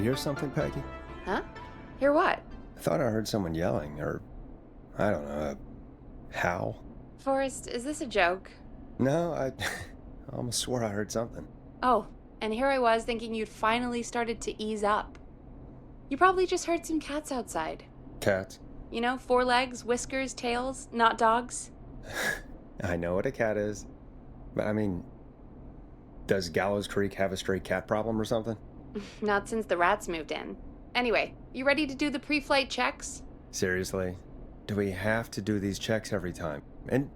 hear something, Peggy? Huh? Hear what? I thought I heard someone yelling, or, I don't know, a howl. Forrest, is this a joke? No, I almost swore I heard something. Oh, and here I was thinking you'd finally started to ease up. You probably just heard some cats outside. Cats? You know, 4 legs, whiskers, tails, not dogs. I know what a cat is, but I mean, does Gallows Creek have a stray cat problem or something? Not since the rats moved in. Anyway, you ready to do the pre-flight checks? Seriously? Do we have to do these checks every time? And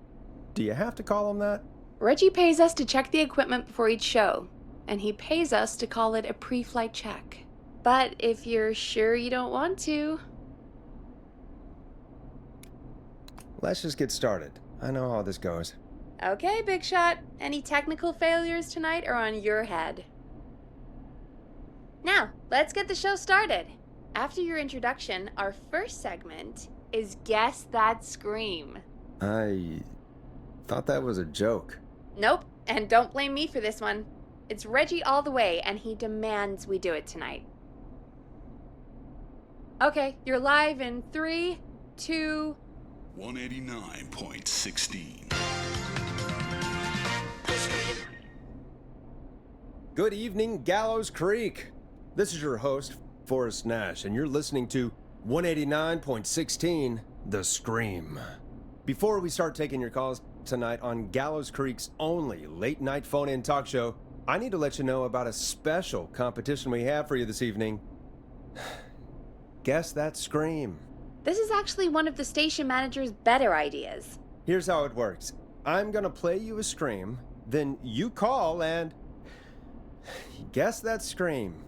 do you have to call them that? Reggie pays us to check the equipment before each show, and he pays us to call it a pre-flight check. But if you're sure you don't want to... Let's just get started. I know how this goes. Okay, Big Shot. Any technical failures tonight are on your head. Now, let's get the show started. After your introduction, our first segment is Guess That Scream. I thought that was a joke. Nope, and don't blame me for this one. It's Reggie all the way, and he demands we do it tonight. Okay, you're live in 3, 2... 189.16. Good evening, Gallows Creek. This is your host, Forrest Nash, and you're listening to 189.16, The Scream. Before we start taking your calls tonight on Gallows Creek's only late-night phone-in talk show, I need to let you know about a special competition we have for you this evening. Guess That Scream. This is actually one of the station manager's better ideas. Here's how it works. I'm gonna play you a scream, then you call and guess that scream.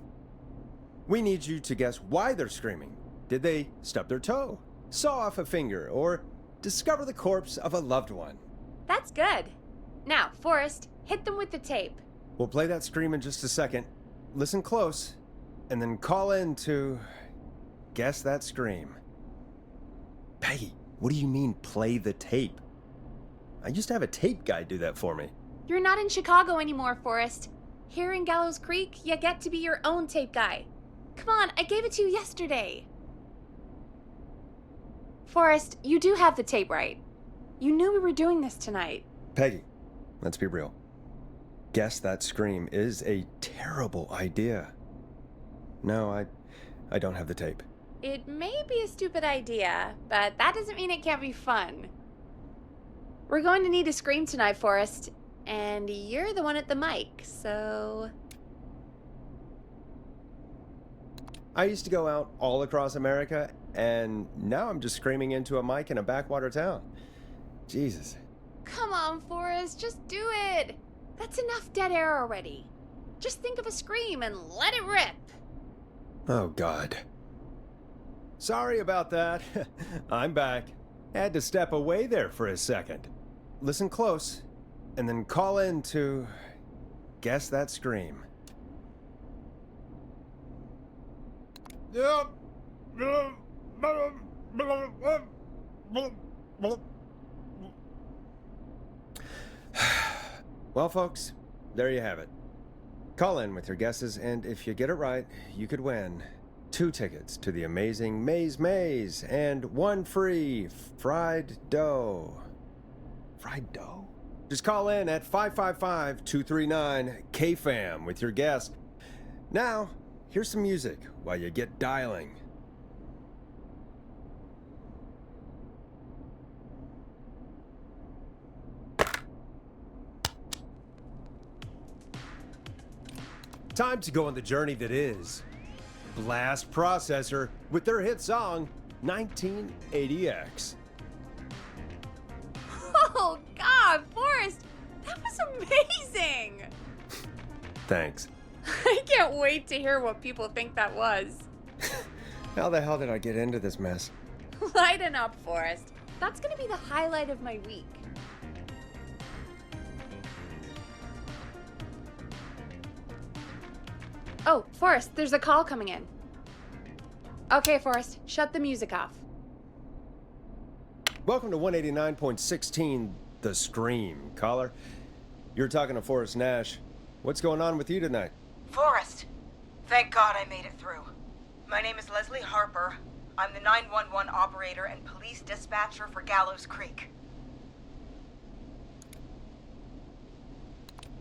We need you to guess why they're screaming. Did they stub their toe, saw off a finger, or discover the corpse of a loved one? That's good. Now, Forrest, hit them with the tape. We'll play that scream in just a second. Listen close, and then call in to guess that scream. Peggy, what do you mean, play the tape? I used to have a tape guy do that for me. You're not in Chicago anymore, Forrest. Here in Gallows Creek, you get to be your own tape guy. Come on, I gave it to you yesterday. Forrest, you do have the tape right. You knew we were doing this tonight. Peggy, let's be real. Guess that scream is a terrible idea. No, I don't have the tape. It may be a stupid idea, but that doesn't mean it can't be fun. We're going to need a scream tonight, Forrest, and you're the one at the mic, so... I used to go out all across America, and now I'm just screaming into a mic in a backwater town. Jesus. Come on, Forrest, just do it. That's enough dead air already. Just think of a scream and let it rip. Oh, God. Sorry about that. I'm back. Had to step away there for a second. Listen close, and then call in to guess that scream. Well, folks, there you have it. Call in with your guesses, and if you get it right, you could win 2 tickets to the amazing Maze and 1 free fried dough. Fried dough? Just call in at 555-239-KFAM with your guess. Now, here's some music while you get dialing. Time to go on the journey that is Blast Processor with their hit song 1980X. Oh, God, Forrest, that was amazing. Thanks. I can't wait to hear what people think that was. How the hell did I get into this mess? Lighten up, Forrest. That's going to be the highlight of my week. Oh, Forrest, there's a call coming in. Okay, Forrest, shut the music off. Welcome to 189.16, The Scream. Caller, you're talking to Forrest Nash. What's going on with you tonight? Forrest, Thank God I made it through. My name is Leslie Harper. I'm the 911 operator and police dispatcher for Gallows Creek.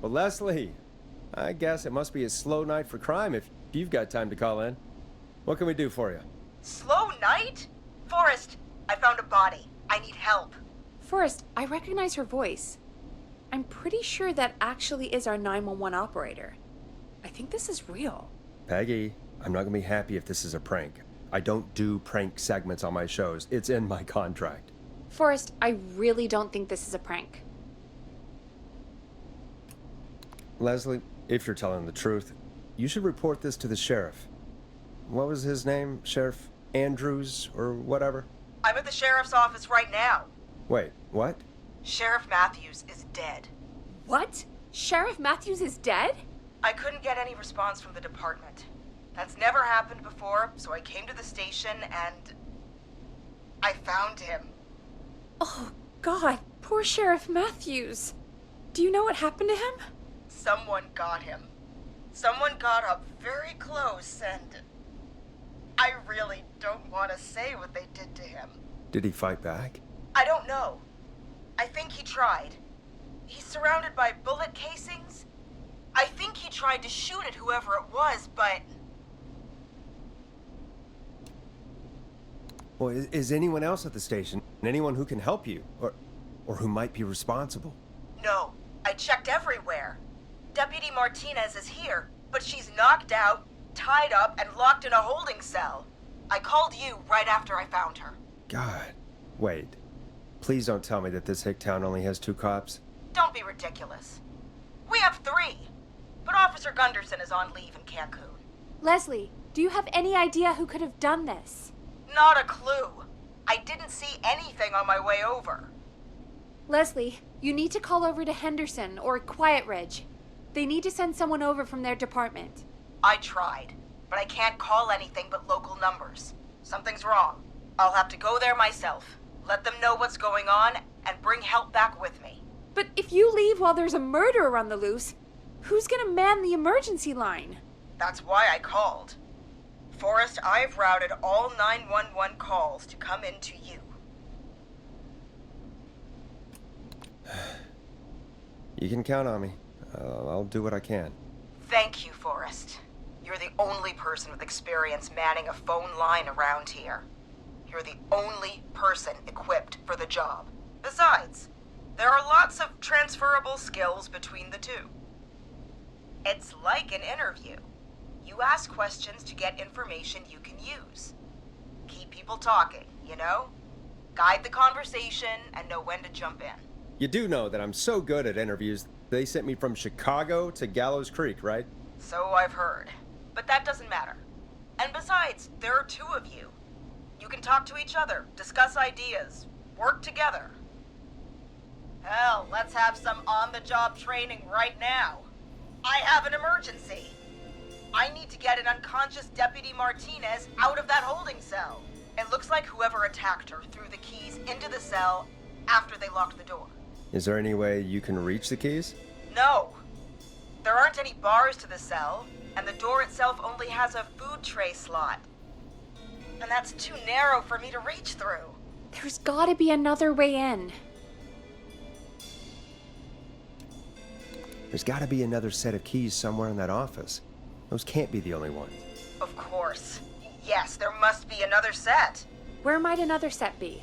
Well, Leslie, I guess it must be a slow night for crime if you've got time to call in. What can we do for you? Slow night? Forrest, I found a body. I need help. Forrest, I recognize her voice. I'm pretty sure that actually is our 911 operator. I think this is real. Peggy, I'm not gonna be happy if this is a prank. I don't do prank segments on my shows. It's in my contract. Forrest, I really don't think this is a prank. Leslie, if you're telling the truth, you should report this to the sheriff. What was his name? Sheriff Andrews or whatever? I'm at the sheriff's office right now. Wait, what? Sheriff Matthews is dead. What? Sheriff Matthews is dead? I couldn't get any response from the department. That's never happened before, so I came to the station and I found him. Oh, God, poor Sheriff Matthews. Do you know what happened to him? Someone got him. Someone got up very close and I really don't want to say what they did to him. Did he fight back? I don't know. I think he tried. He's surrounded by bullet casings. I think he tried to shoot at whoever it was, but... Well, is anyone else at the station? Anyone who can help you? Or who might be responsible? No, I checked everywhere. Deputy Martinez is here, but she's knocked out, tied up, and locked in a holding cell. I called you right after I found her. God. Wait. Please don't tell me that this hick town only has 2 cops. Don't be ridiculous. We have 3, but Officer Gunderson is on leave in Cancun. Leslie, do you have any idea who could have done this? Not a clue. I didn't see anything on my way over. Leslie, you need to call over to Henderson or Quiet Ridge. They need to send someone over from their department. I tried, but I can't call anything but local numbers. Something's wrong. I'll have to go there myself, let them know what's going on, and bring help back with me. But if you leave while there's a murderer on the loose, who's gonna man the emergency line? That's why I called. Forrest, I've routed all 911 calls to come in to you. You can count on me. I'll do what I can. Thank you, Forrest. You're the only person with experience manning a phone line around here. You're the only person equipped for the job. Besides, there are lots of transferable skills between the two. It's like an interview. You ask questions to get information you can use. Keep people talking, you know? Guide the conversation and know when to jump in. You do know that I'm so good at interviews, they sent me from Chicago to Gallows Creek, right? So I've heard. But that doesn't matter. And besides, there are 2 of you. You can talk to each other, discuss ideas, work together. Hell, let's have some on-the-job training right now. I have an emergency. I need to get an unconscious Deputy Martinez out of that holding cell. It looks like whoever attacked her threw the keys into the cell after they locked the door. Is there any way you can reach the keys? No. There aren't any bars to the cell, and the door itself only has a food tray slot. And that's too narrow for me to reach through. There's gotta be another way in. There's gotta be another set of keys somewhere in that office. Those can't be the only ones. Of course. Yes, there must be another set. Where might another set be?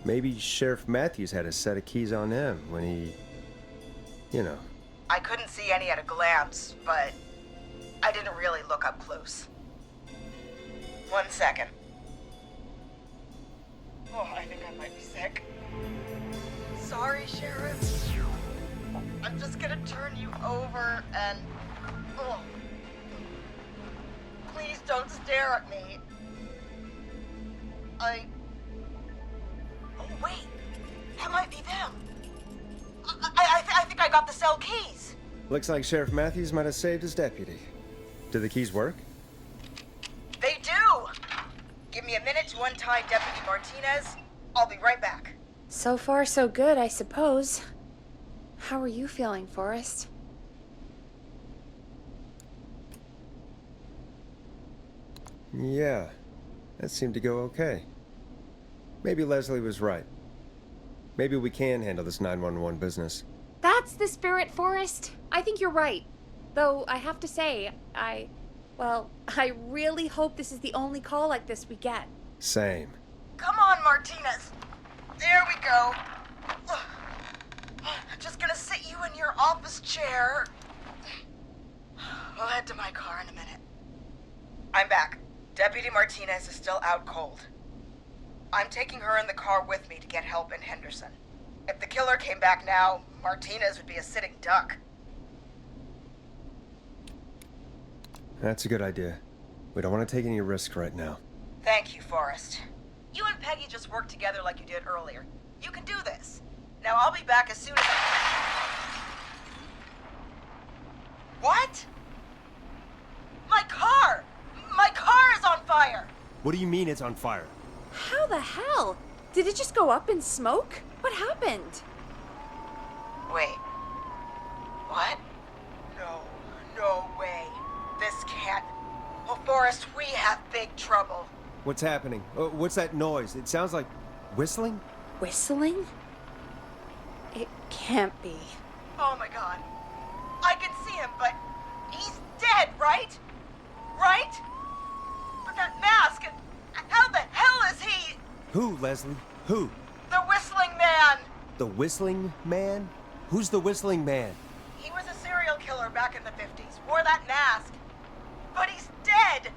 Maybe Sheriff Matthews had a set of keys on him when he... You know. I couldn't see any at a glance, but I didn't really look up close. 1 second. Oh, I think I might be sick. Sorry, Sheriff. I'm just gonna turn you over and... Oh. Please don't stare at me. Oh, wait. That might be them. I think I got the cell keys. Looks like Sheriff Matthews might have saved his deputy. Do the keys work? They do! Give me a minute to untie Deputy Martinez. I'll be right back. So far, so good, I suppose. How are you feeling, Forrest? Yeah, that seemed to go okay. Maybe Leslie was right. Maybe we can handle this 911 business. That's the spirit, Forrest. I think you're right. Though I have to say, well, I really hope this is the only call like this we get. Same. Come on, Martinez. There we go. Just gonna sit you in your office chair. We'll head to my car in a minute. I'm back. Deputy Martinez is still out cold. I'm taking her in the car with me to get help in Henderson. If the killer came back now, Martinez would be a sitting duck. That's a good idea. We don't want to take any risks right now. Thank you, Forrest. You and Peggy just worked together like you did earlier. You can do this. Now I'll be back as soon as I... What? My car! My car is on fire! What do you mean it's on fire? How the hell? Did it just go up in smoke? What happened? Wait. What? No way. This can't... Well, Forrest, we have big trouble. What's happening? What's that noise? It sounds like whistling? Whistling? It can't be. Oh my god. I can see him, but he's dead, right? Right? But that mask, how the hell is he? Who, Leslie? Who? The Whistling Man! The Whistling Man? Who's the Whistling Man? He was a serial killer back in the 50s, wore that mask. But he's dead!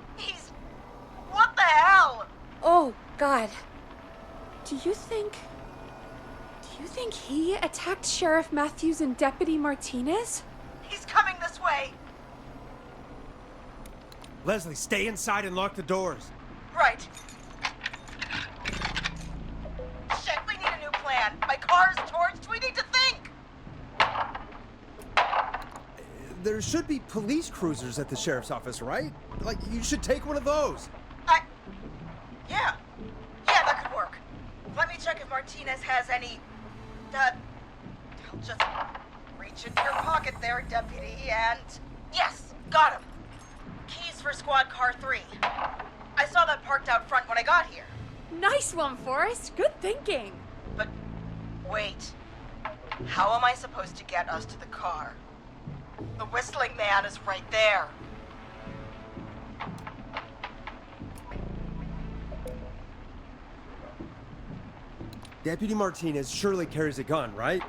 What the hell? Oh, God. Do you think he attacked Sheriff Matthews and Deputy Martinez? He's coming this way! Leslie, stay inside and lock the doors. Right. Shit, we need a new plan. My car's torched, we need to think! There should be police cruisers at the sheriff's office, right? Like, you should take one of those. Yeah, that could work. Let me check if Martinez has any... I'll just reach into your pocket there, Deputy, and... Yes, got him. Keys for Squad Car 3. I saw that parked out front when I got here. Nice one, Forrest. Good thinking. But, wait. How am I supposed to get us to the car? The Whistling Man is right there. Deputy Martinez surely carries a gun, right?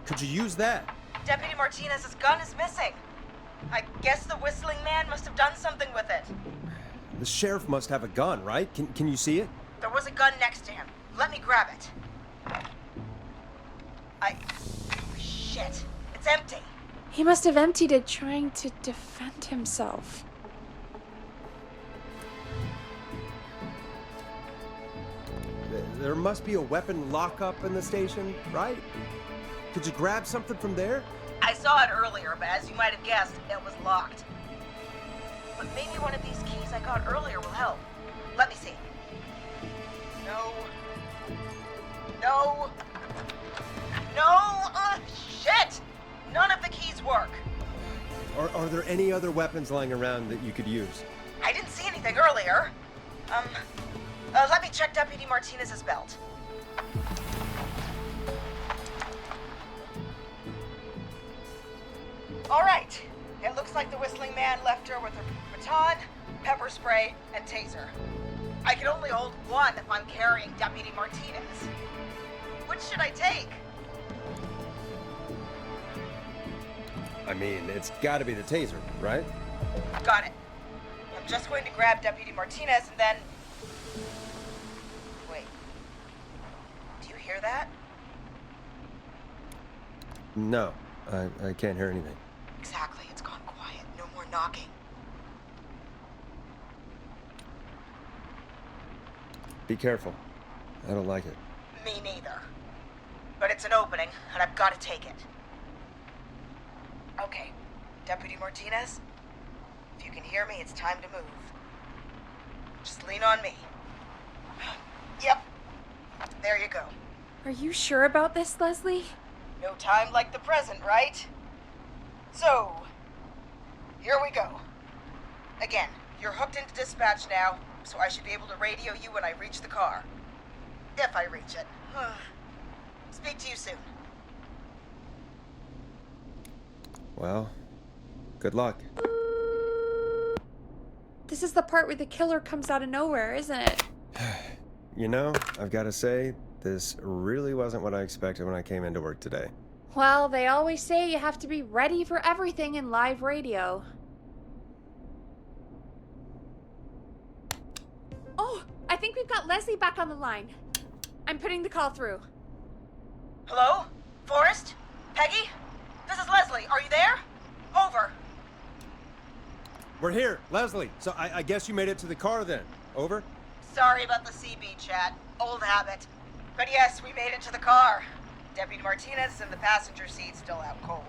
Could you use that? Deputy Martinez's gun is missing. I guess the Whistling Man must have done something with it. The sheriff must have a gun, right? Can you see it? There was a gun next to him. Let me grab it. Holy shit. It's empty. He must have emptied it trying to defend himself. There must be a weapon lockup in the station, right? Could you grab something from there? I saw it earlier, but as you might have guessed, it was locked. But maybe one of these keys I got earlier will help. Let me see. No. Shit! None of the keys work. Are there any other weapons lying around that you could use? I didn't see anything earlier. Let me check Deputy Martinez's belt. All right. It looks like the Whistling Man left her with her baton, pepper spray, and taser. I can only hold one if I'm carrying Deputy Martinez. Which should I take? I mean, it's gotta be the taser, right? Got it. I'm just going to grab Deputy Martinez and then... Wait. Do you hear that? No, I can't hear anything. Exactly. It's gone quiet. No more knocking. Be careful. I don't like it. Me neither. But it's an opening, and I've got to take it. Okay, Deputy Martinez, if you can hear me, it's time to move. Just lean on me. Yep. There you go. Are you sure about this, Leslie? No time like the present, right? So, here we go. Again, you're hooked into dispatch now. so I should be able to radio you when I reach the car. If I reach it. Speak to you soon. Well, good luck. This is the part where the killer comes out of nowhere, isn't it? You know, I've got to say, this really wasn't what I expected when I came into work today. Well, they always say you have to be ready for everything in live radio. Oh, I think we've got Leslie back on the line. I'm putting the call through. Hello? Forrest? Peggy? This is Leslie. Are you there? Over. We're here, Leslie. So I guess you made it to the car then. Over? Sorry about the CB chat. Old habit. But yes, we made it to the car. Deputy Martinez in the passenger seat, still out cold.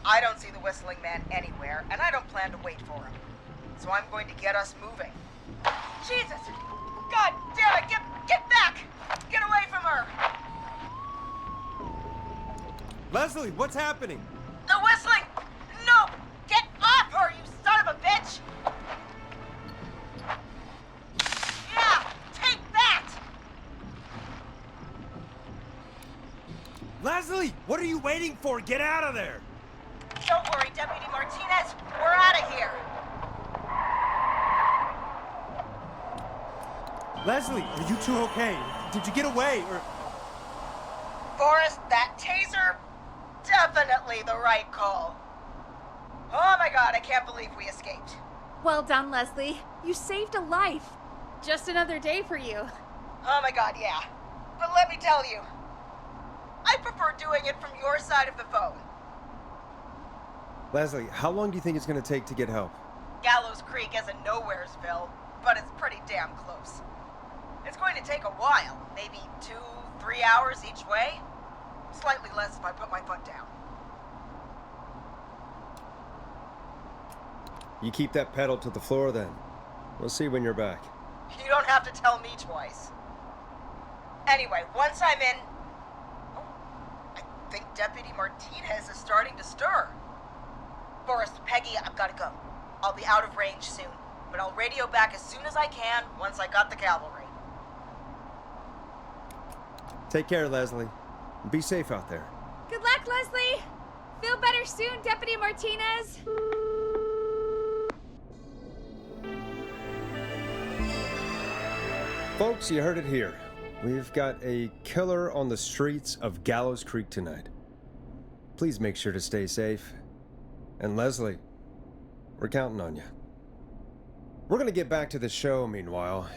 I don't see the whistling man anywhere, and I don't plan to wait for him. So I'm going to get us moving. Jesus! God damn it! Get back! Get away from her! Leslie, what's happening? The whistling! No! Get off her, you son of a bitch! Yeah! Take that! Leslie, what are you waiting for? Get out of there! Don't worry, Deputy Martinez. We're out of here. Leslie, are you two okay? Did you get away or... Forrest, that taser, definitely the right call. Oh my god, I can't believe we escaped. Well done, Leslie. You saved a life. Just another day for you. Oh my god, yeah. But let me tell you, I prefer doing it from your side of the phone. Leslie, how long do you think it's going to take to get help? Gallows Creek isn't Nowheresville, but it's pretty damn close. It's going to take a while, maybe 2-3 hours each way. Slightly less if I put my foot down. You keep that pedal to the floor then. We'll see when you're back. You don't have to tell me twice. Anyway, once I'm in... Oh, I think Deputy Martinez is starting to stir. Forrest, Peggy, I've got to go. I'll be out of range soon, but I'll radio back as soon as I can once I got the cavalry. Take care, Leslie. Be safe out there. Good luck, Leslie. Feel better soon, Deputy Martinez. Folks, you heard it here. We've got a killer on the streets of Gallows Creek tonight. Please make sure to stay safe. And Leslie, we're counting on you. We're going to get back to the show meanwhile.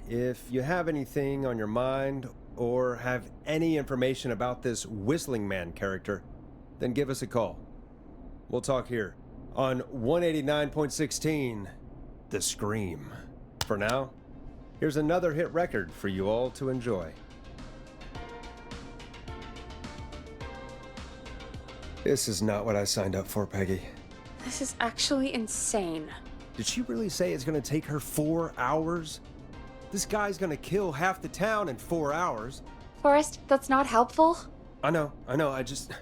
If you have anything on your mind or have any information about this Whistling Man character, then give us a call. We'll talk here on 189.16, The Scream. For now, here's another hit record for you all to enjoy. This is not what I signed up for, Peggy. This is actually insane. Did she really say it's going to take her 4 hours? This guy's going to kill half the town in 4 hours. Forrest, that's not helpful. I know, I just...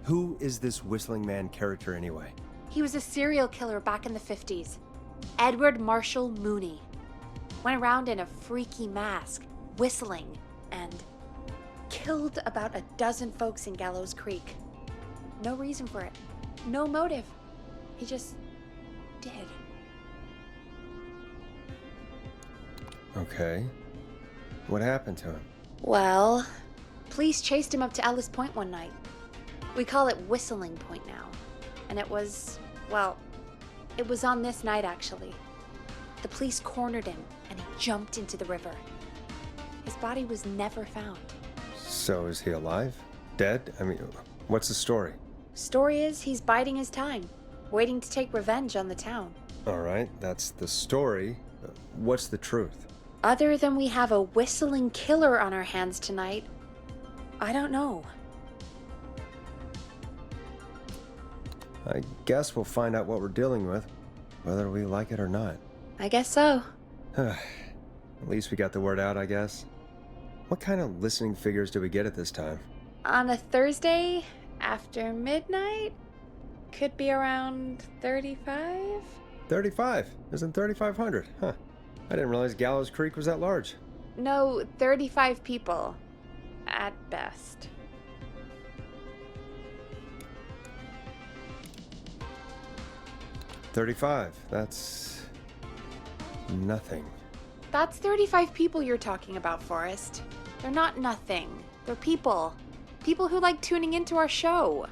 Who is this Whistling Man character anyway? He was a serial killer back in the 50s. Edward Marshall Mooney. Went around in a freaky mask, whistling, and killed about 12 folks in Gallows Creek. No reason for it. No motive. He just did. Okay. What happened to him? Well, police chased him up to Ellis Point one night. We call it Whistling Point now. And it was on this night actually. The police cornered him and he jumped into the river. His body was never found. So is he alive? Dead? I mean, what's the story? Story is he's biding his time, waiting to take revenge on the town. All right, that's the story. What's the truth? Other than we have a whistling killer on our hands tonight, I don't know. I guess we'll find out what we're dealing with, whether we like it or not. I guess so. At least we got the word out, I guess. What kind of listening figures do we get at this time? On a Thursday after midnight? Could be around 35? 35. Isn't 3,500? Huh. I didn't realize Gallows Creek was that large. No, 35 people. At best. $35. That's nothing. That's 35 people you're talking about, Forrest. They're not nothing. They're people. People who like tuning into our show.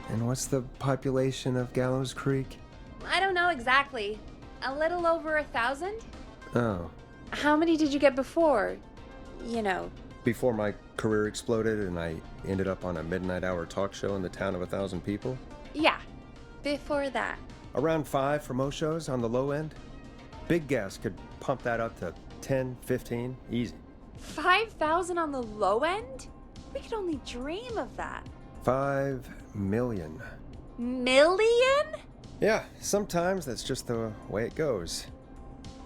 And what's the population of Gallows Creek? I don't know exactly. A little over 1,000? Oh. How many did you get before? You know. Before my career exploded and I ended up on a midnight hour talk show in the town of 1,000 people? Yeah. Before that. Around 5 for most shows on the low end. Big gas could pump that up to 10, 15, easy. 5,000 on the low end? We could only dream of that. 5 million. Million? Yeah, sometimes that's just the way it goes.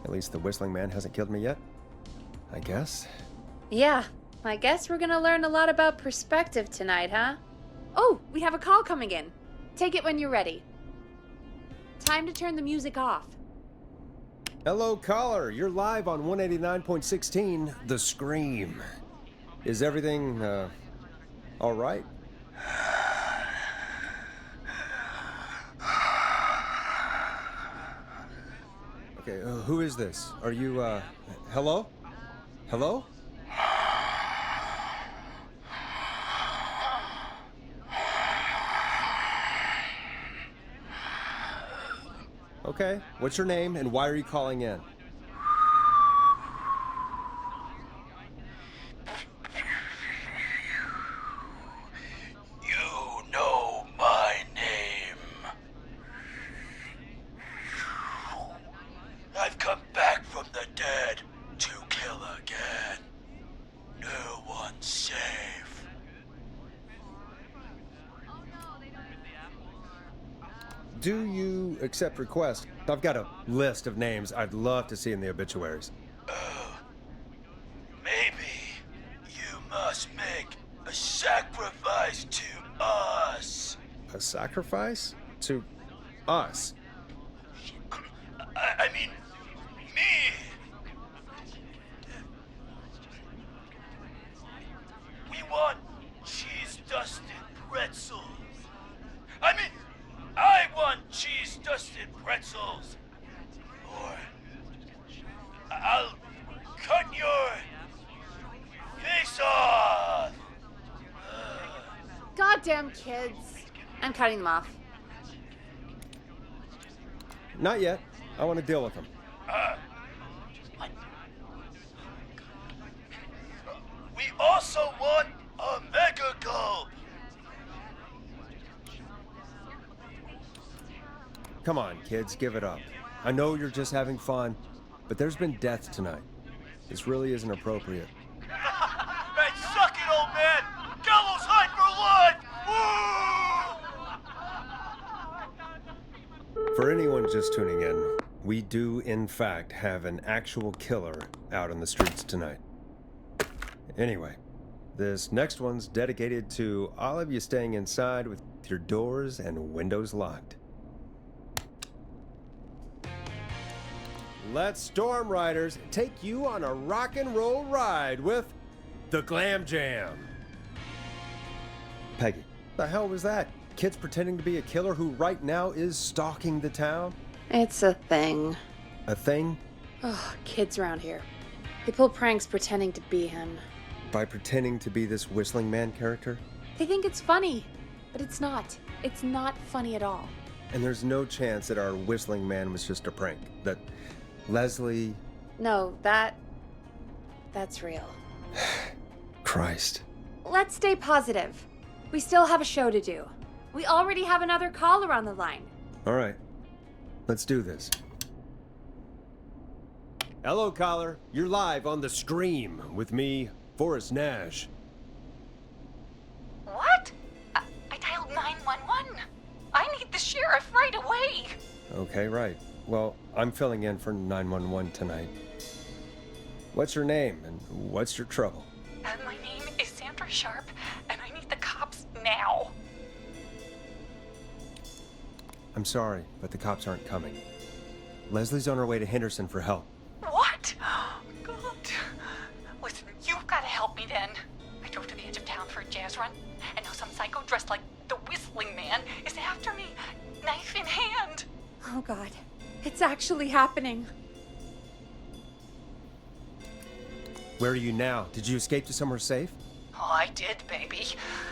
At least the Whistling Man hasn't killed me yet. I guess. Yeah, I guess we're gonna learn a lot about perspective tonight, huh? Oh, we have a call coming in. Take it when you're ready. Time to turn the music off. Hello, caller. You're live on 189.16, The Scream. Is everything, all right? Okay, who is this? Are you, hello? Hello? Okay, what's your name and why are you calling in? You know my name. I've come back from the dead to kill again. No one's safe. Do you accept requests? I've got a list of names I'd love to see in the obituaries. Maybe you must make a sacrifice to us. A sacrifice? To us? I mean, me. We want cheese-dusted pretzels. I want cheese-dusted pretzels. Or I'll cut your face off. Goddamn kids. I'm cutting them off. Not yet. I want to deal with them. What? We also want a mega gulp. Come on, kids, give it up. I know you're just having fun, but there's been death tonight. This really isn't appropriate. Hey, suck it, old man! Gallows high for life! Woo! For anyone just tuning in, we do, in fact, have an actual killer out on the streets tonight. Anyway, this next one's dedicated to all of you staying inside with your doors and windows locked. Let's Storm Riders take you on a rock and roll ride with the Glam Jam. Peggy, the hell was that? Kids pretending to be a killer who right now is stalking the town? It's a thing. A thing? Oh, kids around here. They pull pranks pretending to be him. By pretending to be this Whistling Man character? They think it's funny, but it's not. It's not funny at all. And there's no chance that our Whistling Man was just a prank. That Leslie... No, that's real. Christ. Let's stay positive. We still have a show to do. We already have another caller on the line. All right. Let's do this. Hello, caller. You're live on The Scream with me, Forrest Nash. What? I dialed 911. I need the sheriff right away. Okay, right. Well, I'm filling in for 911 tonight. What's your name and what's your trouble? My name is Sandra Sharp, and I need the cops now. I'm sorry, but the cops aren't coming. Leslie's on her way to Henderson for help. What? God. Listen, you've got to help me then. I drove to the edge of town for a jazz run, and now some psycho dressed like the Whistling Man is after me, knife in hand. Oh God, it's actually happening. Where are you now? Did you escape to somewhere safe? Oh, I did, baby.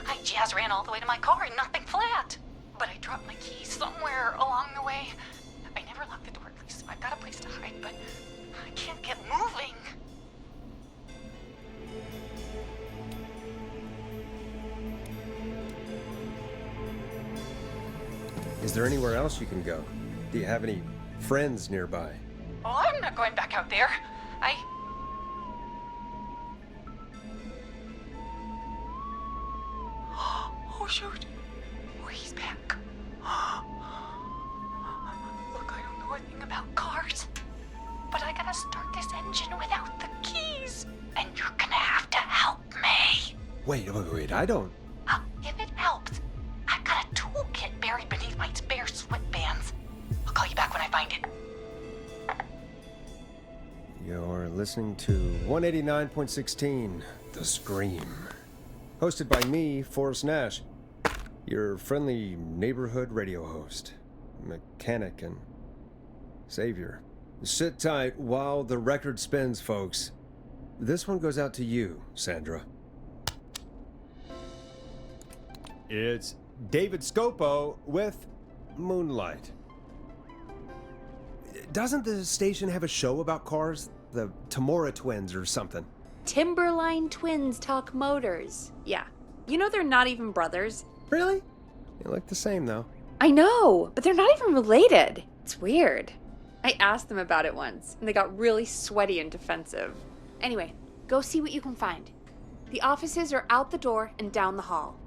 I jazz ran all the way to my car in nothing flat. But I dropped my keys somewhere along the way. I never locked the door, at least I've got a place to hide, but I can't get moving. Is there anywhere else you can go? Do you have any friends nearby? Oh, I'm not going back out there. Oh, shoot. Oh, he's back. Look, I don't know a thing about cars, but I gotta start this engine without the keys, and you're gonna have to help me. Wait, I don't... If it helps, I've got a toolkit buried beneath my spare sweatbands. I'll call you back when I find it. You're listening to 189.16, The Scream. Hosted by me, Forrest Nash, your friendly neighborhood radio host, mechanic, and savior. Sit tight while the record spins, folks. This one goes out to you, Sandra. It's David Scopo with Moonlight. Doesn't the station have a show about cars? The Tamora twins or something? Timberline twins talk motors. Yeah. You know they're not even brothers. Really? They look the same, though. I know, but they're not even related. It's weird. I asked them about it once, and they got really sweaty and defensive. Anyway, go see what you can find. The offices are out the door and down the hall.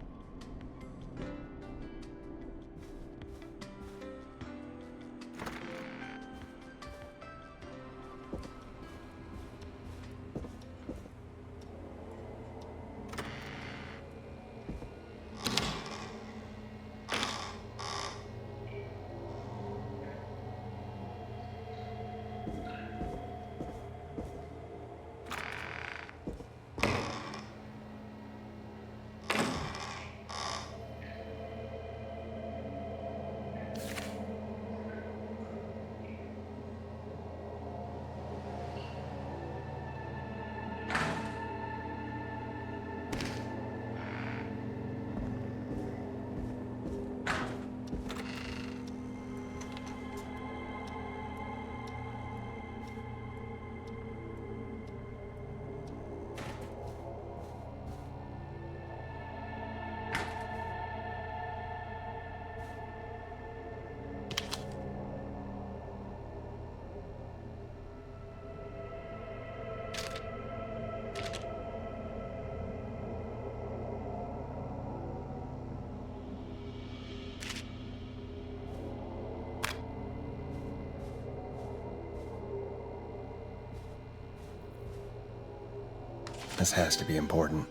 This has to be important.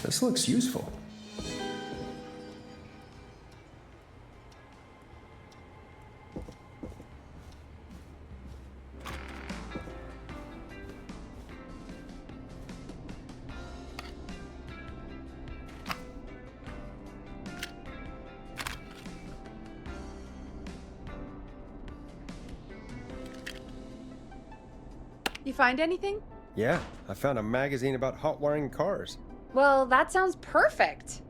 This looks useful. You find anything? Yeah, I found a magazine about hot wiring cars. Well, that sounds perfect.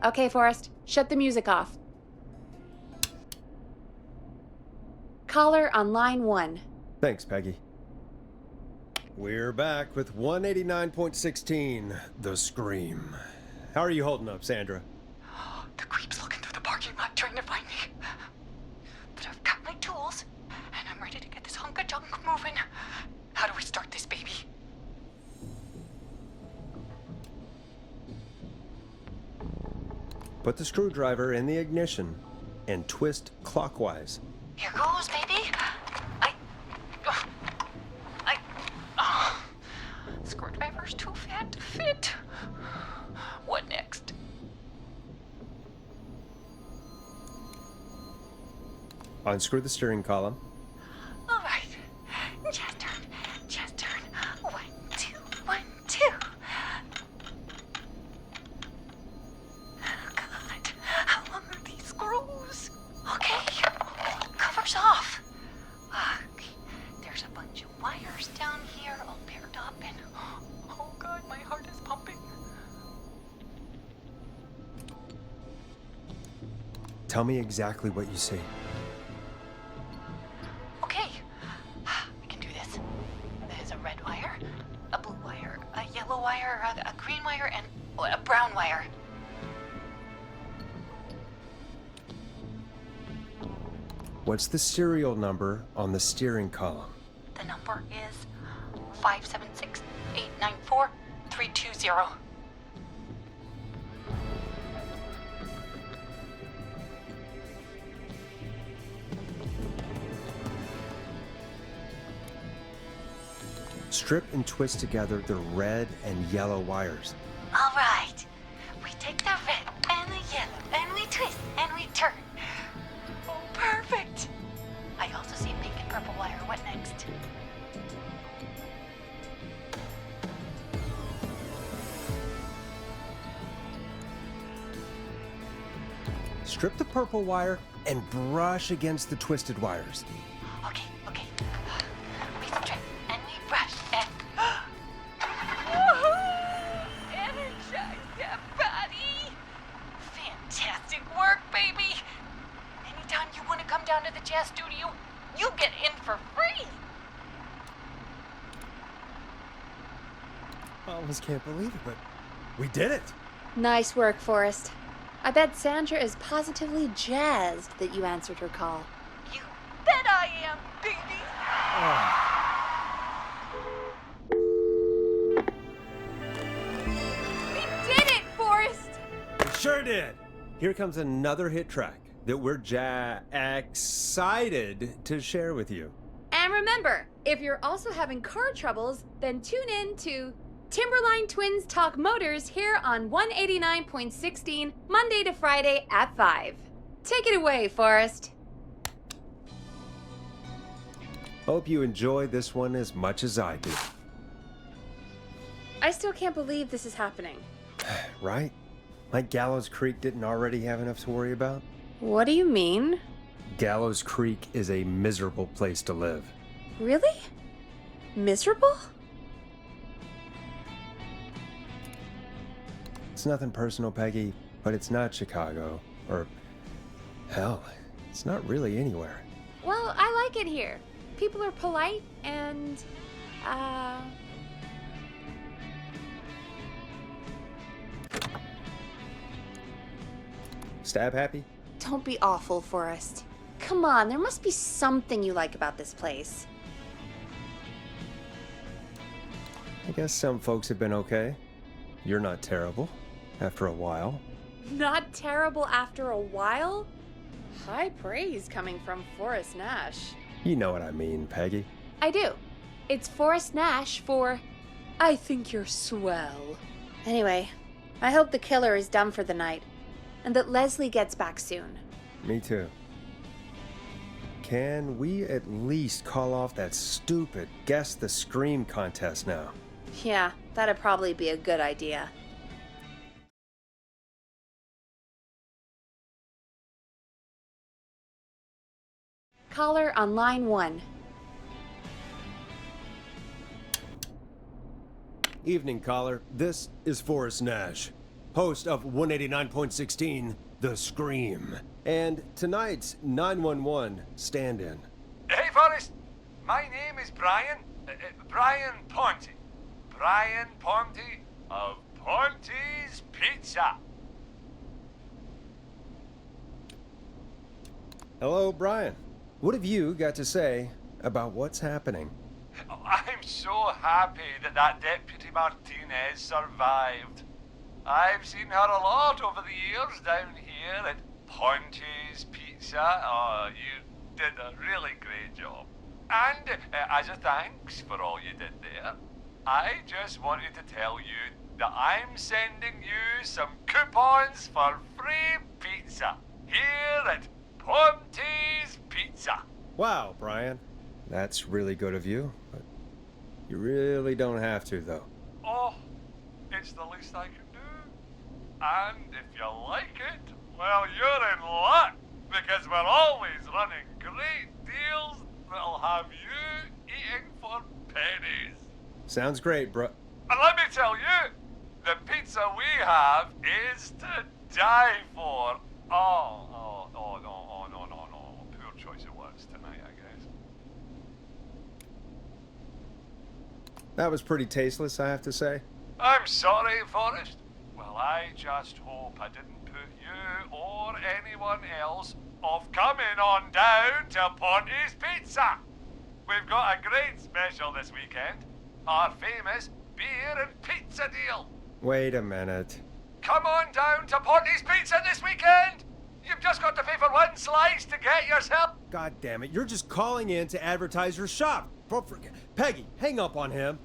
Okay, Forrest, shut the music off. Caller on line 1. Thanks, Peggy. We're back with 189.16, The Scream. How are you holding up, Sandra? The creep's looking through the parking lot junk moving. How do we start this baby? Put the screwdriver in the ignition and twist clockwise. Here goes, baby. Screwdriver's too fat to fit. What next? Unscrew the steering column. All right. Just turn. Just turn. 1, 2, 1, 2. Oh, God. How long are these screws? Okay. Cover's off. Okay. There's a bunch of wires down here all paired up and... Oh, God, my heart is pumping. Tell me exactly what you see. Okay, I can do this. There's a red wire, a blue wire, a yellow wire, a green wire, and a brown wire. What's the serial number on the steering column? The number is 576-894-320. Strip and twist together the red and yellow wires. All right, we take the red and the yellow, and we twist and we turn. Oh, perfect. I also see pink and purple wire. What next? Strip the purple wire and brush against the twisted wires. Okay. We strip and we brush and... Energize that body! Fantastic work, baby! Anytime you want to come down to the jazz studio, you get in for free! I almost can't believe it, but we did it! Nice work, Forrest. I bet Sandra is positively jazzed that you answered her call. You bet I am, baby! We did it, Forrest! We sure did! Here comes another hit track that we're excited to share with you. And remember, if you're also having car troubles, then tune in to Timberline Twins Talk Motors here on 189.16, Monday to Friday at 5. Take it away, Forrest. Hope you enjoy this one as much as I do. I still can't believe this is happening. Right? Like Gallows Creek didn't already have enough to worry about? What do you mean? Gallows Creek is a miserable place to live. Really? Miserable? It's nothing personal, Peggy, but it's not Chicago. Or, hell, it's not really anywhere. Well, I like it here. People are polite and, Stab happy? Don't be awful, Forrest. Come on, there must be something you like about this place. I guess some folks have been okay. You're not terrible. After a while. Not terrible after a while? High praise coming from Forrest Nash. You know what I mean, Peggy. I do. It's Forrest Nash for I think you're swell. Anyway, I hope the killer is done for the night, and that Leslie gets back soon. Me too. Can we at least call off that stupid Guess the Scream contest now? Yeah, that'd probably be a good idea. Caller on line 1. Evening, caller. This is Forrest Nash, host of 189.16, The Scream, and tonight's 911 stand-in. Hey, Forrest. My name is Brian. Brian Ponte. Brian Ponte of Ponte's Pizza. Hello, Brian. What have you got to say About what's happening. I'm so happy that Deputy Martinez survived. I've seen her a lot over the years down here at Ponte's Pizza. Oh, you did a really great job. And as a thanks for all you did there, I just wanted to tell you that I'm sending you some coupons for free pizza here at Ponte's Pizza. Wow, Brian. That's really good of you, but you really don't have to, though. Oh, it's the least I can do. And if you like it, well, you're in luck, because we're always running great deals that'll have you eating for pennies. Sounds great, bro. And let me tell you, the pizza we have is to die for. Oh, no. Poor choice of words tonight, I guess. That was pretty tasteless, I have to say. I'm sorry, Forrest. Well, I just hope I didn't put you or anyone else off coming on down to Ponte's Pizza. We've got a great special this weekend. Our famous beer and pizza deal. Wait a minute. Come on down to Ponte's Pizza this weekend. You've just got to pay for one slice to get yourself. God damn it, you're just calling in to advertise your shop. Peggy, hang up on him.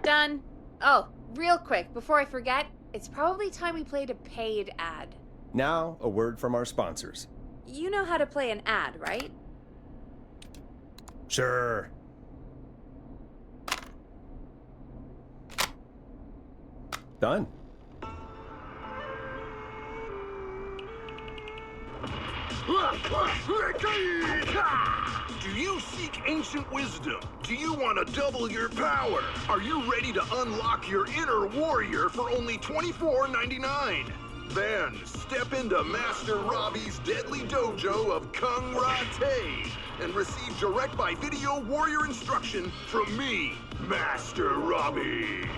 Done. Oh, real quick, before I forget, it's probably time we played a paid ad. Now, a word from our sponsors. You know how to play an ad, right? Sure. Done. Do you seek ancient wisdom? Do you want to double your power? Are you ready to unlock your inner warrior for only $24.99? Then step into Master Robbie's deadly dojo of Kung Rate and receive direct by video warrior instruction from me, Master Robbie.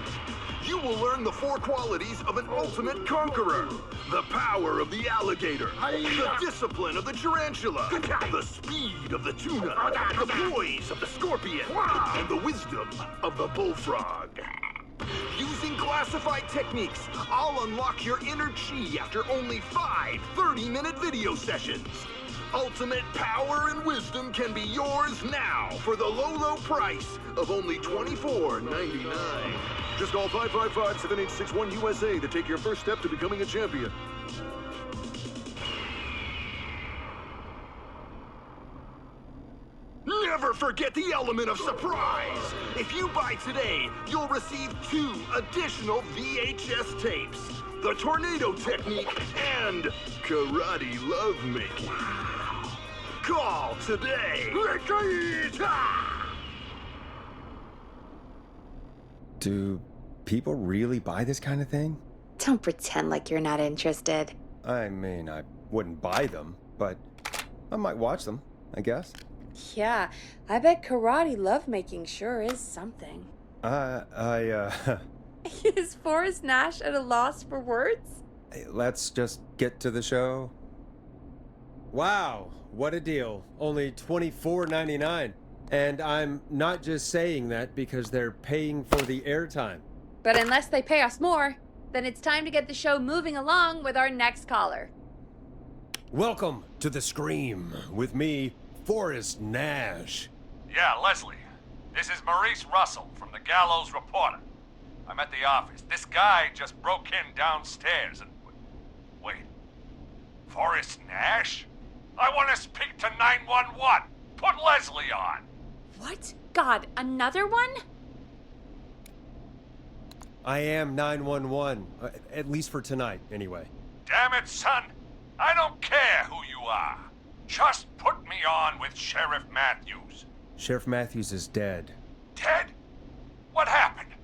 You will learn the 4 qualities of an ultimate conqueror. The power of the alligator, the discipline of the tarantula, the speed of the tuna, the poise of the scorpion, and the wisdom of the bullfrog. Using classified techniques, I'll unlock your inner chi after only 5 30-minute video sessions. Ultimate power and wisdom can be yours now for the low price of only $24.99. Just call 555-7861 USA to take your first step to becoming a champion. Never forget the element of surprise! If you buy today, you'll receive 2 additional VHS tapes, the tornado technique and karate lovemaking. Call today! Do people really buy this kind of thing? Don't pretend like you're not interested. I mean, I wouldn't buy them, but I might watch them, I guess. Yeah, I bet karate lovemaking sure is something. Is Forrest Nash at a loss for words? Let's just get to the show. Wow, what a deal. Only $24.99. And I'm not just saying that because they're paying for the airtime. But unless they pay us more, then it's time to get the show moving along with our next caller. Welcome to The Scream with me, Forrest Nash. Yeah, Leslie. This is Maurice Russell from the Gallows Reporter. I'm at the office. This guy just broke in downstairs and... Wait. Forrest Nash? I want to speak to 911. Put Leslie on. What? God, another one? I am 911, at least for tonight, anyway. Damn it, son. I don't care who you are. Just put me on with Sheriff Matthews. Sheriff Matthews is dead. Dead? What happened?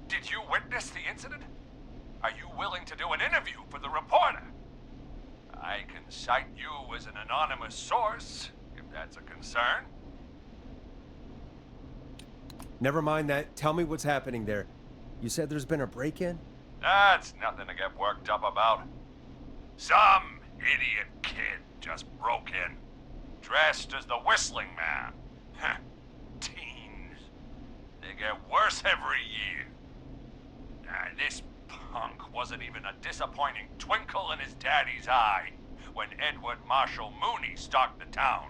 Did you witness the incident? Are you willing to do an interview for the reporter? I can cite you as an anonymous source, if that's a concern. Never mind that. Tell me what's happening there. You said there's been a break-in? That's nothing to get worked up about. Some idiot kid just broke in. dressed as the Whistling Man. Teens. They get worse every year. This punk wasn't even a disappointing twinkle in his daddy's eye when Edward Marshall Mooney stalked the town.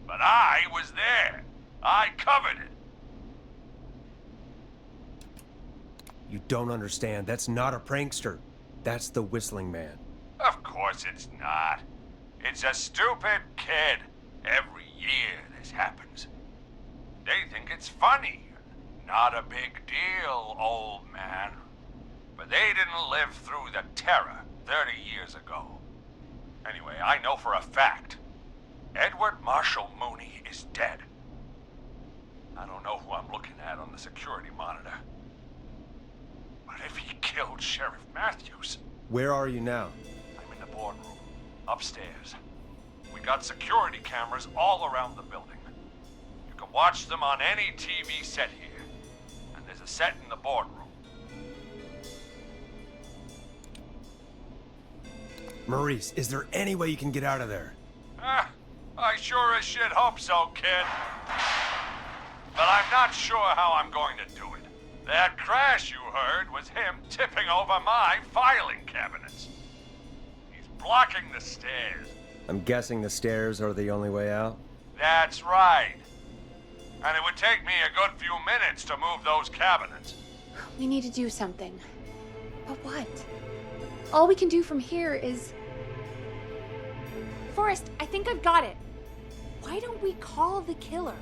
But I was there. I covered it. You don't understand. That's not a prankster. That's the Whistling Man. Of course it's not. It's a stupid kid. Every year this happens. They think it's funny. Not a big deal, old man. But they didn't live through the terror 30 years ago. Anyway, I know for a fact Edward Marshall Mooney is dead. I don't know who I'm looking at on the security monitor. But if he killed Sheriff Matthews... Where are you now? I'm in the boardroom, upstairs. We got security cameras all around the building. You can watch them on any TV set here. And there's a set in the boardroom. Maurice, is there any way you can get out of there? I sure as shit hope so, kid. But I'm not sure how I'm going to do it. That crash you heard was him tipping over my filing cabinets. He's blocking the stairs. I'm guessing the stairs are the only way out? That's right. And it would take me a good few minutes to move those cabinets. We need to do something. But what? All we can do from here is... Forrest, I think I've got it. Why don't we call the killer?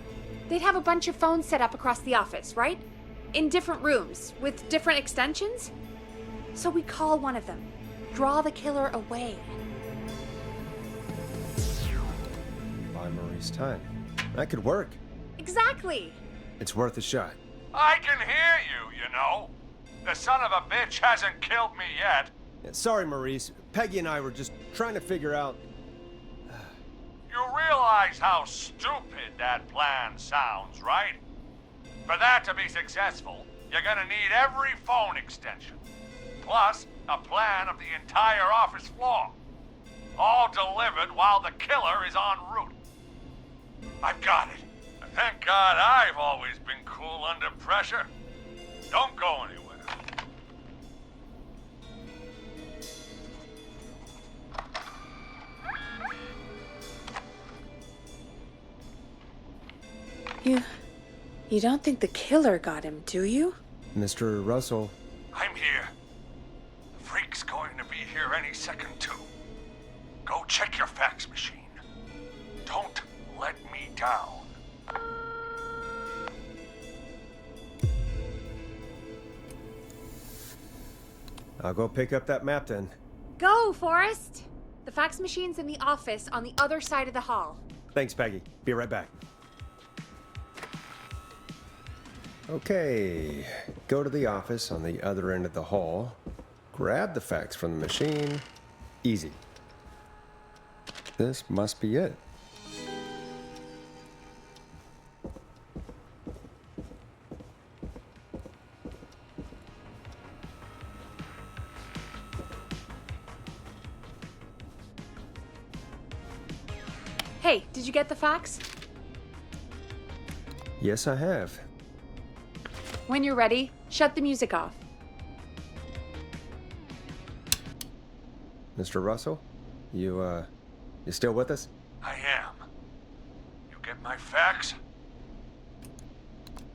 They'd have a bunch of phones set up across the office, right? In different rooms, with different extensions? So we call one of them. Draw the killer away. Buy Maurice time. That could work. Exactly! It's worth a shot. I can hear you, you know. The son of a bitch hasn't killed me yet. Yeah, sorry, Maurice. Peggy and I were just trying to figure out... You realize how stupid that plan sounds, right? For that to be successful, you're gonna need every phone extension. Plus, a plan of the entire office floor. All delivered while the killer is en route. I've got it. And thank God I've always been cool under pressure. Don't go anywhere. You don't think the killer got him, do you? Mr. Russell, I'm here. The freak's going to be here any second, too. Go check your fax machine. Don't let me down. I'll go pick up that map then. Go, Forrest! The fax machine's in the office on the other side of the hall. Thanks, Peggy. Be right back. Okay, go to the office on the other end of the hall. Grab the fax from the machine. Easy. This must be it. Hey, did you get the fax? Yes, I have. When you're ready, shut the music off. Mr. Russell, you still with us? I am. You get my fax?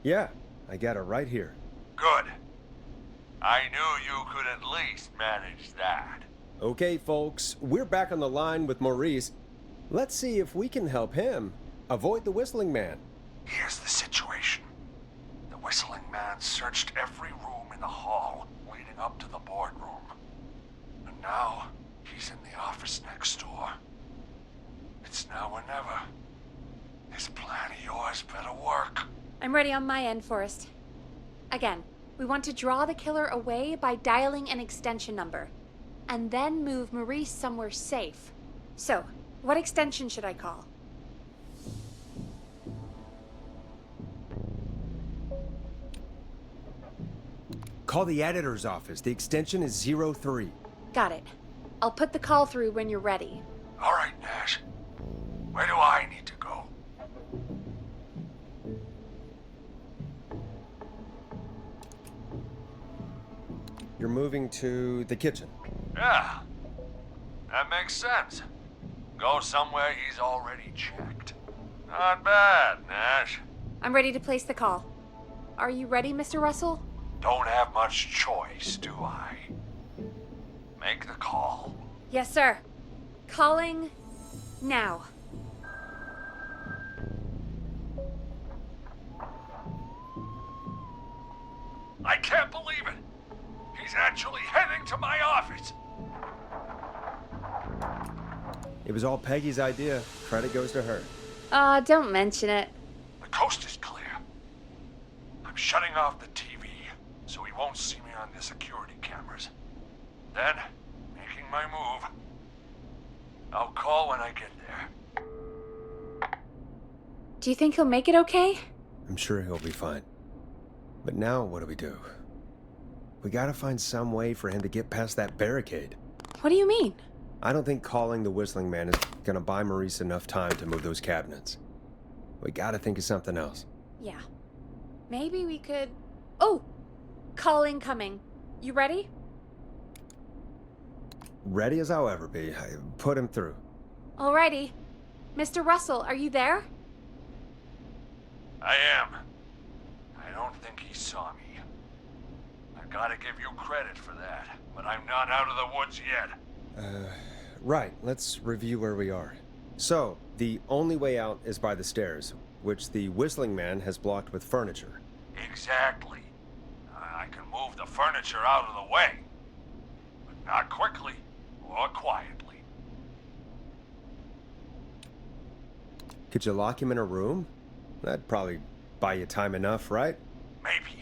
Yeah, I got it right here. Good. I knew you could at least manage that. Okay, folks, we're back on the line with Maurice. Let's see if we can help him avoid the Whistling Man. Here's the situation. The Whistling Man searched every room in the hall leading up to the boardroom. And now, he's in the office next door. It's now or never. This plan of yours better work. I'm ready on my end, Forrest. Again, we want to draw the killer away by dialing an extension number, and then move Maurice somewhere safe. So, what extension should I call? Call the editor's office. The extension is 03. Got it. I'll put the call through when you're ready. All right, Nash. Where do I you're moving to the kitchen. Yeah, that makes sense. Go somewhere he's already checked. Not bad, Nash. I'm ready to place the call. Are you ready, Mr. Russell? Don't have much choice, do I? Make the call. Yes, sir. Calling now. I can't believe it! He's actually heading to my office! It was all Peggy's idea. Credit goes to her. Don't mention it. The coast is clear. I'm shutting off the TV so he won't see me on the security cameras. Then, making my move. I'll call when I get there. Do you think he'll make it okay? I'm sure he'll be fine. But now, what do? We gotta find some way for him to get past that barricade. What do you mean? I don't think calling the Whistling Man is gonna buy Maurice enough time to move those cabinets. We gotta think of something else. Yeah. Maybe we could... Oh! Call incoming. You ready? Ready as I'll ever be. Put him through. Alrighty. Mr. Russell, are you there? I am. I don't think he saw me. I gotta give you credit for that, but I'm not out of the woods yet. Right. Let's review where we are. So, the only way out is by the stairs, which the Whistling Man has blocked with furniture. Exactly. I can move the furniture out of the way, but not quickly or quietly. Could you lock him in a room? That'd probably buy you time enough, right? Maybe.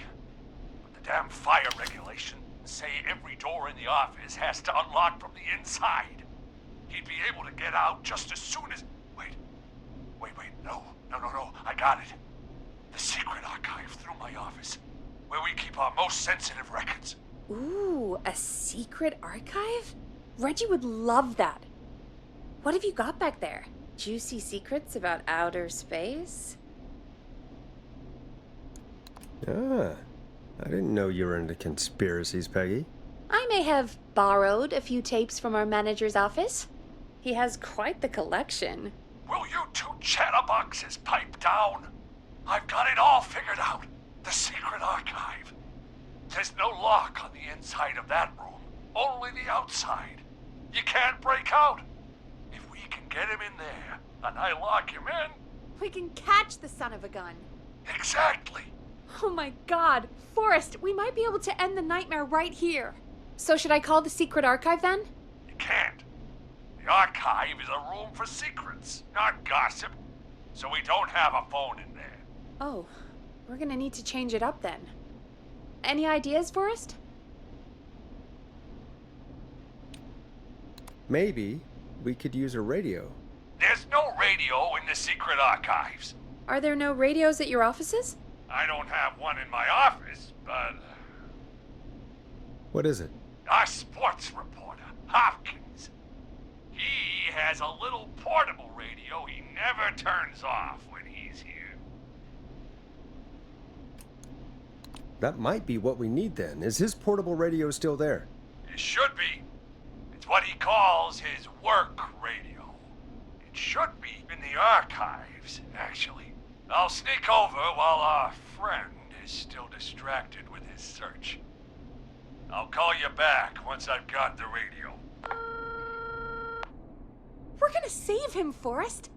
But the damn fire regulations say every door in the office has to unlock from the inside. He'd be able to get out just as soon as... Wait. No. I got it. The secret archive through my office, where we keep our most sensitive records. Ooh, a secret archive? Reggie would love that. What have you got back there? Juicy secrets about outer space? Ah, I didn't know you were into conspiracies, Peggy. I may have borrowed a few tapes from our manager's office. He has quite the collection. Will you two chatterboxes pipe down? I've got it all figured out. The secret archive. There's no lock on the inside of that room, only the outside. You can't break out. If we can get him in there, and I lock him in... We can catch the son of a gun. Exactly. Oh my god, Forrest, we might be able to end the nightmare right here. So should I call the secret archive then? You can't. The archive is a room for secrets, not gossip. So we don't have a phone in there. Oh, we're gonna need to change it up then. Any ideas, Forrest? Maybe we could use a radio. There's no radio in the secret archives. Are there no radios at your offices? I don't have one in my office, but... What is it? Our sports reporter, Hopkins. He has a little portable radio he never turns off when he's here. That might be what we need then. Is his portable radio still there? It should be. It's what he calls his work radio. It should be in the archives, actually. I'll sneak over while our friend is still distracted with his search. I'll call you back once I've got the radio. We're gonna save him, Forrest.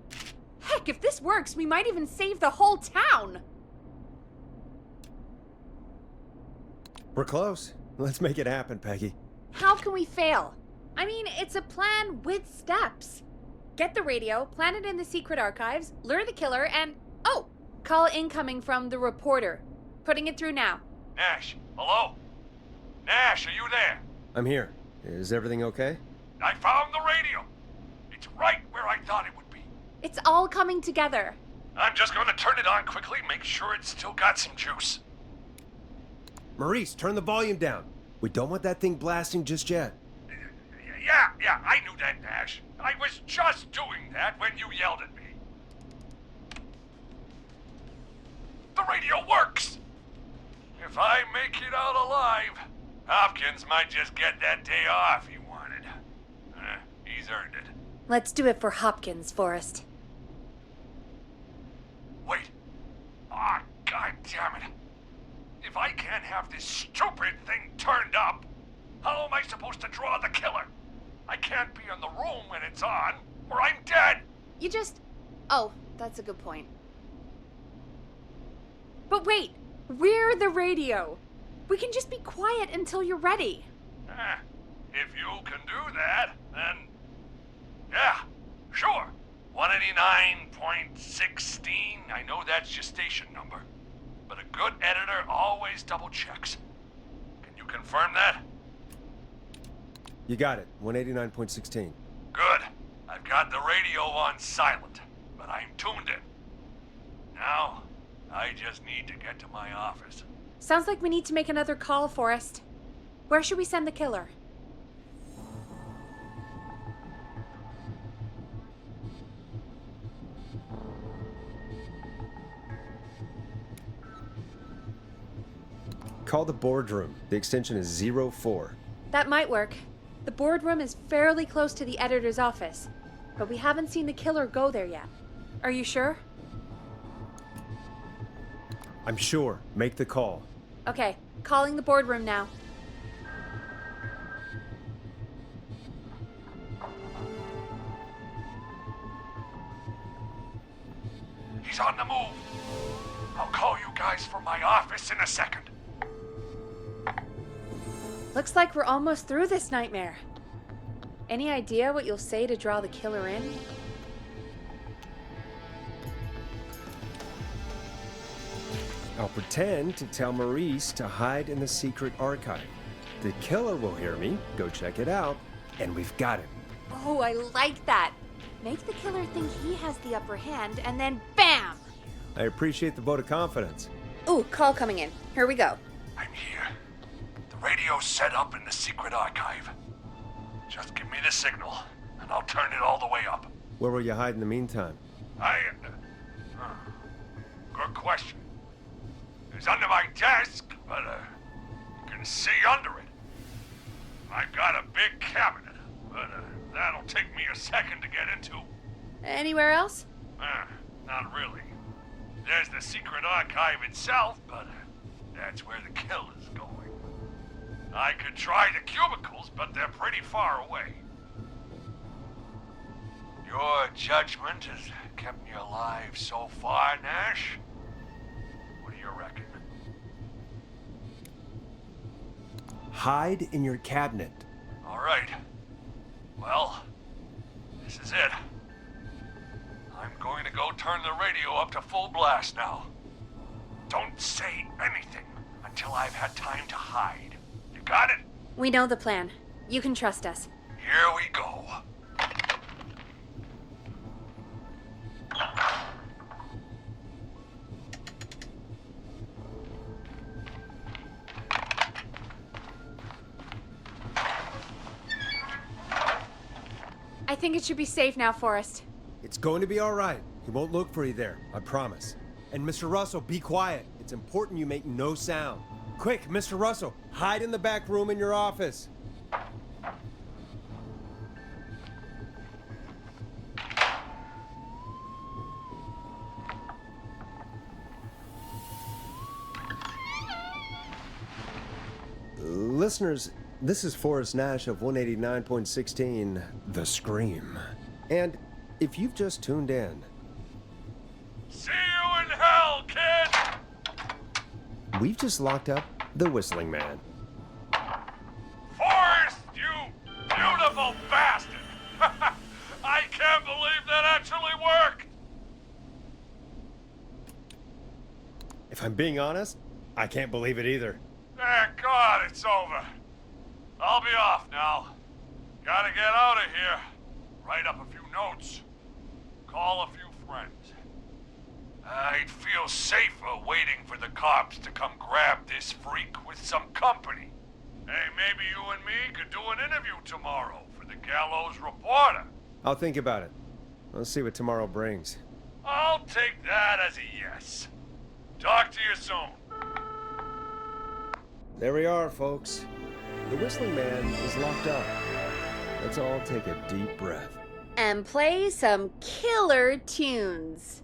Heck, if this works, we might even save the whole town. We're close. Let's make it happen, Peggy. How can we fail? I mean, it's a plan with steps. Get the radio, plant it in the secret archives, lure the killer, and... Oh! Call incoming from the reporter. Putting it through now. Nash, hello? Nash, are you there? I'm here. Is everything okay? I found the radio. It's right where I thought it would be. It's all coming together. I'm just going to turn it on quickly, make sure it's still got some juice. Maurice, turn the volume down. We don't want that thing blasting just yet. Yeah, I knew that, Nash. I was just doing that when you yelled at me. The radio works! If I make it out alive, Hopkins might just get that day off he wanted. He's earned it. Let's do it for Hopkins, Forrest. Wait. Ah, God damn it. If I can't have this stupid thing turned up, how am I supposed to draw the killer? I can't be in the room when it's on, or I'm dead. You just... Oh, that's a good point. But wait, we're the radio. We can just be quiet until you're ready. If you can do that, then... Yeah, sure. 189.16, I know that's your station number. But a good editor always double checks. Can you confirm that? You got it. 189.16. Good. I've got the radio on silent, but I'm tuned in. Now, I just need to get to my office. Sounds like we need to make another call, Forrest. Where should we send the killer? Call the boardroom. The extension is 04. That might work. The boardroom is fairly close to the editor's office, but we haven't seen the killer go there yet. Are you sure? I'm sure. Make the call. Okay, calling the boardroom now. He's on the move. I'll call you guys from my office in a second. Looks like we're almost through this nightmare. Any idea what you'll say to draw the killer in? I'll pretend to tell Maurice to hide in the secret archive. The killer will hear me, go check it out, and we've got him. Oh, I like that. Make the killer think he has the upper hand, and then BAM! I appreciate the vote of confidence. Ooh, call coming in. Here we go. I'm here. The radio's set up in the secret archive. Just give me the signal, and I'll turn it all the way up. Where will you hide in the meantime? Good question. It's under my desk, but you can see under it. I've got a big cabinet, but that'll take me a second to get into. Anywhere else? Not really. There's the secret archive itself, but that's where the killer's going. I could try the cubicles, but they're pretty far away. Your judgment has kept me alive so far, Nash. What do you reckon? Hide in your cabinet. All right. Well, this is it. I'm going to go turn the radio up to full blast now. Don't say anything until I've had time to hide. You got it? We know the plan. You can trust us. Here we go. I think it should be safe now, Forrest. It's going to be all right. He won't look for you there, I promise. And Mr. Russell, be quiet. It's important you make no sound. Quick, Mr. Russell, hide in the back room in your office. Listeners, this is Forrest Nash of 189.16, The Scream. And if you've just tuned in, See you in hell, kid! we've just locked up the Whistling Man. Forrest, you beautiful bastard! I can't believe that actually worked! If I'm being honest, I can't believe it either. Thank God it's over. I'll be off now. Gotta get out of here. Write up a few notes. Call a few friends. I'd feel safer waiting for the cops to come grab this freak with some company. Hey, maybe you and me could do an interview tomorrow for the Gallows Reporter. I'll think about it. Let's see what tomorrow brings. I'll take that as a yes. Talk to you soon. There we are, folks. The Whistling Man is locked up. Let's all take a deep breath. And play some killer tunes.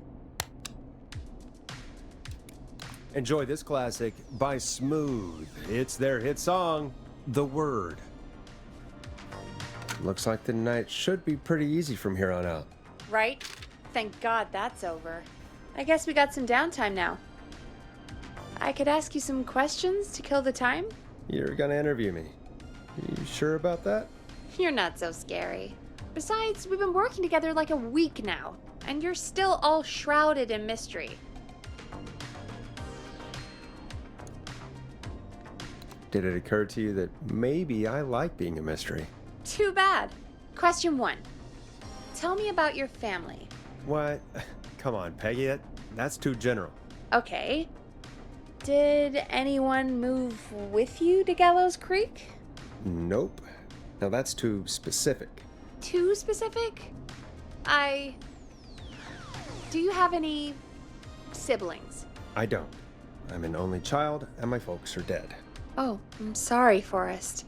Enjoy this classic by Smooth. It's their hit song, The Word. Looks like the night should be pretty easy from here on out. Right? Thank God that's over. I guess we got some downtime now. I could ask you some questions to kill the time? You're gonna interview me. You sure about that? You're not so scary. Besides, we've been working together like a week now, and you're still all shrouded in mystery. Did it occur to you that maybe I like being a mystery? Too bad. Question 1. Tell me about your family. What? Come on, Peggy, that's too general. Okay. Did anyone move with you to Gallows Creek? Nope. Now that's too specific. Too specific? Do you have any siblings? I don't. I'm an only child, and my folks are dead. Oh, I'm sorry, Forrest.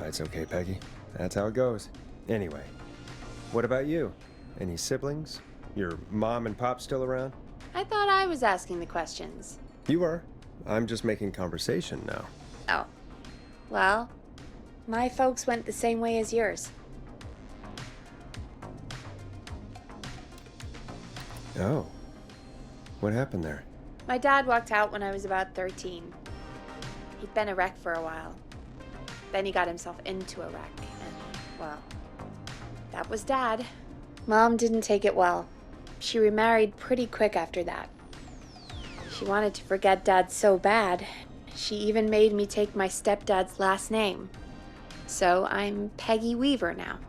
It's okay, Peggy. That's how it goes. Anyway, what about you? Any siblings? Your mom and pop still around? I thought I was asking the questions. You are. I'm just making conversation now. Oh. Well, my folks went the same way as yours. Oh. What happened there? My dad walked out when I was about 13. He'd been a wreck for a while. Then he got himself into a wreck, and, well, that was Dad. Mom didn't take it well. She remarried pretty quick after that. She wanted to forget Dad so bad, she even made me take my stepdad's last name. So I'm Peggy Weaver now.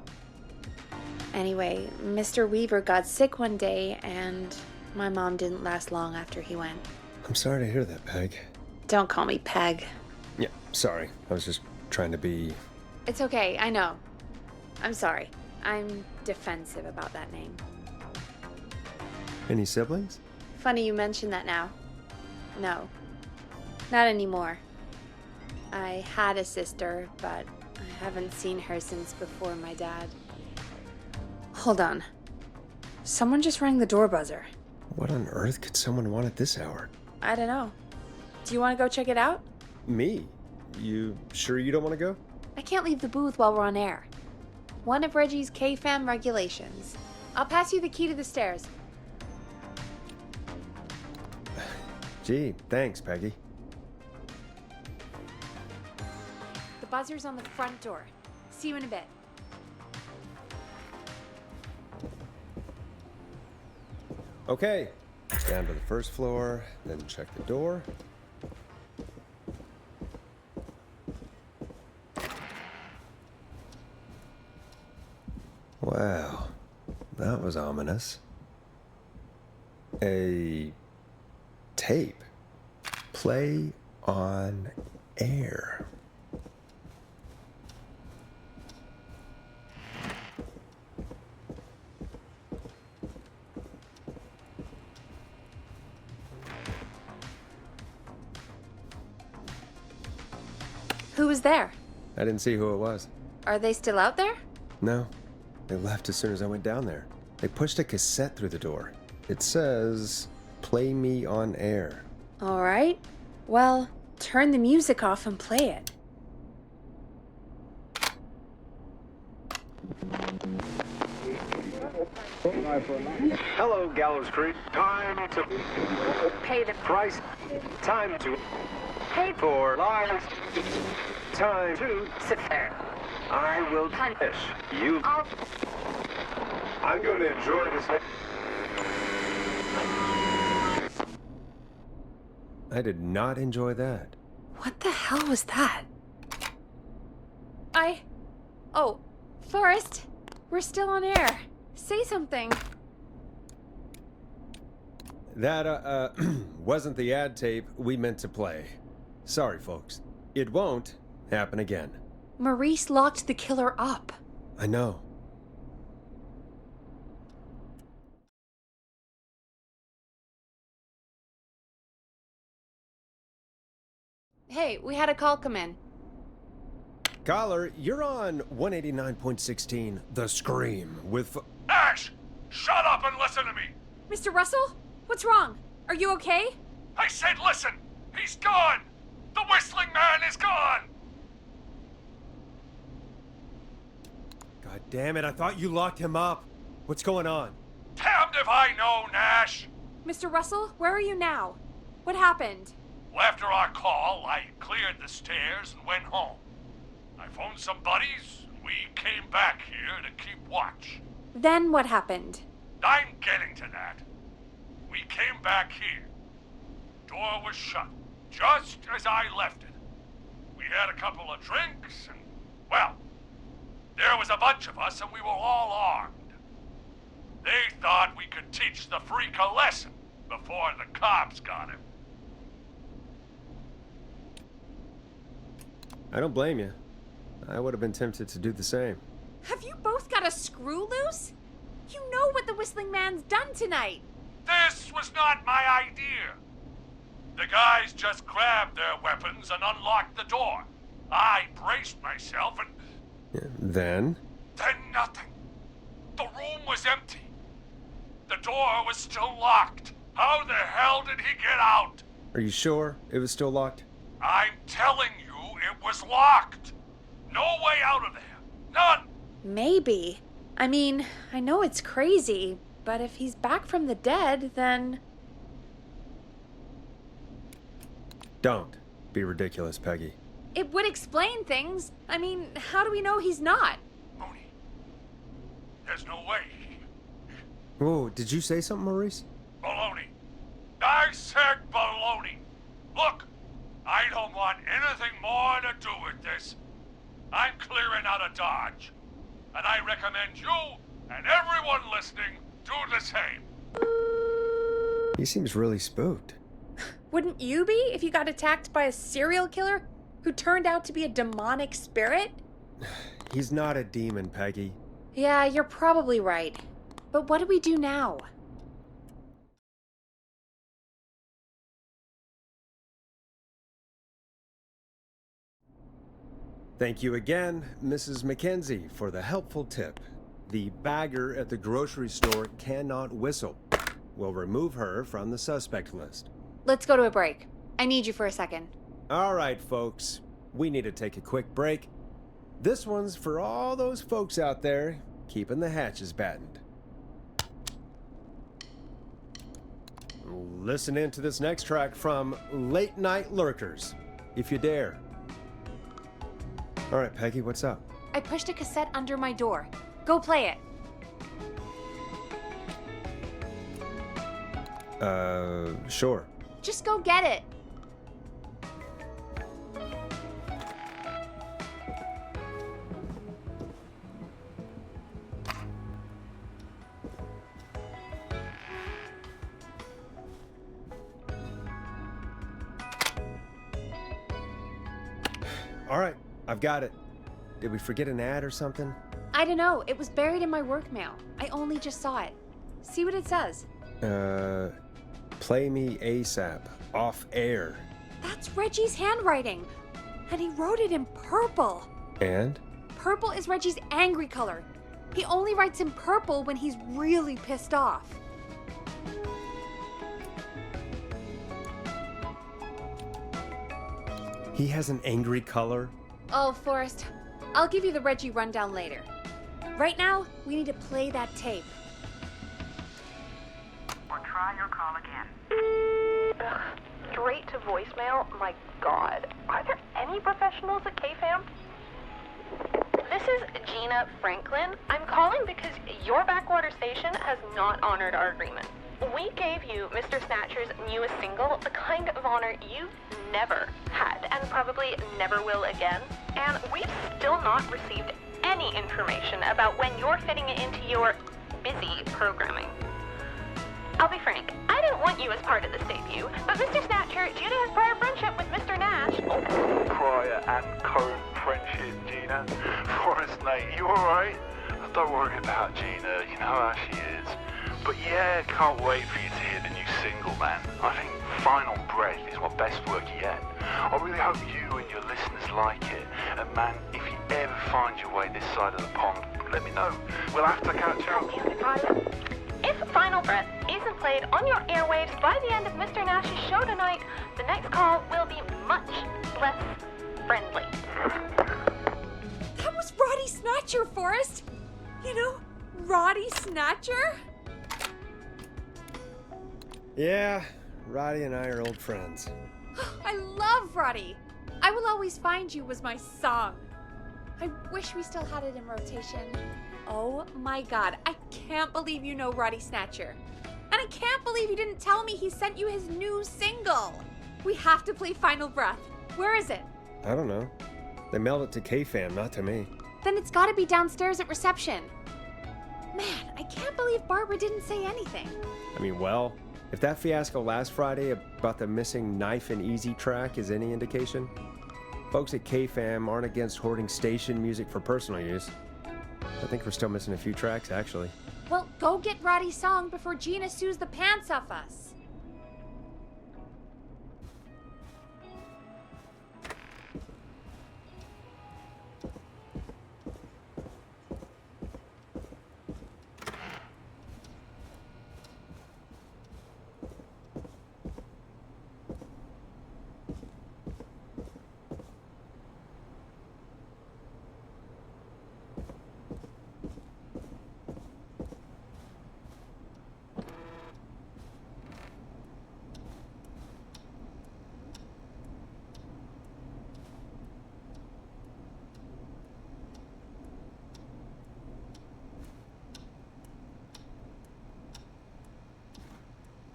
Anyway, Mr. Weaver got sick one day, and my mom didn't last long after he went. I'm sorry to hear that, Peg. Don't call me Peg. Yeah, sorry. I was just trying to be... It's okay, I know. I'm sorry. I'm defensive about that name. Any siblings? Funny you mention that now. No, not anymore. I had a sister, but I haven't seen her since before my dad. Hold on. Someone just rang the door buzzer. What on earth could someone want at this hour? I don't know. Do you want to go check it out? Me? You sure you don't want to go? I can't leave the booth while we're on air. One of Reggie's K-Fam regulations. I'll pass you the key to the stairs. Gee, thanks, Peggy. The buzzer's on the front door. See you in a bit. Okay, down to the first floor, then check the door. Wow, that was ominous. A tape. Play on air. Who was there? I didn't see who it was. Are they still out there? No, they left as soon as I went down there. They pushed a cassette through the door. It says, "Play me on air." All right. Well, turn the music off and play it. Hello, Gallows Creek. Time to Pay the price. Time to pay for lives. Time to sit there. I will punish you. I'm going to enjoy this. I did not enjoy that. What the hell was that? Oh, Forrest, we're still on air. Say something. That, wasn't the ad tape we meant to play. Sorry, folks. It won't happen again. Maurice locked the killer up. I know. Hey, we had a call come in. Caller, you're on 189.16 The Scream with... Ash! Shut up and listen to me! Mr. Russell? What's wrong? Are you okay? I said listen! He's gone! The Whistling Man is gone! God damn it, I thought you locked him up. What's going on? Damned if I know, Nash! Mr. Russell, where are you now? What happened? Well, after our call, I cleared the stairs and went home. I phoned some buddies, and we came back here to keep watch. Then what happened? I'm getting to that. We came back here. Door was shut, just as I left it. We had a couple of drinks, and, well, there was a bunch of us, and we were all armed. They thought we could teach the freak a lesson before the cops got him. I don't blame you. I would have been tempted to do the same. Have you both got a screw loose? You know what the Whistling Man's done tonight. This was not my idea. The guys just grabbed their weapons and unlocked the door. I braced myself and... Yeah, then nothing. The room was empty. The door was still locked. How the hell did he get out? Are you sure it was still locked? I'm telling you, it was locked. No way out of there. None. Maybe. I mean, I know it's crazy, but if he's back from the dead, then... Don't be ridiculous, Peggy. It would explain things. I mean, how do we know he's not? Mooney, there's no way. Whoa, did you say something, Maurice? Baloney. I said baloney. Look, I don't want anything more to do with this. I'm clearing out of Dodge. And I recommend you and everyone listening do the same. He seems really spooked. Wouldn't you be if you got attacked by a serial killer who turned out to be a demonic spirit? He's not a demon, Peggy. Yeah, you're probably right. But what do we do now? Thank you again, Mrs. Mackenzie, for the helpful tip. The bagger at the grocery store cannot whistle. We'll remove her from the suspect list. Let's go to a break. I need you for a second. All right, folks. We need to take a quick break. This one's for all those folks out there keeping the hatches battened. Listen in to this next track from Late Night Lurkers, if you dare. All right, Peggy, what's up? I pushed a cassette under my door. Go play it. Sure. Just go get it. All right, I've got it. Did we forget an ad or something? I don't know. It was buried in my work mail. I only just saw it. See what it says. Play me ASAP, off air. That's Reggie's handwriting. And he wrote it in purple. And? Purple is Reggie's angry color. He only writes in purple when he's really pissed off. He has an angry color? Oh, Forrest, I'll give you the Reggie rundown later. Right now, we need to play that tape. Or try your call again. Straight to voicemail? My God. Are there any professionals at KFAM? This is Gina Franklin. I'm calling because your backwater station has not honored our agreement. We gave you Mr. Snatcher's newest single, the kind of honor you've never had and probably never will again. And we've still not received any information about when you're fitting it into your busy programming. I'll be frank, I didn't want you as part of this debut, but Mr. Snatcher, due to his prior friendship with Mr. Nash... Prior and current friendship, Gina. Forrest, mate, you alright? Don't worry about Gina, you know how she is. But yeah, can't wait for you to hear the new single, man. I think Final Breath is my best work yet. I really hope you and your listeners like it. And man, if you ever find your way this side of the pond, let me know. We'll have to catch up. If Final Breath isn't played on your airwaves by the end of Mr. Nash's show tonight, the next call will be much less friendly. That was Roddy Snatcher, Forrest. You know, Roddy Snatcher? Yeah, Roddy and I are old friends. I love Roddy. I Will Always Find You was my song. I wish we still had it in rotation. Oh my god, I can't believe you know Roddy Snatcher. And I can't believe you didn't tell me he sent you his new single. We have to play Final Breath. Where is it? I don't know. They mailed it to K-Fam, not to me. Then it's gotta be downstairs at reception. Man, I can't believe Barbara didn't say anything. I mean, well, if that fiasco last Friday about the missing Knife and Easy track is any indication, folks at K-Fam aren't against hoarding station music for personal use. I think we're still missing a few tracks, actually. Well, go get Roddy's song before Gina sues the pants off us.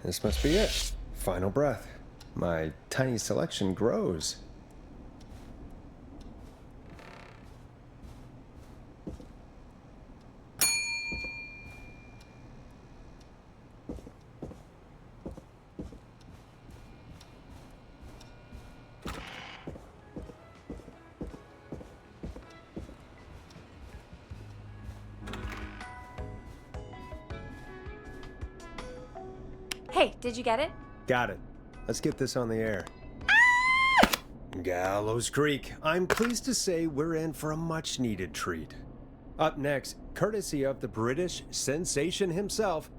This must be it. Final Breath. My tiny selection grows. Hey, did you get it? Got it. Let's get this on the air. Gallows Creek. I'm pleased to say we're in for a much-needed treat. Up next, courtesy of the British sensation himself,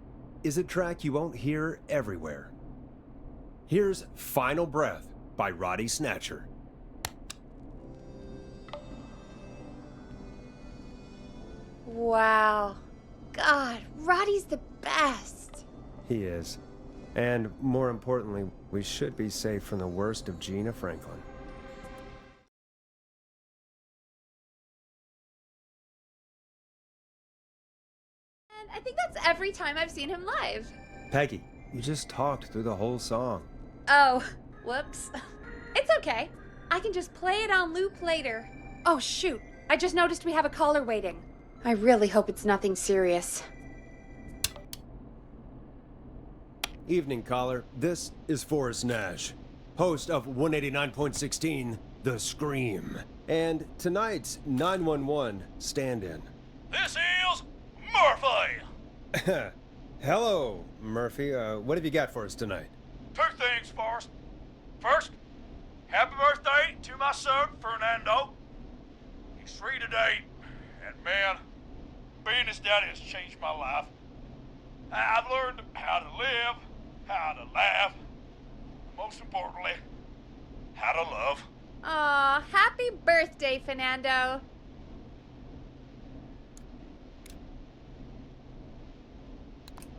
is a track you won't hear everywhere. Here's Final Breath by Roddy Snatcher. Wow. God, Roddy's the best. He is. And more importantly, we should be safe from the worst of Gina Franklin. And I think that's every time I've seen him live. Peggy, you just talked through the whole song. Oh, whoops. It's okay. I can just play it on loop later. Oh, shoot. I just noticed we have a caller waiting. I really hope it's nothing serious. Evening, caller. This is Forrest Nash, host of 189.16, The Scream, and tonight's 911 stand-in. This is Murphy! Hello, Murphy. What have you got for us tonight? Two things, Forrest. First, happy birthday to my son, Fernando. He's 3 today, and man, being his daddy has changed my life. I've learned how to live, how to laugh, and most importantly, how to love. Aw, happy birthday, Fernando.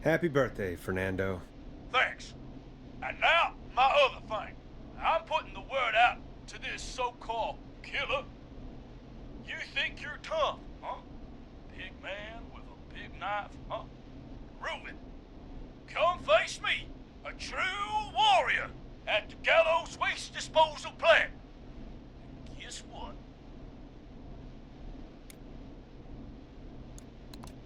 Happy birthday, Fernando. Thanks. And now, my other thing. I'm putting the word out to this so-called killer. You think you're tough, huh? Big man with a big knife, huh? Prove it. Come face me, a true warrior, at the Gallows Waste Disposal Plant. And guess what?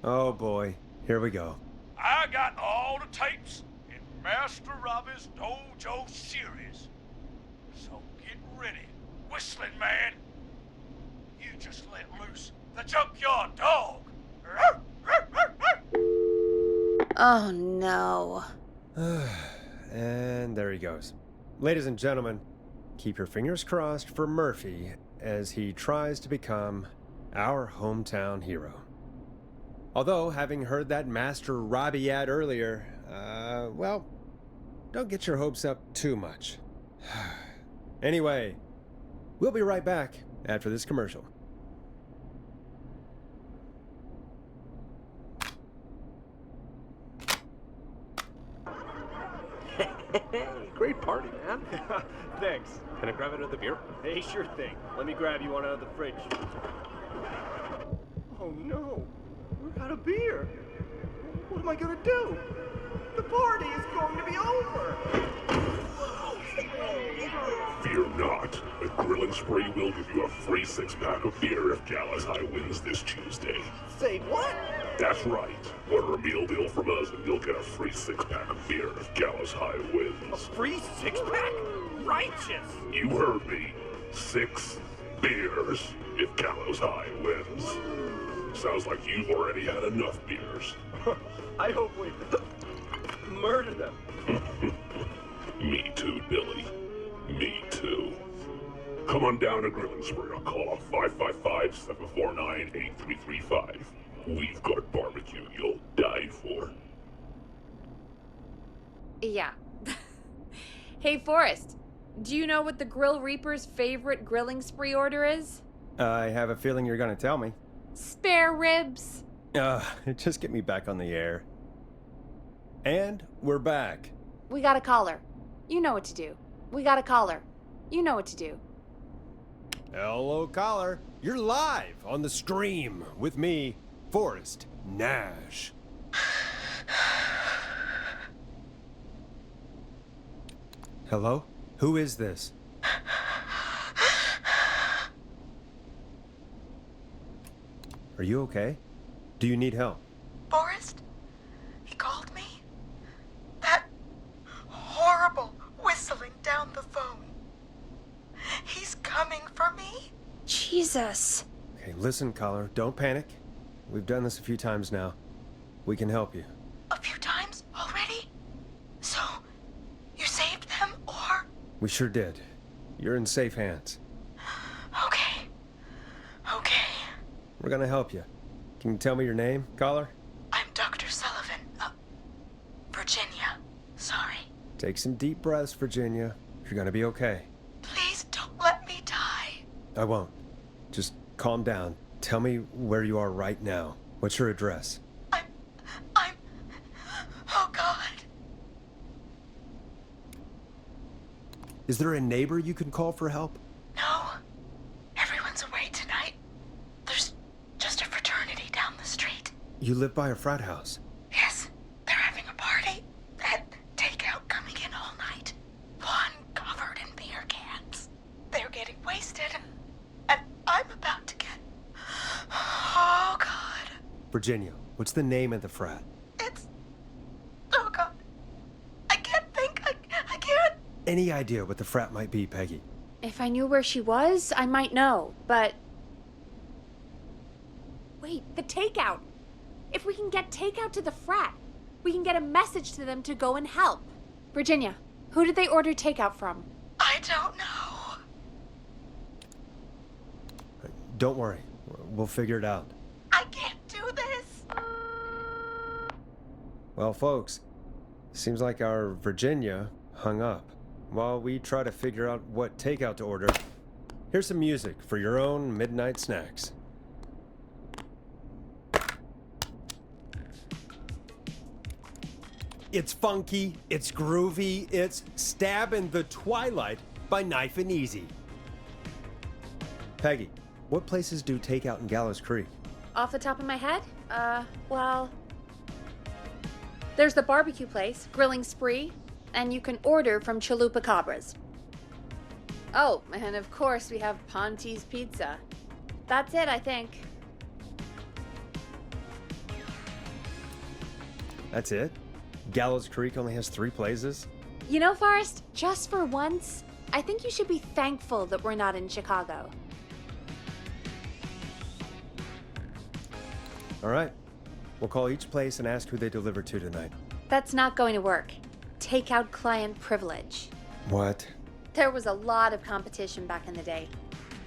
Oh boy, here we go. I got all the tapes in Master Robbie's Dojo series. So get ready, Whistling Man. You just let loose the junkyard dog. Oh no. And there he goes. Ladies and gentlemen, keep your fingers crossed for Murphy as he tries to become our hometown hero. Although, having heard that Master Robbie ad earlier, well, don't get your hopes up too much. Anyway, we'll be right back after this commercial. Great party, man. Thanks. Can I grab another beer? Hey, sure thing. Let me grab you one out of the fridge. Oh no, we're out of beer. What am I gonna do? The party is going to be over. Fear not. The Grilling Spree will give you a free 6-pack of beer if Gallus High wins this Tuesday. Say what? That's right. Order a meal deal from us and you'll get a free 6-pack of beer if Gallus High A wins. free 6-pack? Righteous! You heard me. 6 beers if Gallows High wins. Sounds like you've already had enough beers. I hope we murder them. Me too, Billy. Me too. Come on down to Grilling Spree or call 555-749-8335. We've got barbecue you'll die for. Yeah. Hey, Forrest, do you know what the Grill Reaper's favorite grilling spree order is? I have a feeling you're gonna tell me. Spare ribs. Just get me back on the air. And we're back. We got a caller. You know what to do. We got a caller. You know what to do. Hello, caller. You're live on the stream with me, Forrest Nash. Hello? Who is this? Are you okay? Do you need help? Forrest? He called me? That horrible whistling down the phone. He's coming for me? Jesus. Okay, listen, caller. Don't panic. We've done this a few times now. We can help you. A few times already? So, you saved them, or? We sure did. You're in safe hands. Okay. Okay. We're gonna help you. Can you tell me your name, caller? I'm Dr. Sullivan. Virginia. Sorry. Take some deep breaths, Virginia. You're gonna be okay. Please don't let me die. I won't. Just calm down. Tell me where you are right now. What's your address? Oh, God. Is there a neighbor you can call for help? No. Everyone's away tonight. There's just a fraternity down the street. You live by a frat house. Yes, they're having a party. That takeout coming in all night. One covered in beer cans. They're getting wasted. And I'm about to get... Oh, God. Virginia, what's the name of the frat? It's... Oh, God. I can't think. I can't... Any idea what the frat might be, Peggy? If I knew where she was, I might know, but... Wait, the takeout! If we can get takeout to the frat, we can get a message to them to go and help. Virginia, who did they order takeout from? I don't know. Don't worry. We'll figure it out. I can't do this. Well, folks, seems like our Virginia hung up. While we try to figure out what takeout to order, here's some music for your own midnight snacks. It's funky, it's groovy, it's Stabbin' the Twilight by Knife and Easy. Peggy, what places do takeout in Gallows Creek? Off the top of my head? Well... There's the barbecue place, Grilling Spree, and you can order from Chalupa Cabras. Oh, and of course we have Ponte's Pizza. That's it, I think. That's it? Gallows Creek only has 3 places? You know, Forrest, just for once, I think you should be thankful that we're not in Chicago. All right. We'll call each place and ask who they deliver to tonight. That's not going to work. Takeout client privilege. What? There was a lot of competition back in the day.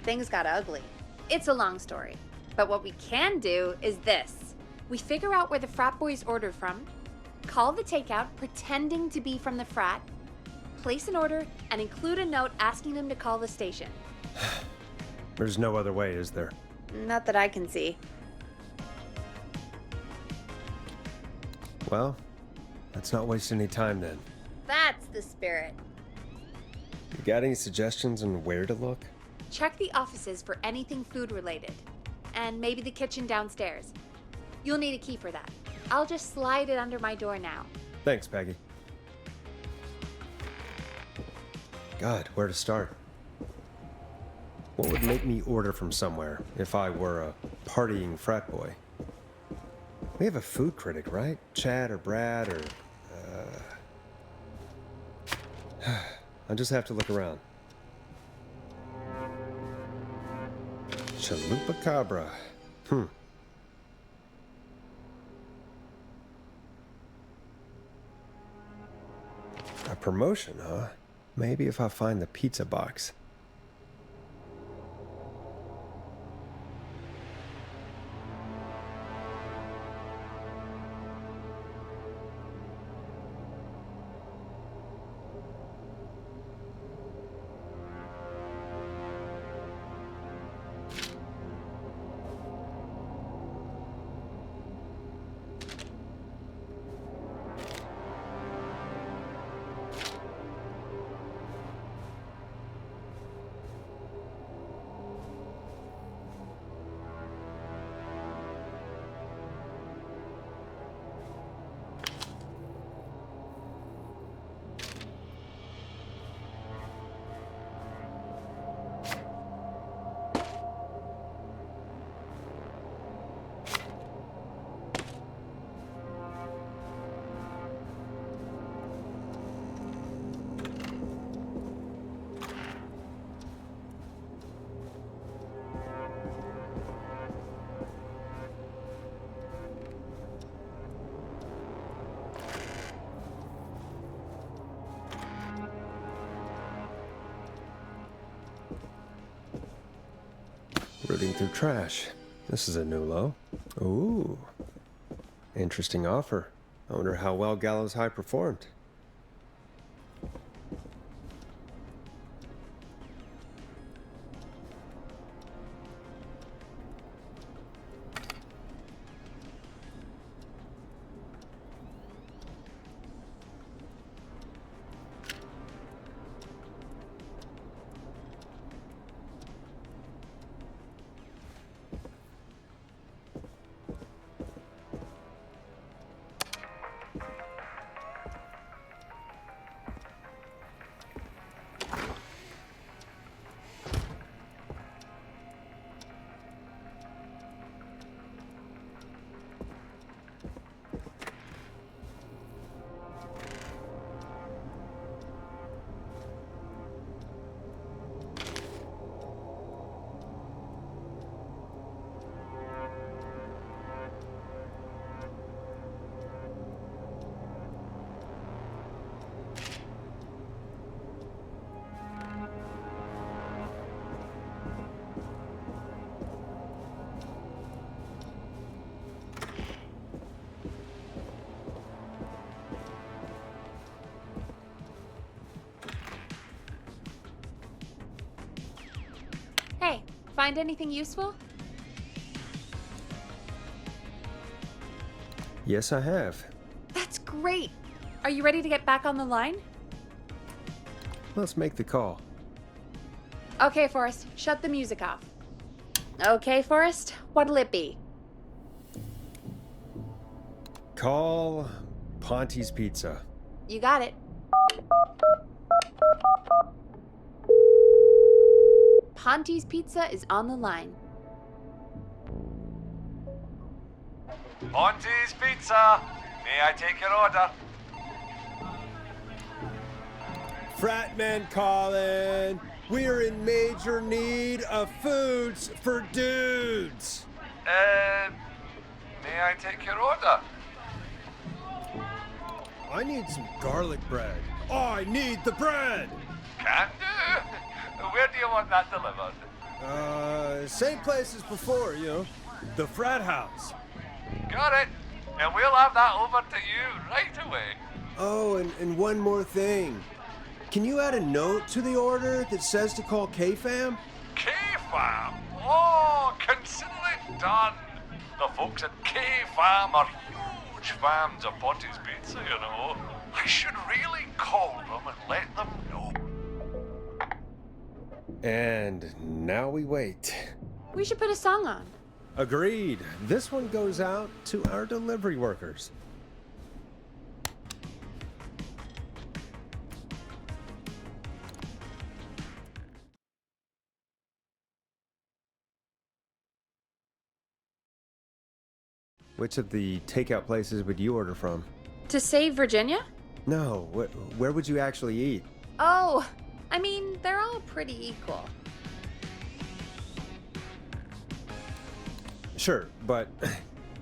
Things got ugly. It's a long story. But what we can do is this. We figure out where the frat boys ordered from, call the takeout pretending to be from the frat, place an order, and include a note asking them to call the station. There's no other way, is there? Not that I can see. Well, let's not waste any time then. That's the spirit. You got any suggestions on where to look? Check the offices for anything food related. And maybe the kitchen downstairs. You'll need a key for that. I'll just slide it under my door now. Thanks, Peggy. God, where to start? What would make me order from somewhere if I were a partying frat boy? We have a food critic, right? Chad or Brad or... I'll just have to look around. Chalupa Cabra. A promotion, huh? Maybe if I find the pizza box. Rooting through trash. This is a new low. Ooh. Interesting offer. I wonder how well Gallows High performed. Hey, find anything useful? Yes, I have. That's great. Are you ready to get back on the line? Let's make the call. Okay, Forrest, shut the music off. Okay, Forrest, what'll it be? Call Ponte's Pizza. You got it. Ponte's Pizza is on the line. Ponte's Pizza. May I take your order? Fratmen calling. We're in major need of foods for dudes. May I take your order? I need some garlic bread. I need the bread! Can do. Where do you want that delivered? Same place as before, you know. The frat house. Got it. And we'll have that over to you right away. Oh, and one more thing. Can you add a note to the order that says to call K-Fam? K-Fam? Oh, consider it done. The folks at K-Fam are huge fans of Ponty's Pizza, you know. I should really call them and let them know. And now we wait. We should put a song on. Agreed. This one goes out to our delivery workers. Which of the takeout places would you order from? To save Virginia? No, where would you actually eat? Oh, I mean, they're all pretty equal. Sure, but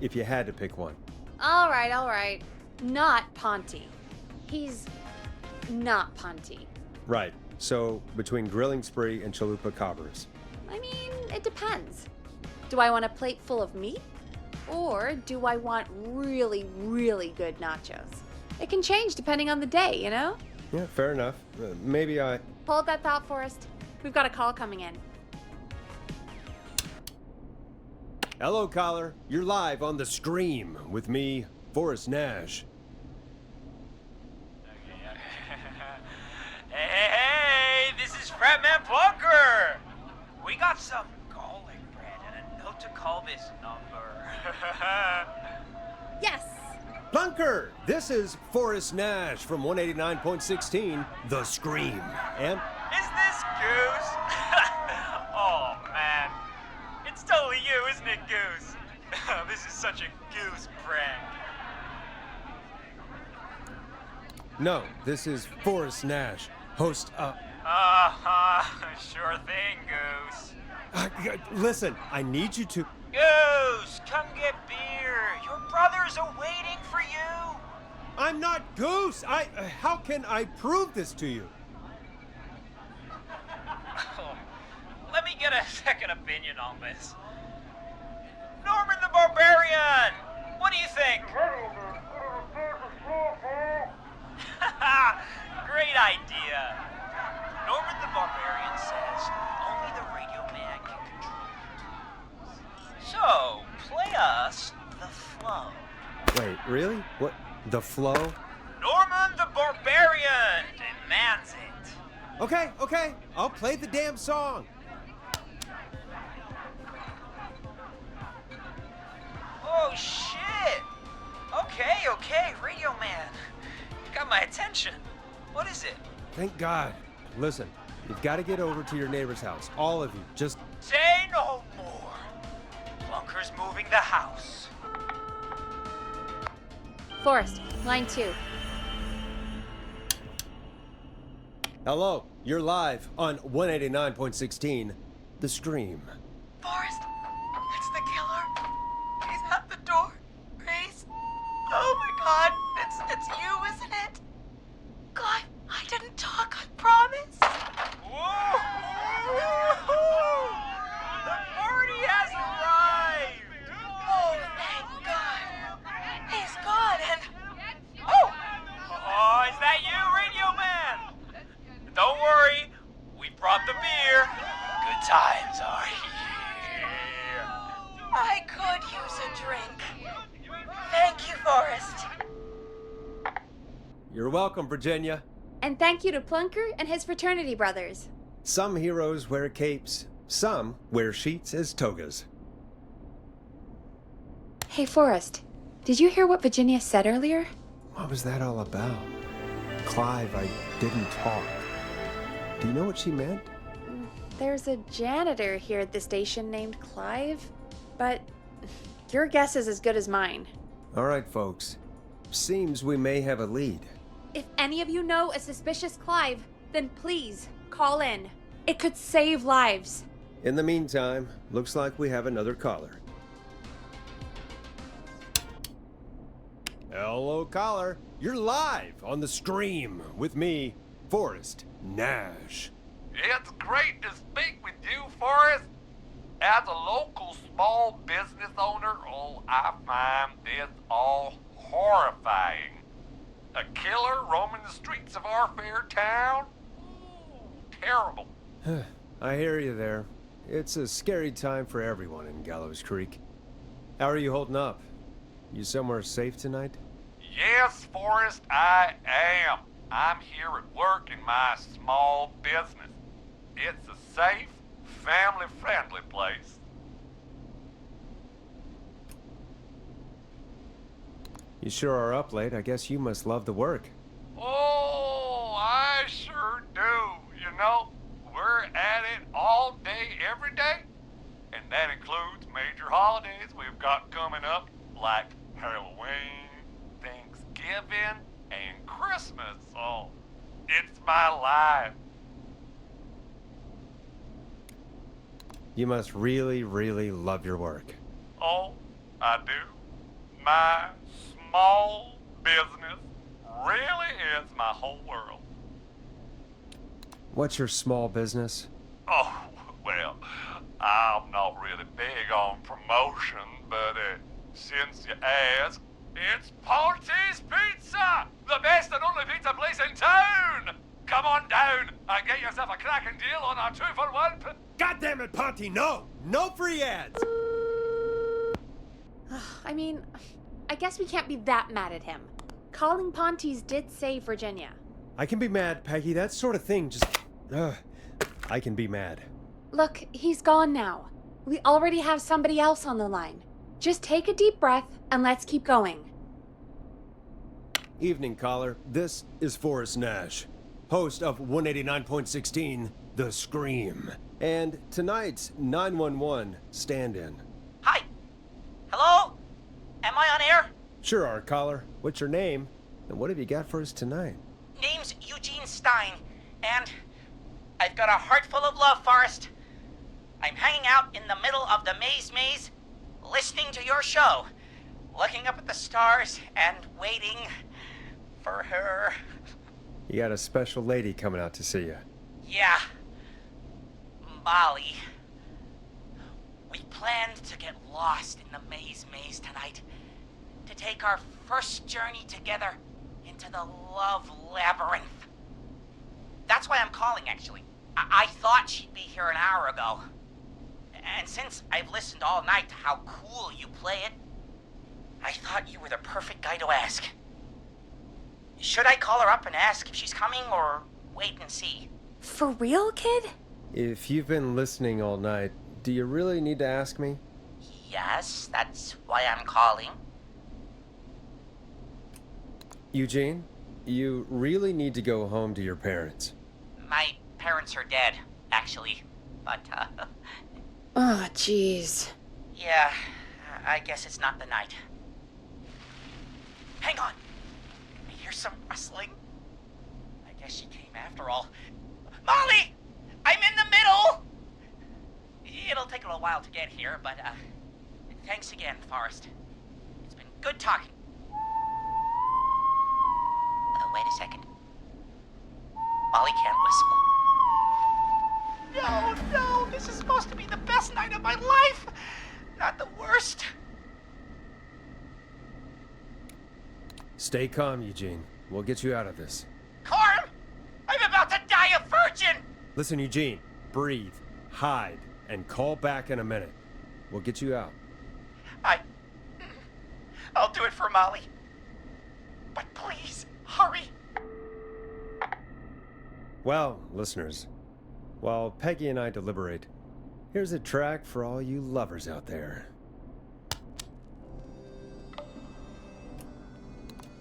if you had to pick one. All right. Not Ponty. He's not Ponty. Right, so between Grilling Spree and Chalupa Cabras. I mean, it depends. Do I want a plate full of meat? Or do I want really, really good nachos? It can change depending on the day, you know? Yeah, fair enough. Maybe I... Hold that thought, Forrest. We've got a call coming in. Hello, caller. You're live on The Scream with me, Forrest Nash. Hey, this is Fratman Plunker. We got some garlic bread and a note to call this number. Yes. Plunker, this is Forrest Nash from 189.16, The Scream. And... Is this Goose? Oh, man. It's totally you, isn't it, Goose? This is such a Goose prank. No, this is Forrest Nash, host, Sure thing, Goose. Listen, I need you to... Goose, come get beer. Your brothers are waiting for you. I'm not Goose! How can I prove this to you? Let me get a second opinion on this. Norman the Barbarian! What do you think? Great idea. Norman the Barbarian says only the radio man can control it. So, play us the flow. Wait, really? What? The flow? Norman the Barbarian demands it. Okay. I'll play the damn song. Oh, shit. Okay, Radio Man. You got my attention. What is it? Thank God. Listen, you've got to get over to your neighbor's house. All of you. Just... Say no more. Plunker's moving the house. Forrest, line 2. Hello, you're live on 189.16, The Scream. Forrest, it's the killer. He's at the door. Grace. Oh my God, it's you, isn't it? God, I didn't talk, I promise. Whoa! The party has arrived! Oh, thank God. He's gone and... Oh! Oh, is that you, Radio Man? Don't worry, we brought the beer. Good times are here. I could use a drink. Thank you, Forrest. You're welcome, Virginia. And thank you to Plunker and his fraternity brothers. Some heroes wear capes, some wear sheets as togas. Hey, Forrest, did you hear what Virginia said earlier? What was that all about? Clive, I didn't talk. Do you know what she meant? There's a janitor here at the station named Clive, but your guess is as good as mine. All right, folks. Seems we may have a lead. If any of you know a suspicious Clive, then please call in. It could save lives. In the meantime, looks like we have another caller. Hello, caller. You're live on the Scream with me, Forrest Nash. It's great to speak with you, Forrest. As a local small business owner, I find this all horrifying. A killer roaming the streets of our fair town? Ooh, terrible. I hear you there. It's a scary time for everyone in Gallows Creek. How are you holding up? You somewhere safe tonight? Yes, Forrest, I am. I'm here at work in my small business. It's a safe, family-friendly place. You sure are up late. I guess you must love the work. Oh, I sure do. You know, we're at it all day, every day. And that includes major holidays we've got coming up, like Halloween, Thanksgiving, and Christmas. Oh, it's my life. You must really, really love your work. Oh, I do. My small business really is my whole world. What's your small business? Oh, well, I'm not really big on promotion, but since you ask, it's Ponte's Pizza! The best and only pizza place in town! Come on down and get yourself a cracking deal on our 2-for-1. God damn it, Ponte, no! No free ads! I mean, I guess we can't be that mad at him. Calling Ponte's did save Virginia. I can be mad, Peggy. That sort of thing just... I can be mad. Look, he's gone now. We already have somebody else on the line. Just take a deep breath and let's keep going. Evening, caller. This is Forrest Nash, host of 189.16, The Scream, and tonight's 911 stand-in. Hi. Hello? Am I on air? Sure are, caller. What's your name, and what have you got for us tonight? Name's Eugene Stein, and I've got a heart full of love, Forrest. I'm hanging out in the middle of the maze, listening to your show, looking up at the stars and waiting for her. You got a special lady coming out to see you. Yeah. Molly. We planned to get lost in the maze tonight. To take our first journey together into the love labyrinth. That's why I'm calling, actually. I thought she'd be here an hour ago. And since I've listened all night to how cool you play it, I thought you were the perfect guy to ask. Should I call her up and ask if she's coming, or wait and see? For real, kid? If you've been listening all night, do you really need to ask me? Yes, that's why I'm calling. Eugene, you really need to go home to your parents. My parents are dead, actually. But, Oh, jeez. yeah, I guess it's not the night. Hang on. I hear some rustling. I guess she came after all. Molly! I'm in the middle! It'll take a little while to get here, but, thanks again, Forrest. It's been good talking. Wait a second. Molly can't whistle. No, this is supposed to be the best night of my life! Not the worst. Stay calm, Eugene. We'll get you out of this. Carm! I'm about to die a virgin! Listen, Eugene. Breathe, hide, and call back in a minute. We'll get you out. I'll do it for Molly. But please, hurry. Well, listeners, while Peggy and I deliberate, here's a track for all you lovers out there.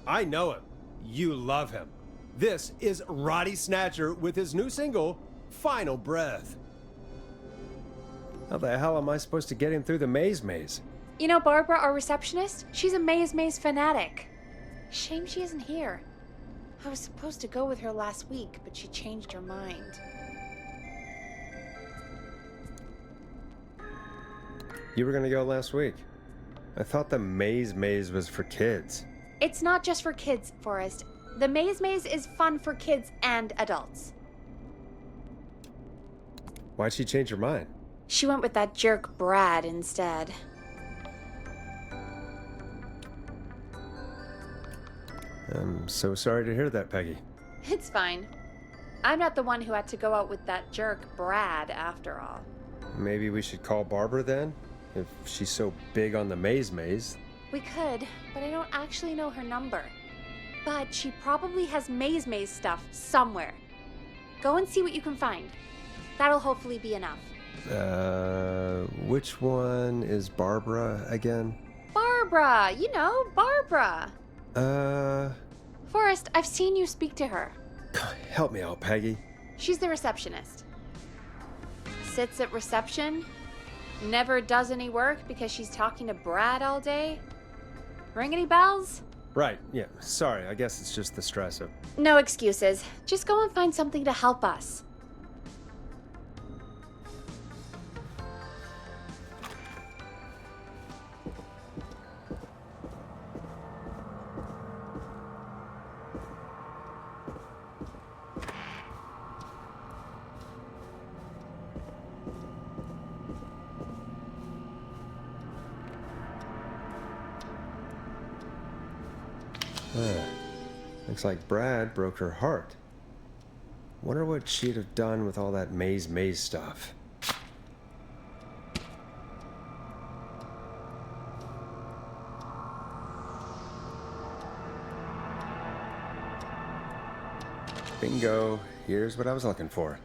I know him. You love him. This is Roddy Snatcher with his new single, Final Breath. How the hell am I supposed to get him through the maze? You know Barbara, our receptionist? She's a maze fanatic. Shame she isn't here. I was supposed to go with her last week, but she changed her mind. You were gonna go last week. I thought the maze was for kids. It's not just for kids, Forrest. The Maze Maze is fun for kids and adults. Why'd she change her mind? She went with that jerk Brad instead. I'm so sorry to hear that, Peggy. It's fine. I'm not the one who had to go out with that jerk Brad after all. Maybe we should call Barbara then? If she's so big on the Maze Maze. We could, but I don't actually know her number. But she probably has Maze Maze stuff somewhere. Go and see what you can find. That'll hopefully be enough. Which one is Barbara again? Barbara! You know, Barbara! Forrest, I've seen you speak to her. Help me out, Peggy. She's the receptionist. Sits at reception. Never does any work because she's talking to Brad all day. Ring any bells? Right, yeah. Sorry, I guess it's just the stress of... No excuses. Just go and find something to help us. Looks like Brad broke her heart. Wonder what she'd have done with all that Maze stuff. Bingo. Here's what I was looking for.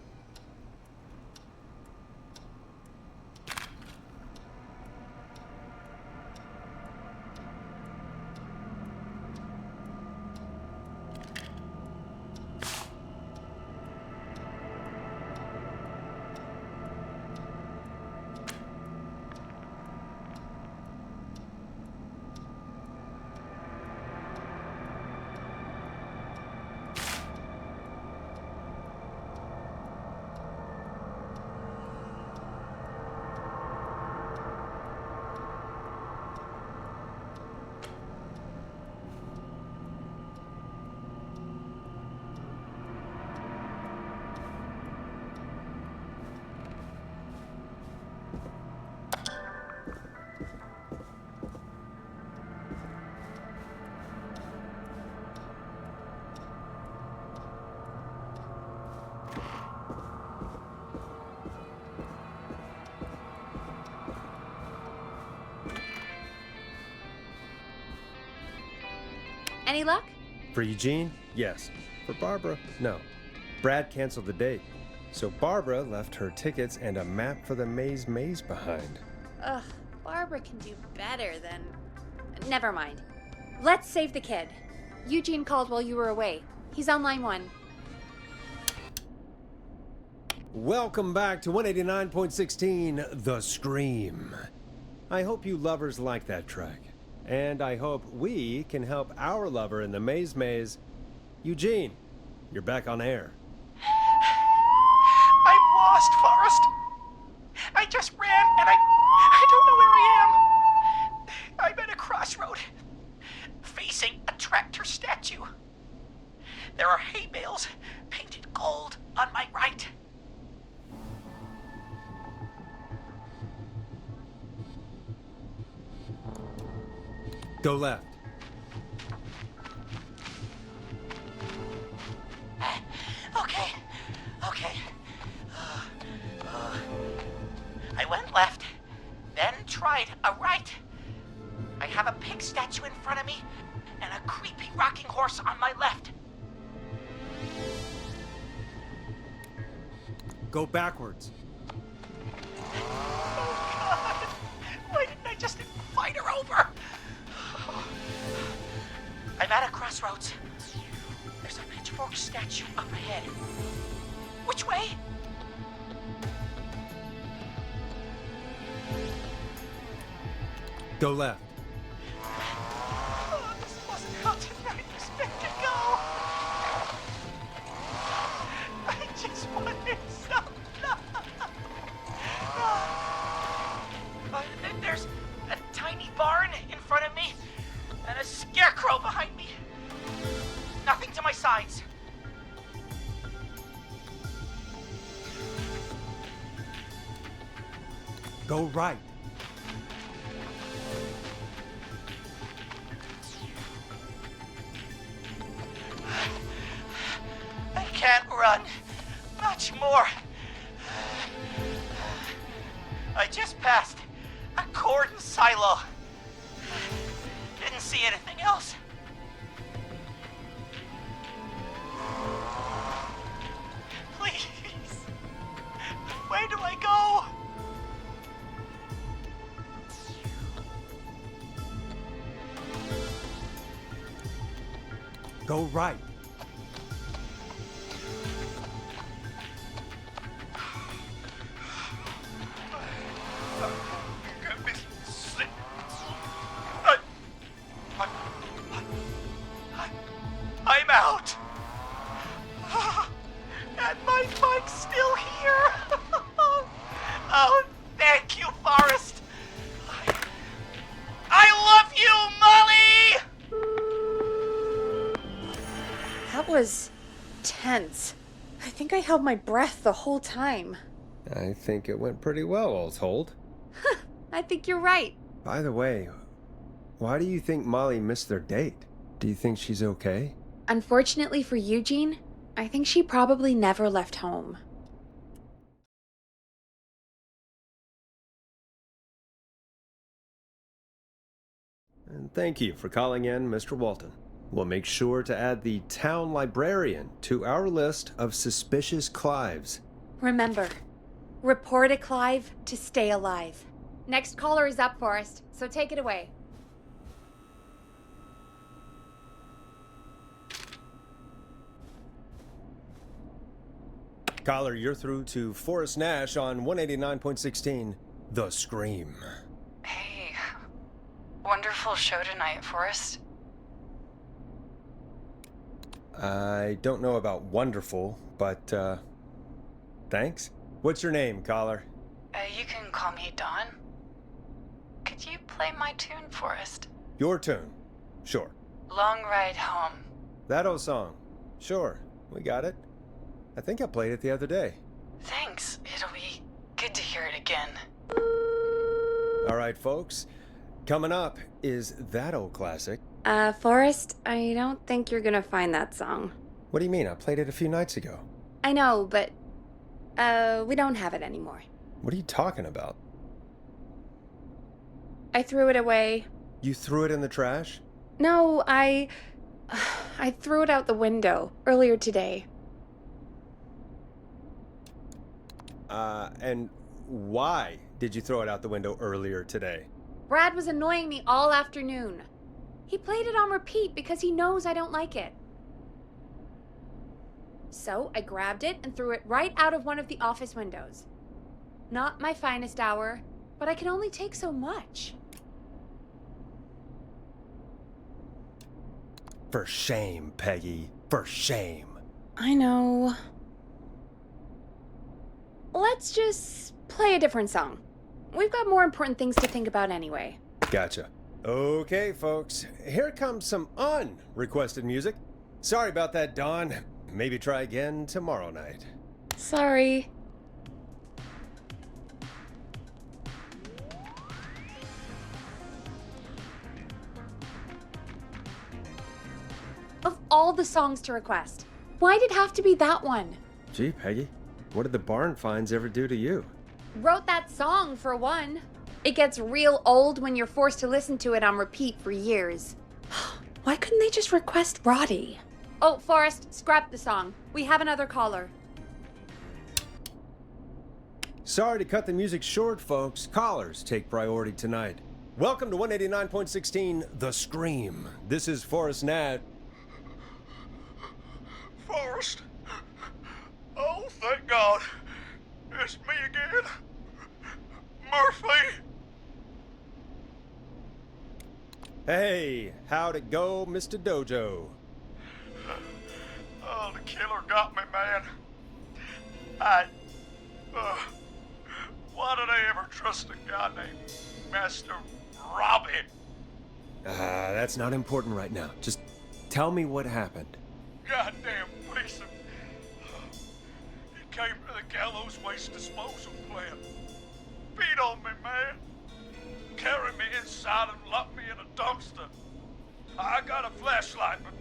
Any luck? For Eugene? Yes. For Barbara? No. Brad canceled the date. So Barbara left her tickets and a map for the Maze behind. Ugh, Barbara can do better than... Never mind. Let's save the kid. Eugene called while you were away. He's on line 1. Welcome back to 189.16, The Scream. I hope you lovers like that track. And I hope we can help our lover in the Maze. Eugene, you're back on air. I'm lost, Forrest. I just ran and I don't know where I am. I'm at a crossroad, facing a tractor statue. There are hay bales painted gold on my right. Go left. Okay. I went left, then tried a right. I have a pig statue in front of me and a creepy rocking horse on my left. Go backwards. Oh, God. Why didn't I just invite her over? I'm at a crossroads. There's a pitchfork statue up ahead. Which way? Go left. Oh, this wasn't how tonight was meant to go. I just wanted some love. There's a tiny barn in front of me and a scarecrow behind Go right. I can't run much more. I just passed a cordon silo. Didn't see anything else. Please. Where do I go? Go right. I'm out. And my bike's still here. Oh, thank you, Forrest. I love you, Molly! That was tense. I think I held my breath the whole time. I think it went pretty well, all told. I think you're right. By the way, why do you think Molly missed their date? Do you think she's okay? Unfortunately for Eugene, I think she probably never left home. And thank you for calling in, Mr. Walton. We'll make sure to add the town librarian to our list of suspicious Clives. Remember, report a Clive to stay alive. Next caller is up, Forrest, so take it away. Caller, you're through to Forrest Nash on 189.16, The Scream. Hey, wonderful show tonight, Forrest. I don't know about wonderful, but, thanks. What's your name, caller? You can call me Dawn. Could you play my tune, Forrest? Your tune. Sure. Long Ride Home. That old song. Sure, we got it. I think I played it the other day. Thanks. It'll be good to hear it again. All right, folks. Coming up is that old classic. Forrest, I don't think you're gonna find that song. What do you mean? I played it a few nights ago. I know, but, we don't have it anymore. What are you talking about? I threw it away. You threw it in the trash? No, I threw it out the window earlier today. And why did you throw it out the window earlier today? Brad was annoying me all afternoon. He played it on repeat because he knows I don't like it. So I grabbed it and threw it right out of one of the office windows. Not my finest hour, but I can only take so much. For shame, Peggy. For shame. I know. Let's just play a different song. We've got more important things to think about anyway. Gotcha. Okay, folks. Here comes some unrequested music. Sorry about that, Dawn. Maybe try again tomorrow night. Sorry. Of all the songs to request, why'd it have to be that one? Gee, Peggy, what did the barn finds ever do to you? Wrote that song, for one. It gets real old when you're forced to listen to it on repeat for years. Why couldn't they just request Roddy? Oh, Forrest, scrap the song. We have another caller. Sorry to cut the music short, folks. Callers take priority tonight. Welcome to 189.16, The Scream. This is Forrest Nat. Forrest? Oh, thank God. It's me again. Murphy. Hey, how'd it go, Mr. Dojo? Oh, the killer got me, man. Why did I ever trust a guy named Master Robbie? That's not important right now. Just tell me what happened. Goddamn piece of... He came to the gallows waste disposal plant. beat on me, man. Carry me inside and lock me in a dumpster. I got a flashlight, but...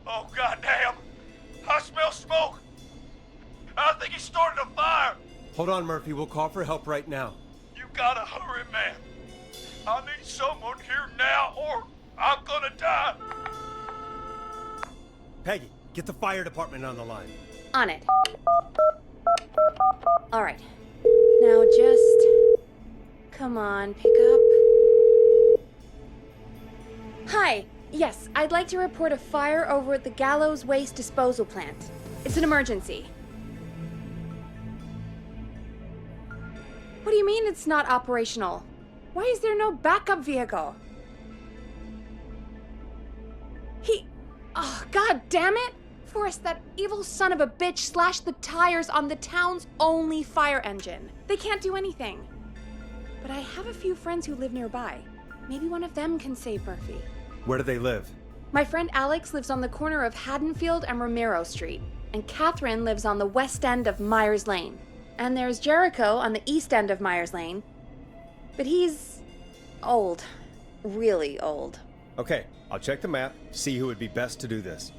Oh, goddamn. I smell smoke. I think he started a fire. Hold on, Murphy. We'll call for help right now. You gotta hurry, man. I need someone here now or I'm gonna die. Peggy, get the fire department on the line. On it. All right. Now just... Come on, pick up. Hi. Yes, I'd like to report a fire over at the Gallows Waste Disposal Plant. It's an emergency. What do you mean it's not operational? Why is there no backup vehicle? Oh, god damn it! Forrest, that evil son of a bitch slashed the tires on the town's only fire engine. They can't do anything. But I have a few friends who live nearby. Maybe one of them can save Murphy. Where do they live? My friend Alex lives on the corner of Haddonfield and Romero Street, and Catherine lives on the west end of Myers Lane. And there's Jericho on the east end of Myers Lane. But he's old. Really old. Okay, I'll check the map, see who would be best to do this.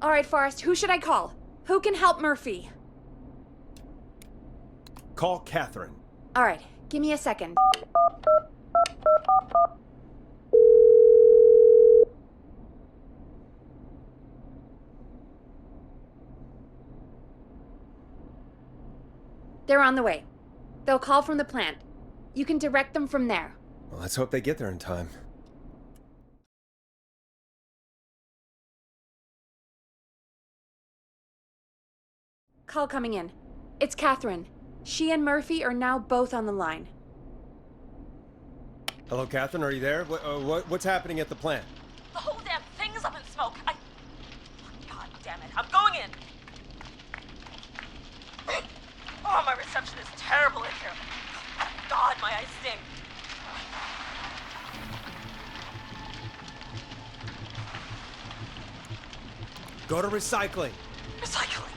All right, Forrest, who should I call? Who can help Murphy? Call Catherine. All right, give me a second. They're on the way. They'll call from the plant. You can direct them from there. Well, let's hope they get there in time. Call coming in. It's Catherine. She and Murphy are now both on the line. Hello, Catherine, are you there? What's happening at the plant? The whole damn thing is up in smoke. God damn it. I'm going in. Oh, my reception is terrible in here. God, my eyes sting. Go to recycling. Recycling.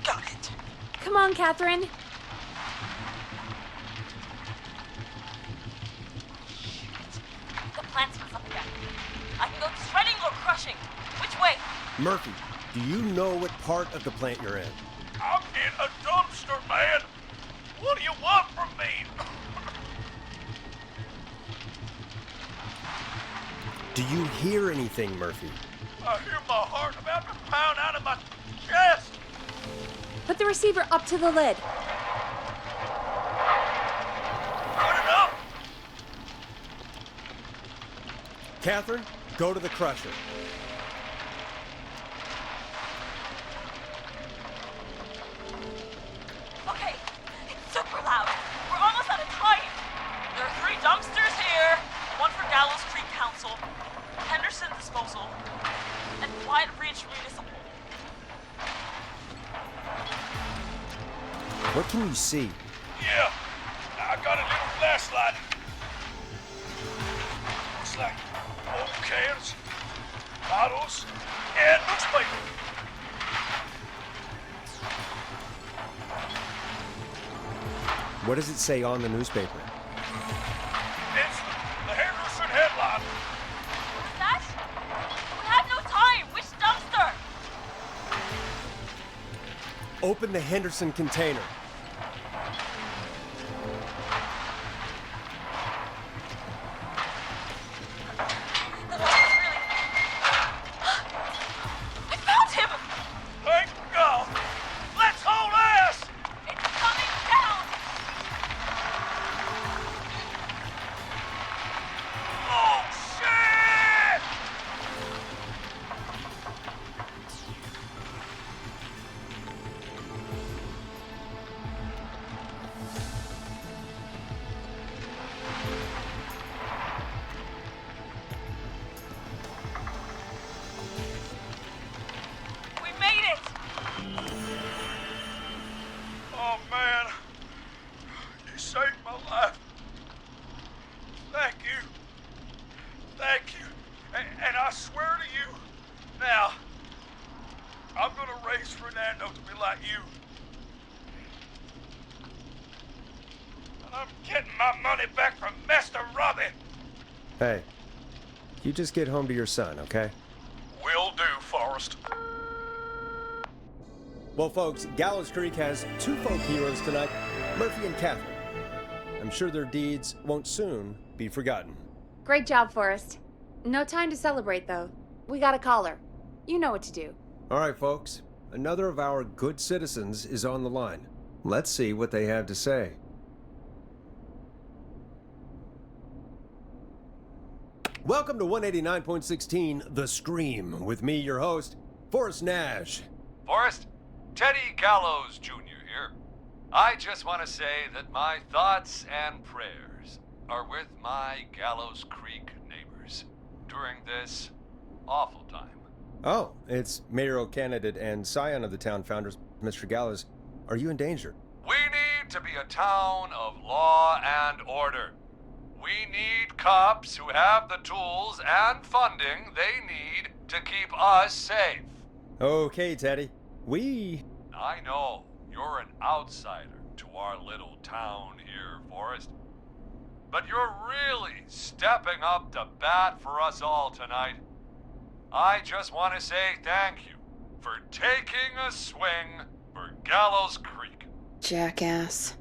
Got it. Come on, Catherine. The plant's up again. I can go shredding or crushing. Which way? Murphy, do you know what part of the plant you're in? I'm in a dumpster, man. What do you want from me? Do you hear anything, Murphy? I hear my heart about to pound out of my chest. Put the receiver up to the lid. Put it up. Catherine, go to the crusher. Okay, it's super loud. We're almost out of time. There are 3 dumpsters here. One for Gallows Creek Council, Henderson Disposal, and Wyatt Ridge Municipal. What can you see? Yeah, I got a little flashlight. Looks like old cans, bottles, and newspaper. What does it say on the newspaper? It's the Henderson headline. What's that? Open the Henderson container. I found him! Thank God! Let's hold ass! It's coming down! Oh, shit! We made it! Oh, man. You saved my life. Thank you. Thank you. And I swear to you, now, I'm gonna raise Fernando to be like you. And I'm getting my money back from Master Robbie. Hey, you just get home to your son, okay? Will do, Forrest. Well, folks, Gallows Creek has two folk heroes tonight, Murphy and Catherine. I'm sure their deeds won't soon be forgotten. Great job, Forrest. No time to celebrate, though. We got a caller. You know what to do. All right, folks, another of our good citizens is on the line. Let's see what they have to say. Welcome to 189.16 The Scream, with me, your host, Forrest Nash. Forrest, Teddy Gallows Jr. here. I just want to say that my thoughts and prayers are with my Gallows Creek neighbors during this awful time. Oh, it's mayoral candidate and scion of the town founders, Mr. Gallows. Are you in danger? We need to be a town of law and order. We need cops who have the tools and funding they need to keep us safe. Okay, Teddy. I know you're an outsider to our little town here, Forrest. But you're really stepping up to bat for us all tonight. I just want to say thank you for taking a swing for Gallows Creek. Jackass.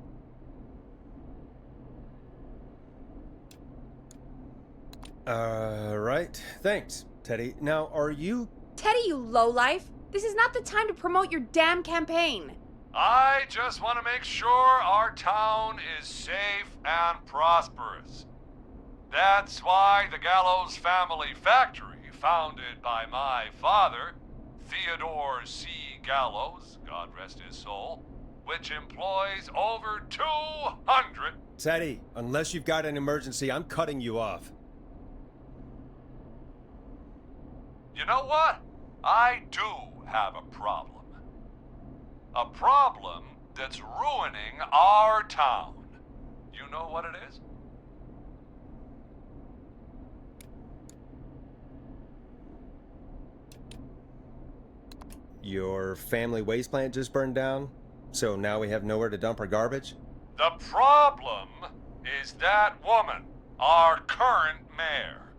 Right. Thanks, Teddy. Now, are you... Teddy, you lowlife! This is not the time to promote your damn campaign. I just want to make sure our town is safe and prosperous. That's why the Gallows Family Factory, founded by my father, Theodore C. Gallows, God rest his soul, which employs over 200... Teddy, unless you've got an emergency, I'm cutting you off. You know what? I do have a problem. A problem that's ruining our town. You know what it is? Your family waste plant just burned down, so now we have nowhere to dump our garbage? The problem is that woman, our current mayor,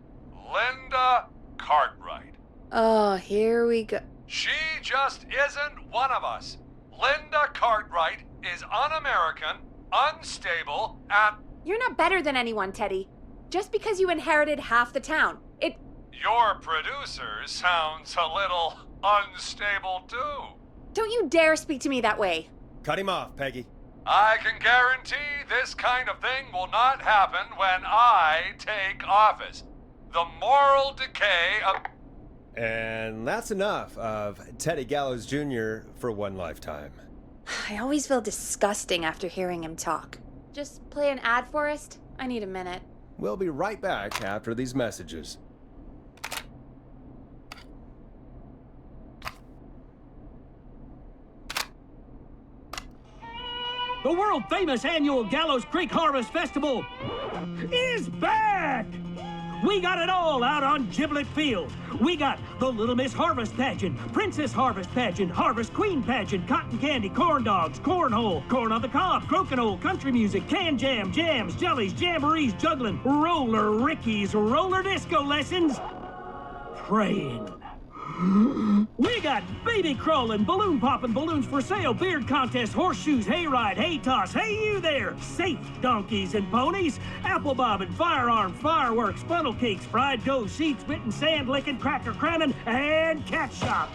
Linda Cartwright. Oh, here we go. She just isn't one of us. Linda Cartwright is un-American, unstable, and... You're not better than anyone, Teddy. Just because you inherited half the town, Your producer sounds a little unstable, too. Don't you dare speak to me that way. Cut him off, Peggy. I can guarantee this kind of thing will not happen when I take office. The moral decay of... And that's enough of Teddy Gallows Jr. for one lifetime. I always feel disgusting after hearing him talk. Just play an ad, Forrest? I need a minute. We'll be right back after these messages. The world-famous annual Gallows Creek Harvest Festival is back! We got it all out on Giblet Field. We got the Little Miss Harvest Pageant, Princess Harvest Pageant, Harvest Queen Pageant, Cotton Candy, Corn Dogs, Cornhole, Corn on the Cob, Crokinole, Country Music, Can Jam, Jams, Jellies, Jamborees, Juggling, Roller Rickies, Roller Disco Lessons, Praying, We got baby crawling, balloon popping, balloons for sale, beard contest, horseshoes, hayride, hay toss, hey you there, safe donkeys and ponies, apple bobbing, firearms, fireworks, funnel cakes, fried dough, seed spitting, sand licking, cracker cramming, and cat shop.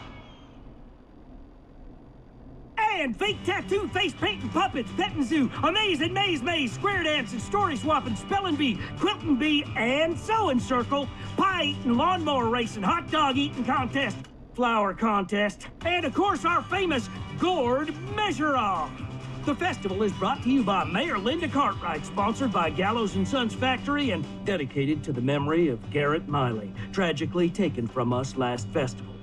And fake tattoo, face painting, puppets, petting zoo, amazing maze, square dancing, story swapping, spelling bee, quilting bee, and sewing circle, pie eating, lawnmower racing, hot dog eating contest, flower contest, and of course our famous gourd measure-off. The festival is brought to you by Mayor Linda Cartwright, sponsored by Gallows & Sons Factory, and dedicated to the memory of Garrett Miley, tragically taken from us last festival.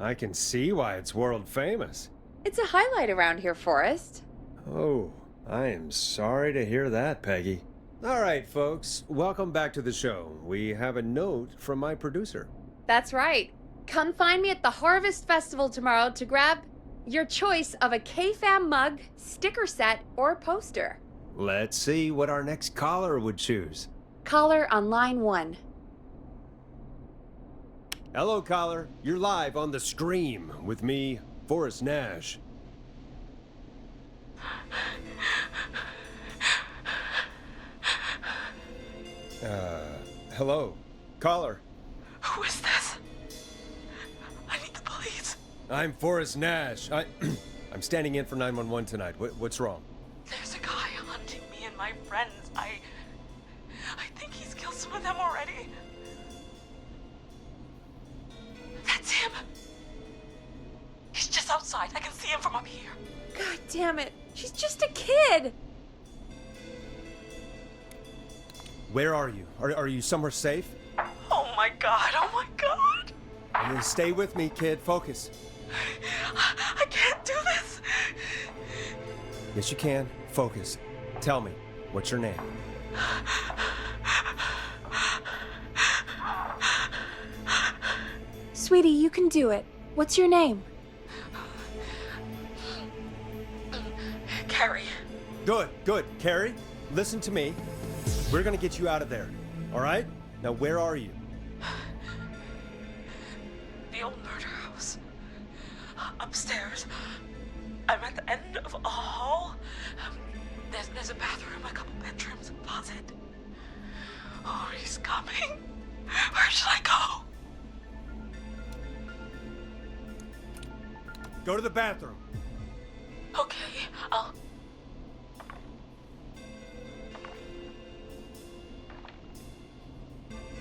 I can see why it's world famous. It's a highlight around here, Forrest. Oh, I am sorry to hear that, Peggy. All right, folks, welcome back to the show. We have a note from my producer. That's right. Come find me at the Harvest Festival tomorrow to grab your choice of a K-Fam mug, sticker set, or poster. Let's see what our next caller would choose. Caller on line 1. Hello, caller. You're live on The Scream with me, Forrest Nash. Hello, caller. Who is this? I need the police. I'm Forrest Nash. I'm standing in for 911 tonight. What's wrong? There's a guy hunting me and my friends. I think he's killed some of them already. That's him. He's just outside. I can see him from up here. God damn it. She's just a kid. Where are you? Are you somewhere safe? Oh my god. Oh my god. Stay with me, kid. Focus. I can't do this. Yes, you can. Focus. Tell me, what's your name? Sweetie, you can do it. What's your name? Carrie. Good. Carrie, listen to me. We're gonna get you out of there, all right? Now, where are you? The old murder house. Upstairs. I'm at the end of a hall. There's a bathroom, a couple bedrooms, a closet. Oh, he's coming. Where should I go? Go to the bathroom. Okay, I'll...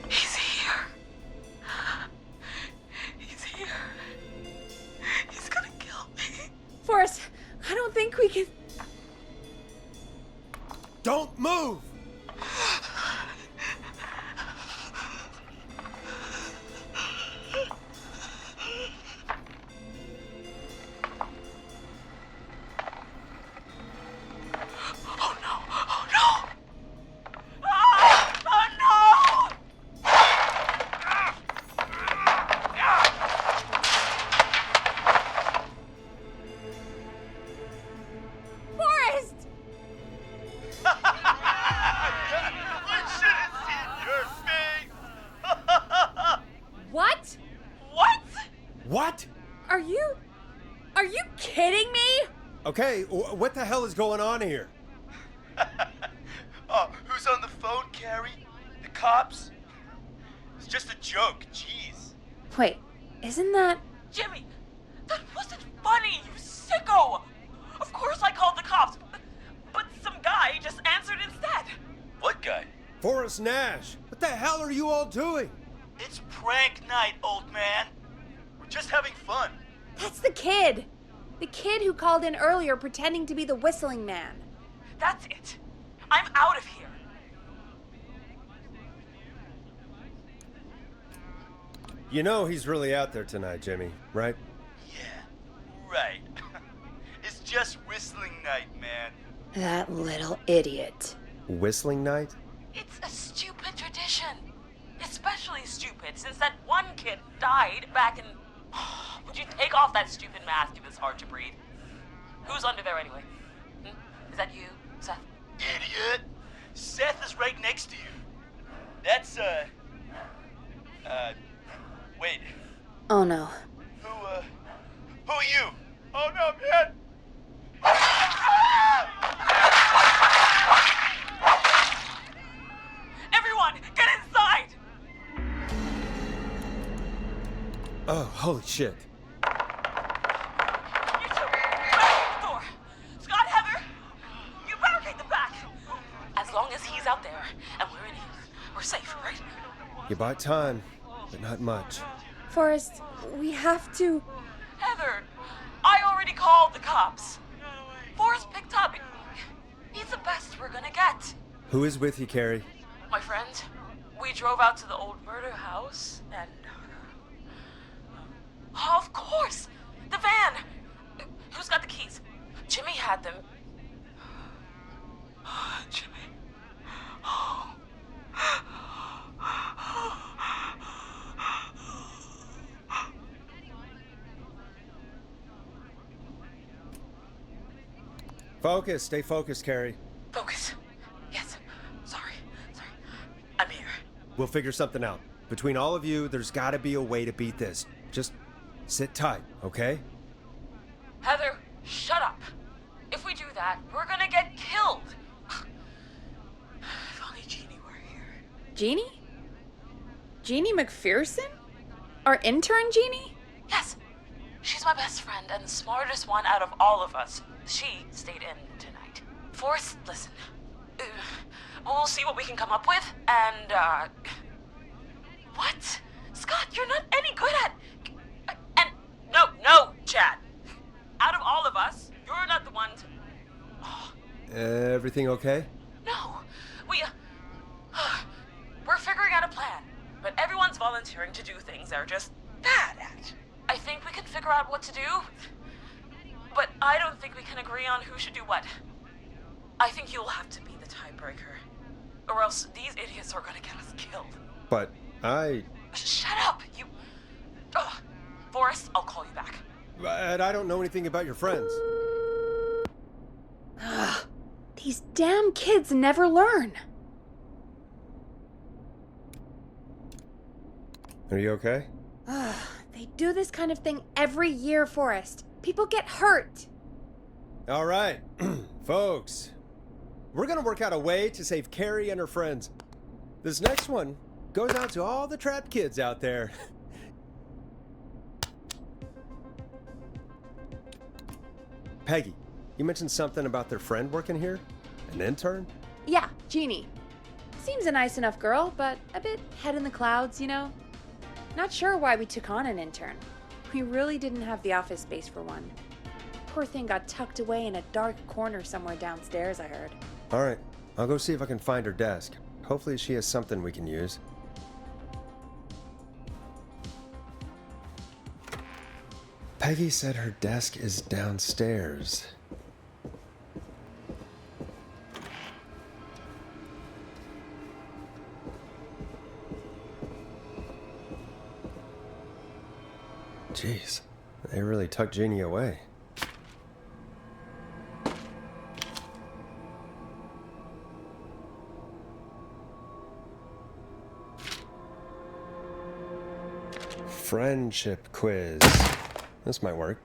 He's here. He's here. He's gonna kill me. Forrest, I don't think we can... Don't move! Okay, what the hell is going on here? Oh, who's on the phone, Carrie? The cops? It's just a joke, jeez. Wait, isn't that... Jimmy, that wasn't funny, you sicko! Of course I called the cops, but some guy just answered instead. What guy? Forrest Nash. What the hell are you all doing? It's prank night, old man. We're just having fun. That's the kid. The kid who called in earlier pretending to be the whistling man. That's it. I'm out of here. You know he's really out there tonight, Jimmy, right? Yeah, right. It's just whistling night, man. That little idiot. Whistling night? It's a stupid tradition. Especially stupid since that one kid died back in... Would you take off that stupid mask if it's hard to breathe? Who's under there anyway? Is that you, Seth? Idiot! Seth is right next to you. That's, Wait, Oh no. who are you? Oh no, man! Everyone, get inside! Oh, holy shit. You two, barricade the door. Scott, Heather, you barricade the back. As long as he's out there and we're in here, we're safe, right? You bought time, but not much. Forrest, we have to. Heather, I already called the cops. Forrest picked up. He's the best we're gonna get. Who is with you, Carrie? My friend, we drove out to the old murder house and... Oh, of course! The van! Who's got the keys? Jimmy had them. Jimmy. Oh. Focus, stay focused, Carrie. Focus. Yes. Sorry. I'm here. We'll figure something out. Between all of you, there's gotta be a way to beat this. Just sit tight, okay? Heather, shut up. If we do that, we're gonna get killed. If only Jeannie were here. Jeannie? Jeannie McPherson? Our intern Jeannie? Yes. She's my best friend and the smartest one out of all of us. She stayed in tonight. Forrest, listen. We'll see what we can come up with, and, What? Scott, you're not any good at... And... No, Chad. Out of all of us, you're not the one to... Oh, Everything okay? no. We're figuring out a plan, but everyone's volunteering to do things they're just bad at. I think we can figure out what to do, but I don't think we can agree on who should do what. I think you'll have to be the tiebreaker, or else these idiots are gonna get us killed. But I... Shut up, you... Ugh. Forrest, I'll call you back. But I don't know anything about your friends. Ugh, these damn kids never learn. Are you okay? Ugh, they do this kind of thing every year, Forrest. People get hurt. All right, folks. We're gonna work out a way to save Carrie and her friends. This next one goes out to all the trapped kids out there. Peggy, you mentioned something about their friend working here? An intern? Yeah, Jeannie. Seems a nice enough girl, but a bit head in the clouds, you know? Not sure why we took on an intern. We really didn't have the office space for one. Poor thing got tucked away in a dark corner somewhere downstairs, I heard. All right, I'll go see if I can find her desk. Hopefully she has something we can use. Peggy said her desk is downstairs. Jeez, they really tucked Jeannie away. Friendship quiz. This might work.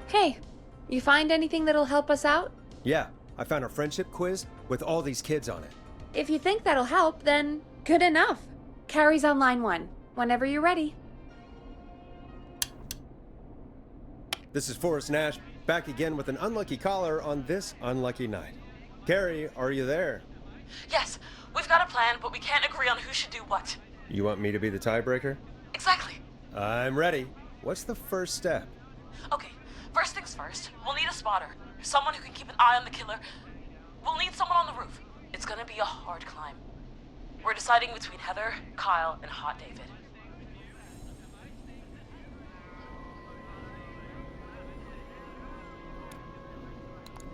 Hey, you find anything that'll help us out? Yeah, I found a friendship quiz with all these kids on it. If you think that'll help, then good enough. Carrie's on line 1, whenever you're ready. This is Forrest Nash, back again with an unlucky caller on this unlucky night. Carrie, are you there? Yes, we've got a plan, but we can't agree on who should do what. You want me to be the tiebreaker? Exactly. I'm ready. What's the first step? Okay, first things first, we'll need a spotter. Someone who can keep an eye on the killer. We'll need someone on the roof. It's gonna be a hard climb. We're deciding between Heather, Kyle, and Hot David.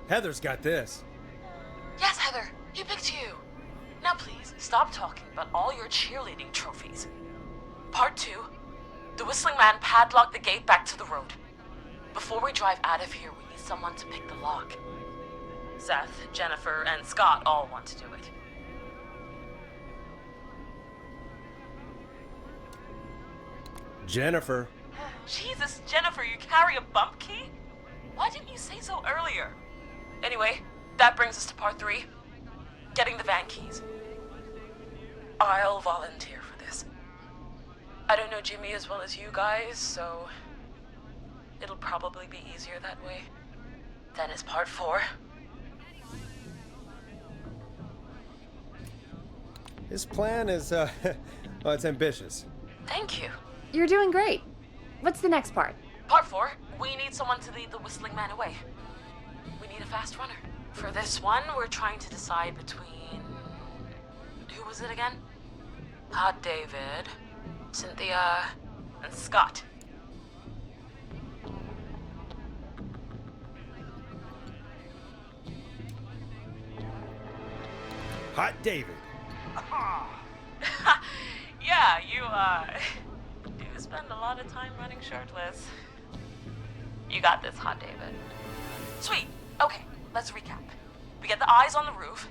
Heather's got this. Yes, Heather, he picked you. Now please, stop talking about all your cheerleading trophies. Part 2. The Whistling Man padlocked the gate back to the road. Before we drive out of here, we need someone to pick the lock. Seth, Jennifer, and Scott all want to do it. Jennifer. Jesus, Jennifer, you carry a bump key? Why didn't you say so earlier? Anyway, that brings us to part 3. Getting the van keys. I'll volunteer for this. I don't know Jimmy as well as you guys, so it'll probably be easier that way. Then is part 4. His plan is, well, it's ambitious. Thank you. You're doing great. What's the next part? Part 4, we need someone to lead the Whistling Man away. We need a fast runner. For this one, we're trying to decide between... Who was it again? Hot David, Cynthia, and Scott. Hot David. Yeah, you, do spend a lot of time running shirtless. You got this, Hot David. Sweet. Okay, let's recap. We get the eyes on the roof.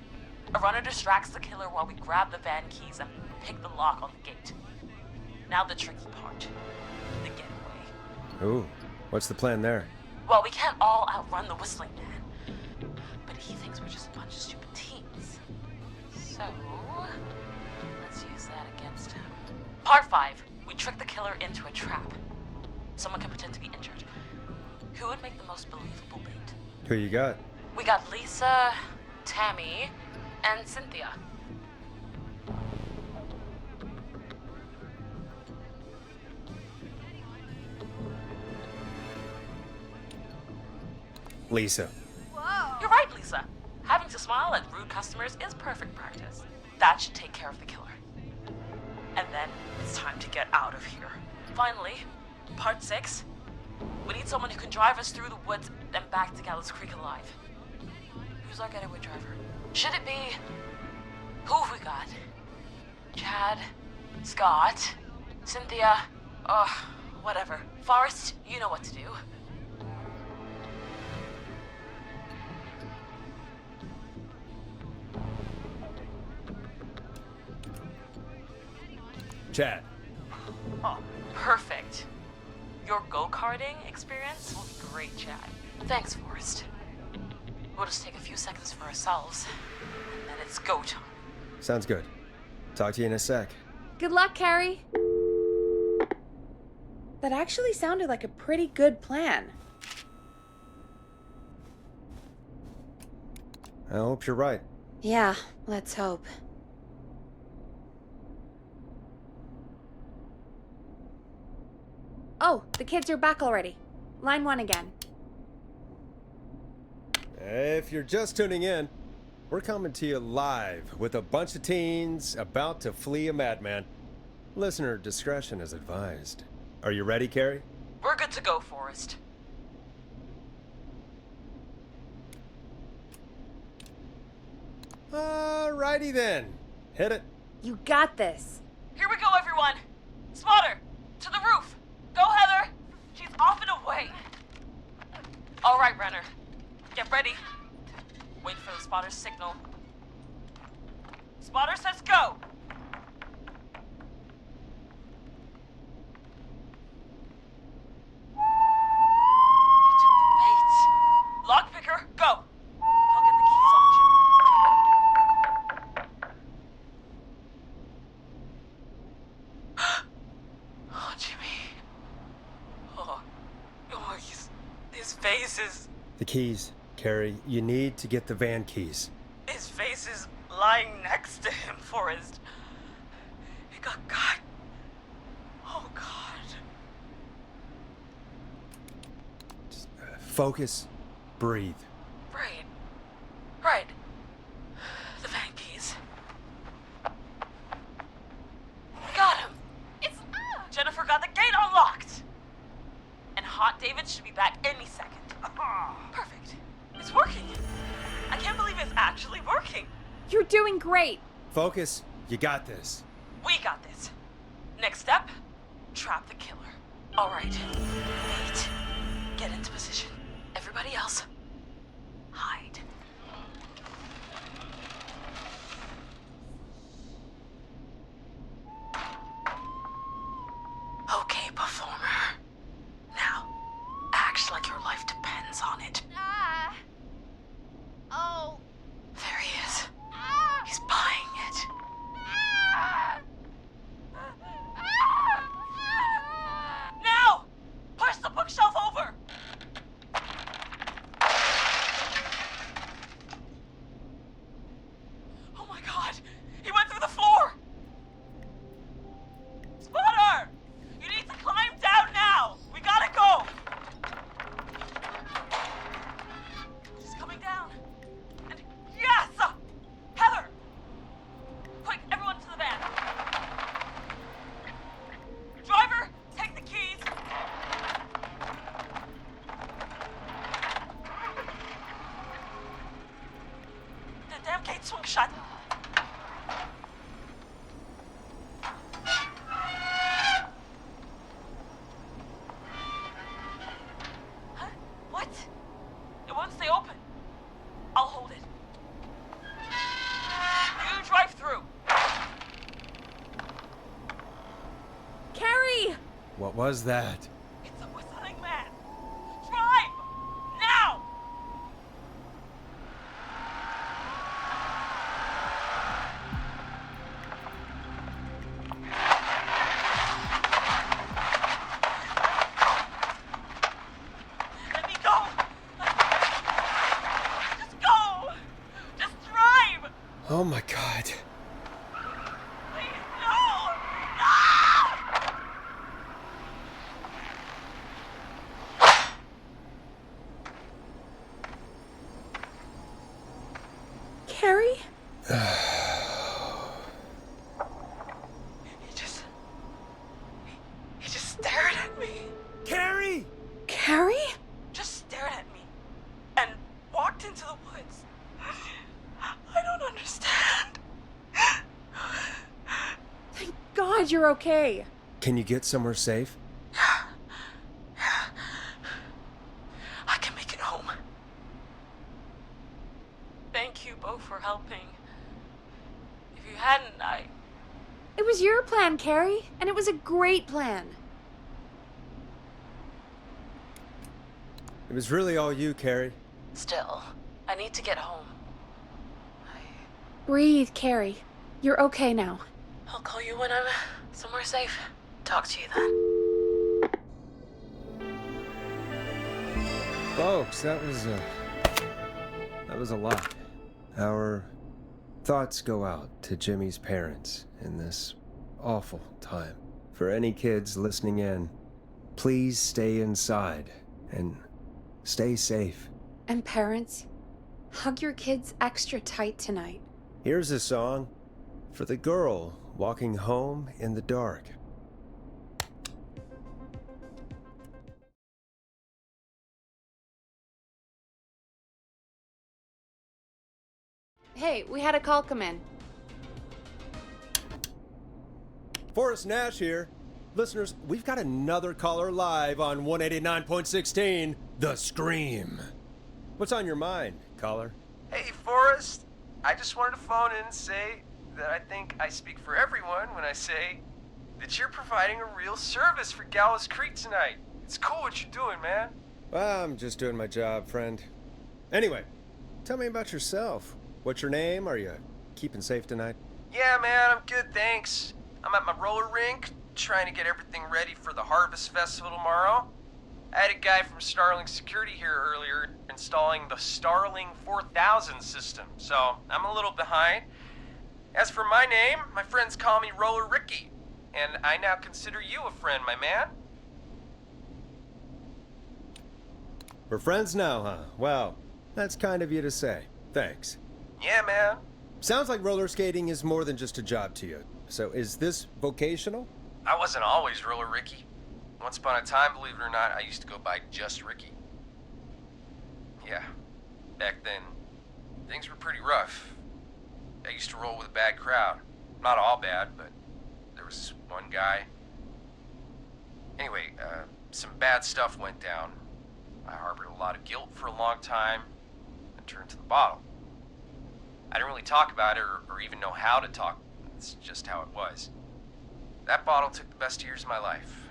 A runner distracts the killer while we grab the van keys and pick the lock on the gate. Now the tricky part. The getaway. Ooh, what's the plan there? Well, we can't all outrun the Whistling Man. But he thinks we're just a bunch of stupid teens. So, let's use that against him. Part 5. We trick the killer into a trap. Someone can pretend to be injured. Who would make the most believable bait? Who you got? We got Lisa, Tammy, and Cynthia. Lisa. You're right, Lisa. Having to smile at rude customers is perfect practice. That should take care of the killer. And then it's time to get out of here. Finally, part 6. We need someone who can drive us through the woods and back to Gallows Creek alive. Who's our getaway driver? Should it be... Who have we got? Chad? Scott? Cynthia? Whatever. Forrest, you know what to do. Chad. Oh, perfect. Your go-karting experience will be great, Chad. Thanks, Forrest. We'll just take a few seconds for ourselves, and then it's go time. Sounds good. Talk to you in a sec. Good luck, Carrie. That actually sounded like a pretty good plan. I hope you're right. Yeah, let's hope. Oh, the kids are back already. Line 1 again. If you're just tuning in, we're coming to you live with a bunch of teens about to flee a madman. Listener discretion is advised. Are you ready, Carrie? We're good to go, Forrest. Alrighty then. Hit it. You got this. Here we go, everyone. Spotter, to the roof. Go, Heather. She's off and away. All right, Renner. Get ready. Wait for the spotter's signal. Spotter says go. He took the bait. Lockpicker, go. I'll get the keys off Jimmy. Oh, Jimmy. Oh, his face is... The keys, Carrie. You need to get the van keys. His face is lying next to him, Forrest. He got cut. Oh, God. Just, focus. Breathe. Right. The van keys. Got him. It's... Jennifer got the gate unlocked. And Hot David should be back any second. Perfect. It's working. I can't believe it's actually working. You're doing great. Focus. You got this. We got this. Next step, trap the killer. All right. Wait. Get into position. Everybody else, hide. Okay, performer. Now, act like your life depends on it. Oh. There he is. He's buying it. Now! Push the bookshelf over! Oh my god! He went through the floor! Spotter! You need to climb down now! We gotta go! She's coming down. And yes! Heather! Quick, everyone to the van. Driver, take the keys. The damn gate swung shut. Huh? What? It won't stay open. I'll hold it. You drive through. Carrie! What was that? It's a whistling man. Drive! Now! Let me go! Just go! Just drive! Oh my god. Please, no! No! Carrie? He just stared at me. Carrie! Carrie? Just stared at me and walked into the woods. I don't understand. Thank God you're okay. Can you get somewhere safe? I can make it home. Thank you both for helping. If you hadn't, It was your plan, Carrie, and it was a great plan. It was really all you, Carrie. Still, I need to get home. Breathe, Carrie. You're okay now. I'll call you when I'm somewhere safe. Talk to you then. Folks, that was a lot. Our thoughts go out to Jimmy's parents in this awful time. For any kids listening in, please stay inside and stay safe. And parents, hug your kids extra tight tonight. Here's a song for the girl walking home in the dark. Hey, we had a call come in. Forrest Nash here. Listeners, we've got another caller live on 189.16, The Scream. What's on your mind, caller? Hey, Forrest. I just wanted to phone in and say that I think I speak for everyone when I say that you're providing a real service for Gallows Creek tonight. It's cool what you're doing, man. Well, I'm just doing my job, friend. Anyway, tell me about yourself. What's your name? Are you keeping safe tonight? Yeah, man, I'm good, thanks. I'm at my roller rink, trying to get everything ready for the Harvest Festival tomorrow. I had a guy from Starling Security here earlier installing the Starling 4000 system, so I'm a little behind. As for my name, my friends call me Roller Ricky, and I now consider you a friend, my man. We're friends now, huh? Well, that's kind of you to say. Thanks. Yeah, man. Sounds like roller skating is more than just a job to you. So is this vocational? I wasn't always Roller Ricky. Once upon a time, believe it or not, I used to go by just Ricky. Yeah, back then, things were pretty rough. I used to roll with a bad crowd. Not all bad, but there was one guy. Anyway, some bad stuff went down. I harbored a lot of guilt for a long time and turned to the bottle. I didn't really talk about it or even know how to talk. It's just how it was. That bottle took the best years of my life.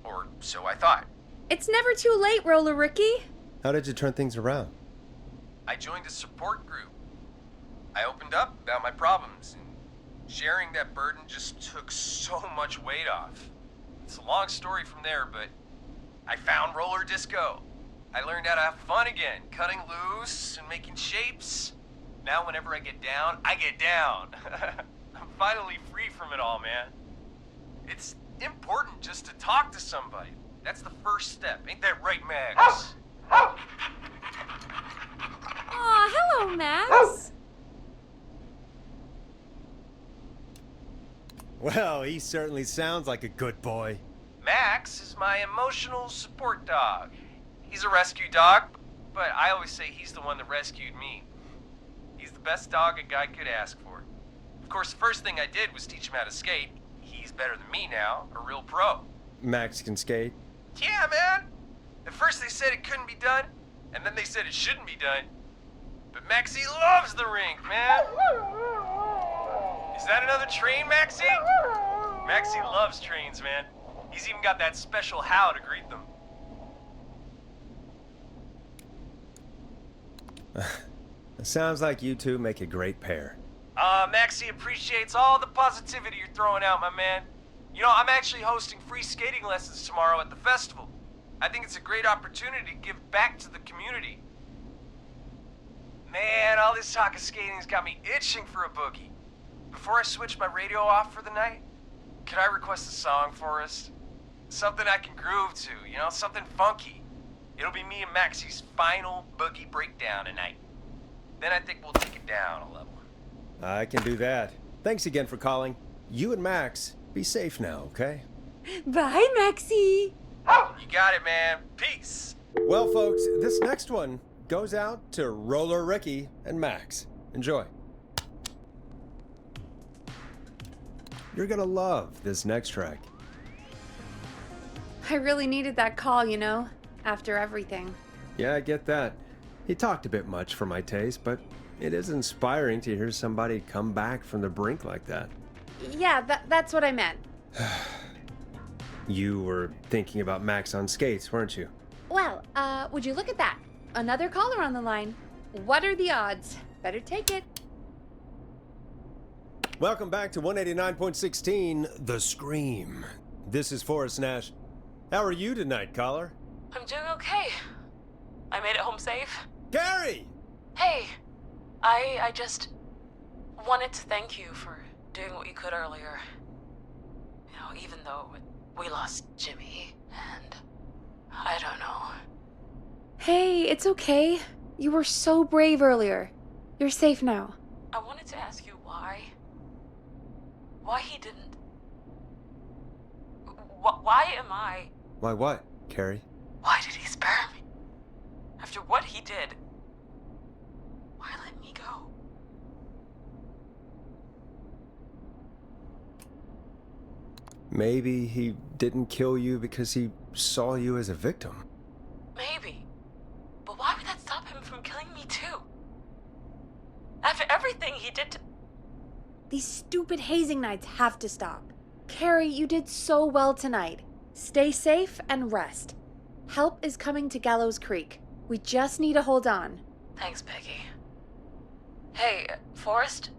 Or so I thought. It's never too late, Roller Ricky. How did you turn things around? I joined a support group. I opened up about my problems, and sharing that burden just took so much weight off. It's a long story from there, but I found roller disco. I learned how to have fun again, cutting loose and making shapes. Now whenever I get down, I get down. I'm finally free from it all, man. It's important just to talk to somebody. That's the first step. Ain't that right, Max? Aw, hello, Max. Well, he certainly sounds like a good boy. Max is my emotional support dog. He's a rescue dog, but I always say he's the one that rescued me. He's the best dog a guy could ask for. Of course, the first thing I did was teach him how to skate. He's better than me now, a real pro. Max can skate? Yeah, man. At first they said it couldn't be done, and then they said it shouldn't be done. But Maxie loves the rink, man. Is that another train, Maxie? Maxie loves trains, man. He's even got that special how to greet them. It sounds like you two make a great pair. Maxie appreciates all the positivity you're throwing out, my man. You know, I'm actually hosting free skating lessons tomorrow at the festival. I think it's a great opportunity to give back to the community. Man, all this talk of skating's got me itching for a boogie. Before I switch my radio off for the night, could I request a song for us? Something I can groove to, you know, something funky. It'll be me and Maxie's final boogie breakdown tonight. Then I think we'll take it down a level. I can do that. Thanks again for calling. You and Max, be safe now, okay? Bye, Maxie. You got it, man. Peace. Well, folks, this next one goes out to Roller Ricky and Max. Enjoy. You're gonna love this next track. I really needed that call, you know, after everything. Yeah, I get that. He talked a bit much for my taste, but it is inspiring to hear somebody come back from the brink like that. Yeah, that's what I meant. You were thinking about Max on skates, weren't you? Well, would you look at that? Another caller on the line. What are the odds? Better take it. Welcome back to 189.16, The Scream. This is Forrest Nash. How are you tonight, caller? I'm doing okay. I made it home safe. Gary! Hey, I just wanted to thank you for doing what you could earlier. You know, even though we lost Jimmy, and I don't know. Hey, it's okay. You were so brave earlier. You're safe now. I wanted to ask you why. Why he didn't... Why am I... Why what, Carrie? Why did he spare me? After what he did, why let me go? Maybe he didn't kill you because he saw you as a victim. Maybe. But why would that stop him from killing me too? After everything he did to... These stupid hazing nights have to stop. Carrie, you did so well tonight. Stay safe and rest. Help is coming to Gallows Creek. We just need to hold on. Thanks, Peggy. Hey, Forrest?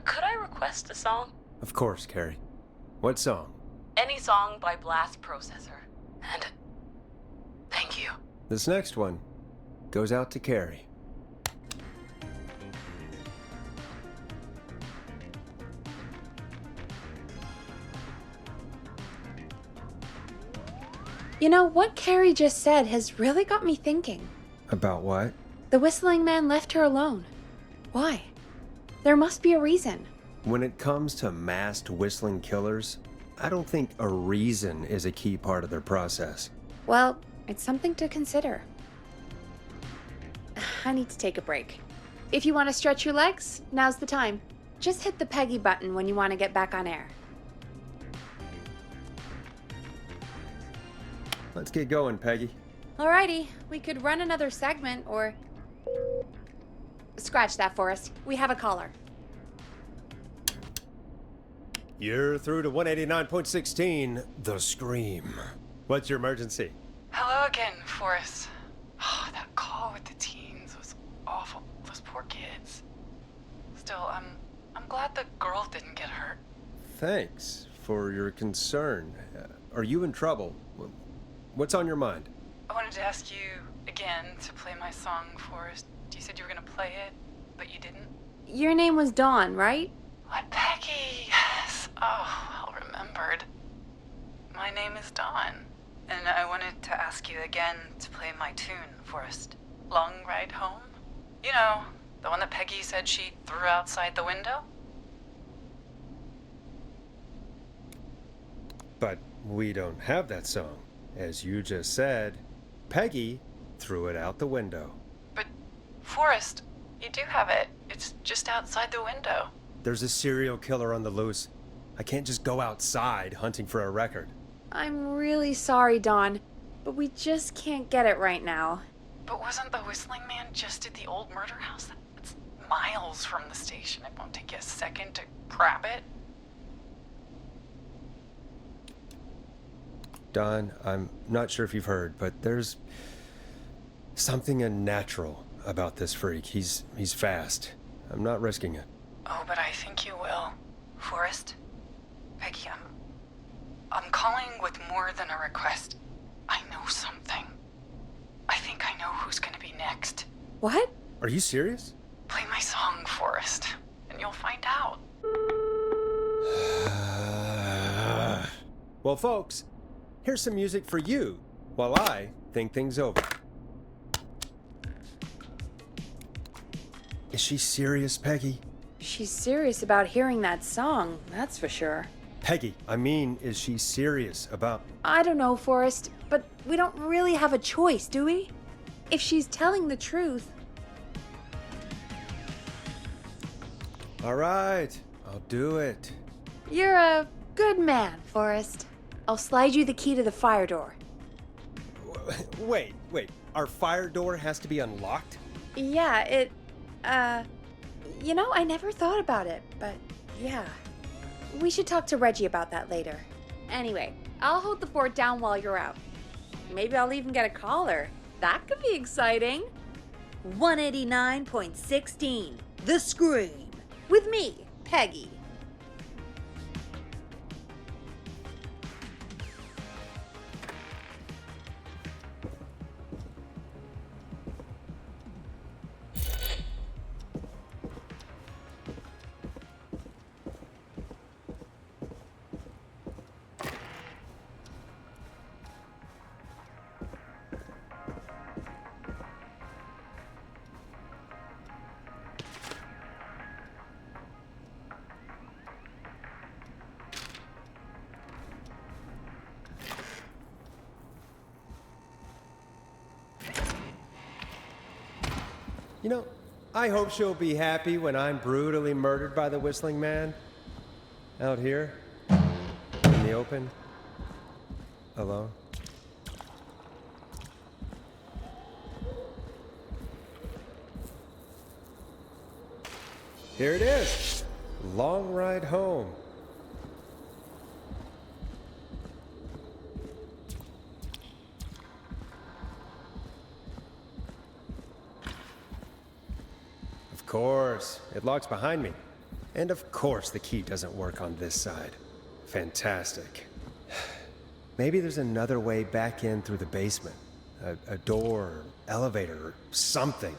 Could I request a song? Of course, Carrie. What song? Any song by Blast Processor. And thank you. This next one goes out to Carrie. You know, what Carrie just said has really got me thinking. About what? The whistling man left her alone. Why? There must be a reason. When it comes to masked whistling killers, I don't think a reason is a key part of their process. Well, it's something to consider. I need to take a break. If you want to stretch your legs, now's the time. Just hit the Peggy button when you want to get back on air. Let's get going, Peggy. Alrighty, we could run another segment or... Scratch that, Forrest. We have a caller. You're through to 189.16, The Scream. What's your emergency? Hello again, Forrest. Oh, that call with the teens was awful. Those poor kids. Still, I'm glad the girl didn't get hurt. Thanks for your concern. Are you in trouble? What's on your mind? I wanted to ask you again to play my song, Forrest. You said you were gonna play it, but you didn't. Your name was Dawn, right? What, Peggy? Yes. Oh, well remembered. My name is Dawn, and I wanted to ask you again to play my tune, Forrest. Long Ride Home? You know, the one that Peggy said she threw outside the window? But we don't have that song. As you just said, Peggy threw it out the window. But, Forrest, you do have it. It's just outside the window. There's a serial killer on the loose. I can't just go outside hunting for a record. I'm really sorry, Dawn, but we just can't get it right now. But wasn't the Whistling Man just at the old murder house? That's miles from the station. It won't take you a second to grab it. Don, I'm not sure if you've heard, but there's something unnatural about this freak. He's fast. I'm not risking it. Oh, but I think you will. Forrest? Peggy, I'm calling with more than a request. I know something. I think I know who's gonna be next. What? Are you serious? Play my song, Forrest, and you'll find out. Well, folks, here's some music for you while I think things over. Is she serious, Peggy? She's serious about hearing that song, that's for sure. Peggy, I mean, is she serious about... I don't know, Forrest, but we don't really have a choice, do we? If she's telling the truth... All right, I'll do it. You're a good man, Forrest. I'll slide you the key to the fire door. Wait. Our fire door has to be unlocked? Yeah, you know, I never thought about it, but yeah. We should talk to Reggie about that later. Anyway, I'll hold the fort down while you're out. Maybe I'll even get a caller. That could be exciting. 189.16, The Scream. With me, Peggy. You know, I hope she'll be happy when I'm brutally murdered by the Whistling Man. Out here, in the open, alone. Here it is. Long Ride Home. Of course, it locks behind me. And of course the key doesn't work on this side. Fantastic. Maybe there's another way back in through the basement. A door, elevator, or something.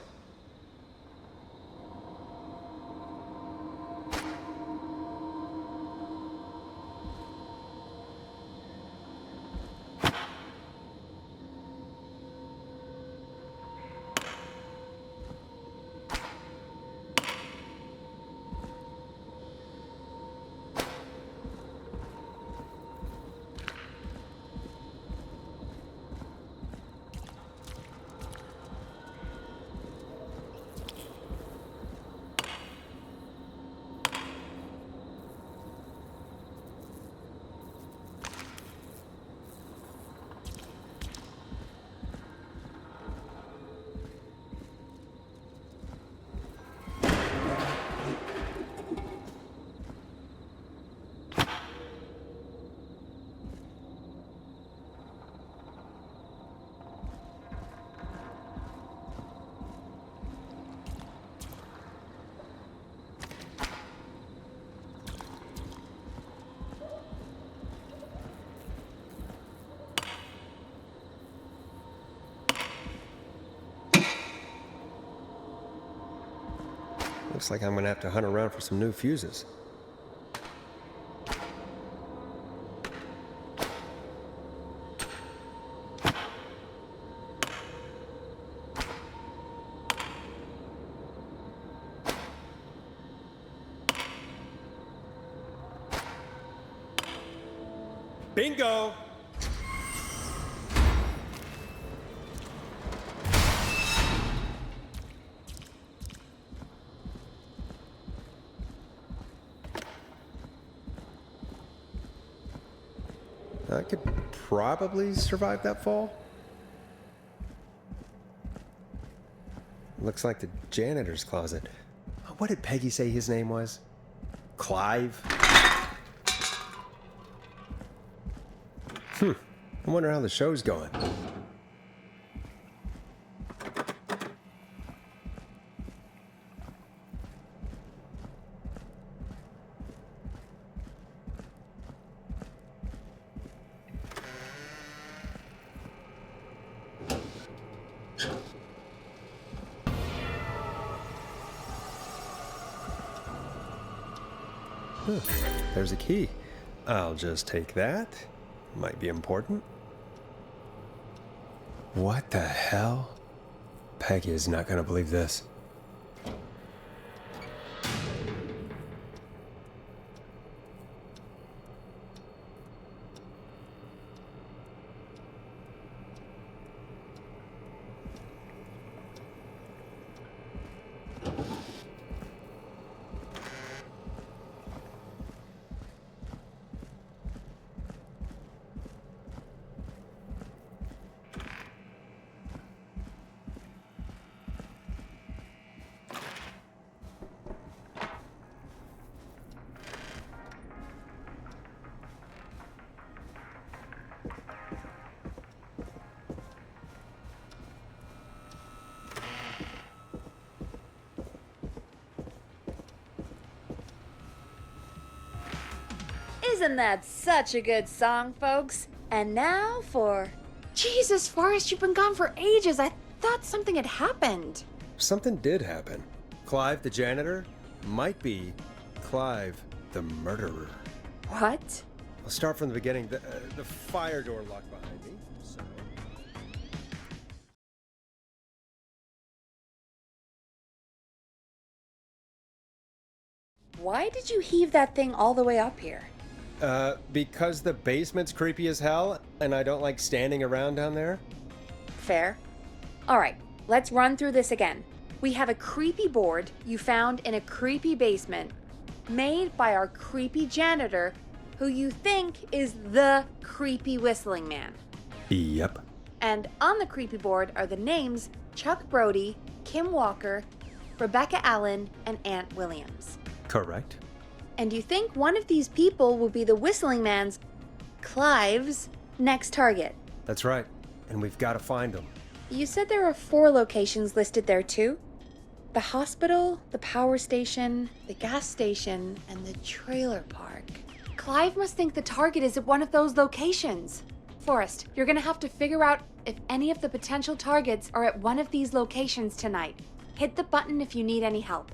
Looks like I'm gonna have to hunt around for some new fuses. Bingo! I could probably survive that fall. Looks like the janitor's closet. What did Peggy say his name was? Clive? I wonder how the show's going. There's a key. I'll just take that. Might be important. What the hell? Peggy is not gonna believe this. Isn't that such a good song, folks? And now for... Jesus, Forrest, you've been gone for ages. I thought something had happened. Something did happen. Clive, the janitor, might be Clive, the murderer. What? I'll start from the beginning. The fire door locked behind me, so... Why did you heave that thing all the way up here? Because the basement's creepy as hell, and I don't like standing around down there. Fair. Alright, let's run through this again. We have a creepy board you found in a creepy basement, made by our creepy janitor, who you think is the creepy whistling man. Yep. And on the creepy board are the names Chuck Brody, Kim Walker, Rebecca Allen, and Aunt Williams. Correct. And you think one of these people will be the whistling man's, Clive's, next target. That's right. And we've got to find him. You said there are 4 locations listed there too? The hospital, the power station, the gas station, and the trailer park. Clive must think the target is at one of those locations. Forrest, you're gonna have to figure out if any of the potential targets are at one of these locations tonight. Hit the button if you need any help.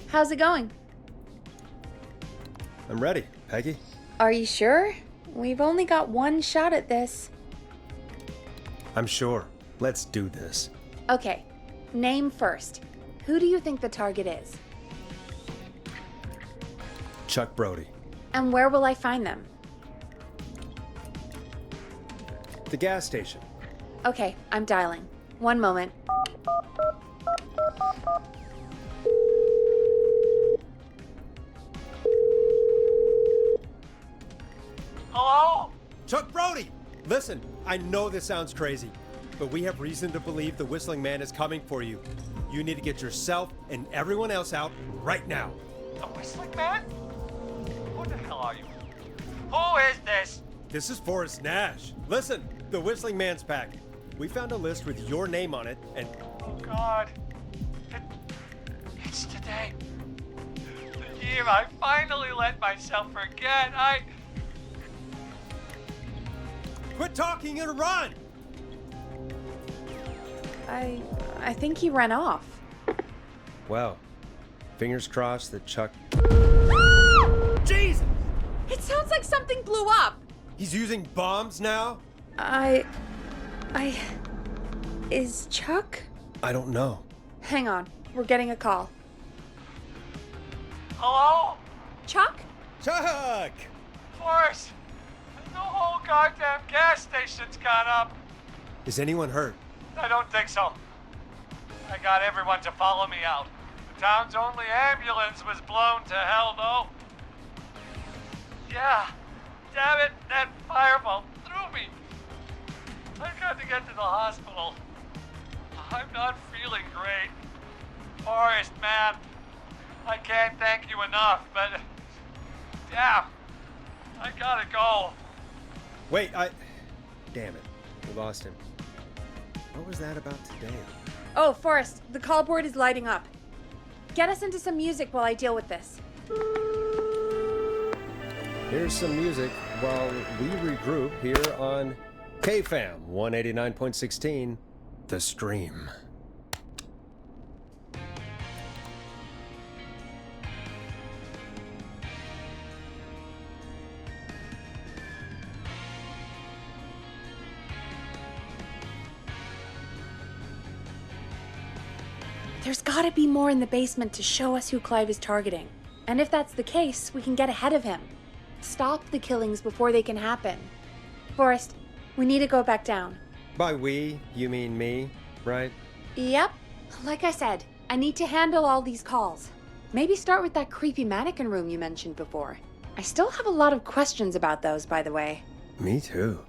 How's it going? I'm ready, Peggy. Are you sure? We've only got one shot at this. I'm sure. Let's do this. Okay, name first. Who do you think the target is? Chuck Brody. And where will I find them? The gas station. Okay, I'm dialing. One moment. Hello? Chuck Brody! Listen, I know this sounds crazy, but we have reason to believe the Whistling Man is coming for you. You need to get yourself and everyone else out right now. The Whistling Man? Who the hell are you? Who is this? This is Forrest Nash. Listen, the Whistling Man's pack. We found a list with your name on it, and... Oh, God. It's today. The year I finally let myself forget. Quit talking and run! I think he ran off. Well, fingers crossed that Chuck... Jesus! It sounds like something blew up! He's using bombs now? Is Chuck? I don't know. Hang on, we're getting a call. Hello? Chuck? Chuck! Forrest! The whole goddamn gas station's gone up. Is anyone hurt? I don't think so. I got everyone to follow me out. The town's only ambulance was blown to hell, though. Yeah. Damn it, that fireball threw me. I got to get to the hospital. I'm not feeling great. Forrest, man. I can't thank you enough, but... Damn. I gotta go. Wait, Damn it. We lost him. What was that about today? Oh, Forrest, the call board is lighting up. Get us into some music while I deal with this. Here's some music while we regroup here on KFAM 189.16, The Stream. There's gotta be more in the basement to show us who Clive is targeting. And if that's the case, we can get ahead of him. Stop the killings before they can happen. Forrest, we need to go back down. By we, you mean me, right? Yep. Like I said, I need to handle all these calls. Maybe start with that creepy mannequin room you mentioned before. I still have a lot of questions about those, by the way. Me too.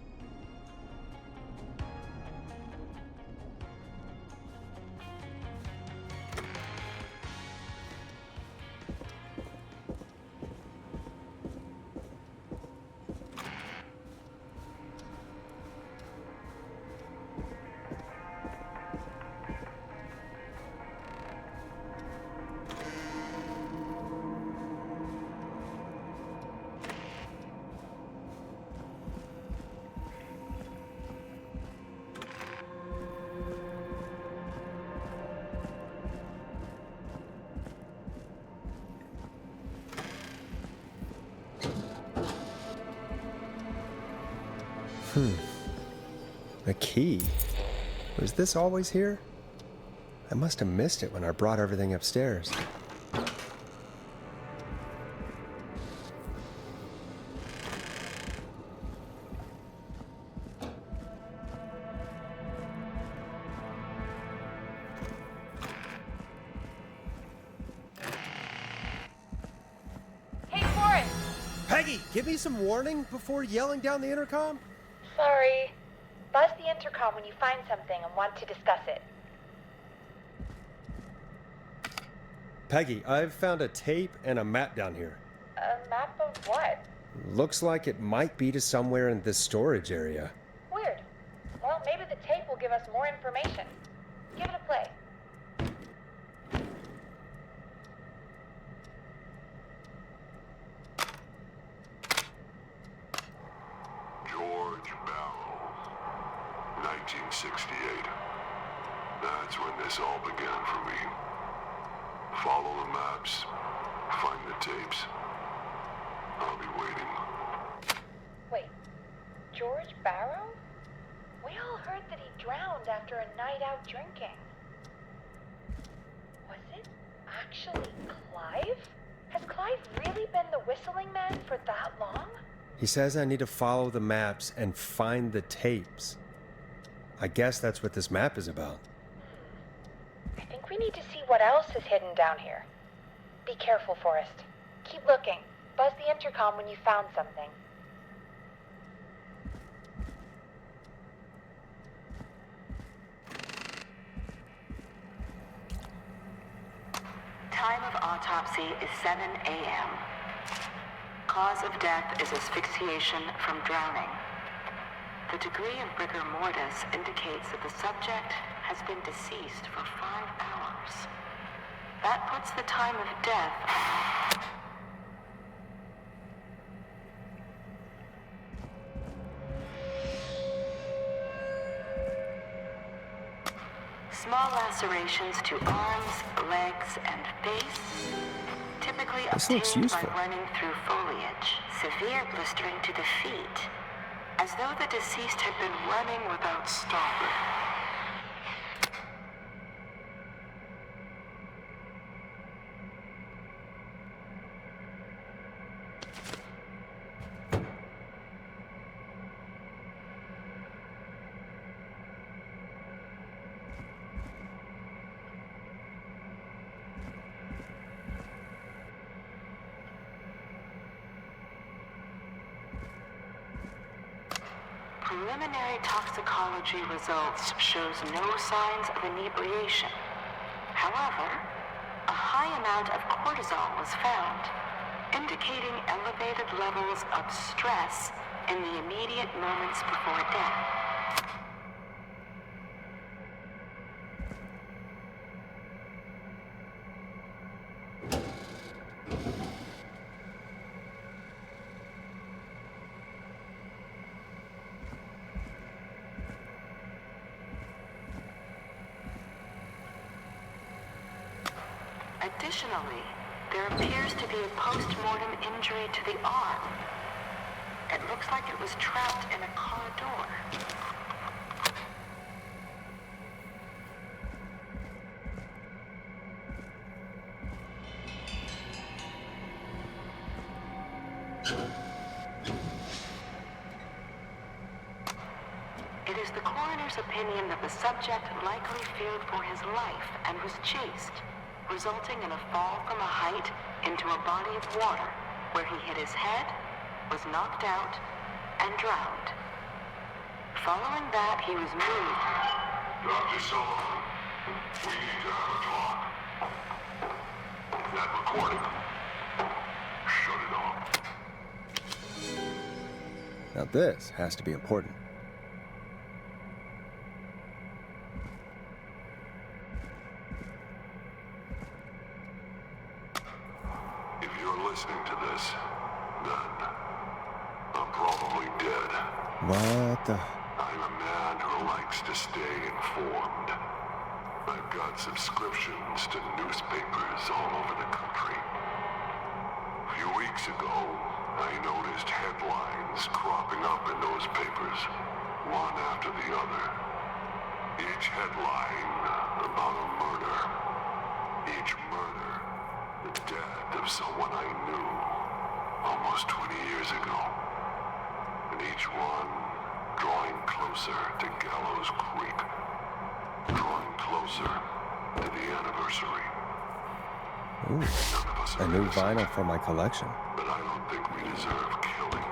A key? Was this always here? I must have missed it when I brought everything upstairs. Hey, Forrest! Peggy, give me some warning before yelling down the intercom? Sorry. Buzz the intercom when you find something and want to discuss it. Peggy, I've found a tape and a map down here. A map of what? Looks like it might be to somewhere in this storage area. Weird. Well, maybe the tape will give us more information. Give it a play. George Barrow, 1968. That's when this all began for me. Follow the maps. Find the tapes. I'll be waiting. Wait, George Barrow? We all heard that he drowned after a night out drinking. Was it actually Clive? Has Clive really been the whistling man for that long? He says I need to follow the maps and find the tapes. I guess that's what this map is about. I think we need to see what else is hidden down here. Be careful, Forrest. Keep looking. Buzz the intercom when you found something. Time of autopsy is 7 a.m. Cause of death is asphyxiation from drowning. The degree of rigor mortis indicates that the subject has been deceased for 5 hours. That puts the time of death... Small lacerations to arms, legs, and face, typically obtained by running through foliage. Severe blistering to the feet, as though the deceased had been running without stopping. Preliminary toxicology results shows no signs of inebriation. However, a high amount of cortisol was found, indicating elevated levels of stress in the immediate moments before death. Additionally, there appears to be a post-mortem injury to the arm. It looks like it was trapped in a car door. It is the coroner's opinion that the subject likely feared for his life and was chased, resulting in a fall from a height into a body of water, where he hit his head, was knocked out, and drowned. Following that, he was moved. Dr. Sullivan, we need to have a talk. That recording. Shut it off. Now this has to be important. If you're listening to this, then I'm probably dead. What the... I'm a man who likes to stay informed. I've got subscriptions to newspapers all over the country. A few weeks ago, I noticed headlines cropping up in those papers, one after the other. Each headline about a murder. Each murder, the death of someone I knew almost 20 years ago. And each one drawing closer to Gallows Creek. Drawing closer to the anniversary. Ooh, a new vinyl for my collection. But I don't think we deserve killing.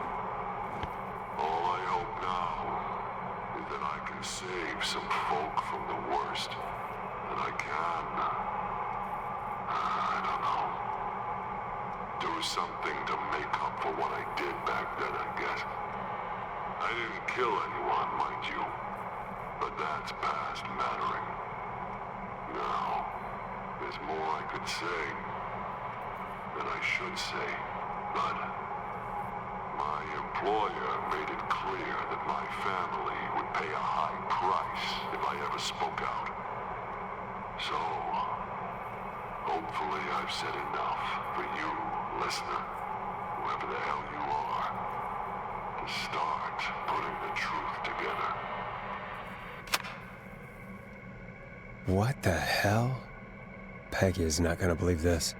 All I hope now is that I can save some folk from the worst. That I can. I don't know. Do something to make up for what I did back then, I guess. I didn't kill anyone, mind you. But that's past mattering. Now, there's more I could say. That I should say. But my employer made it clear that my family would pay a high price if I ever spoke out. So, Hopefully I've said enough for you, listener, whoever the hell you are, to start putting the truth together. What the hell? Peggy is not gonna believe this.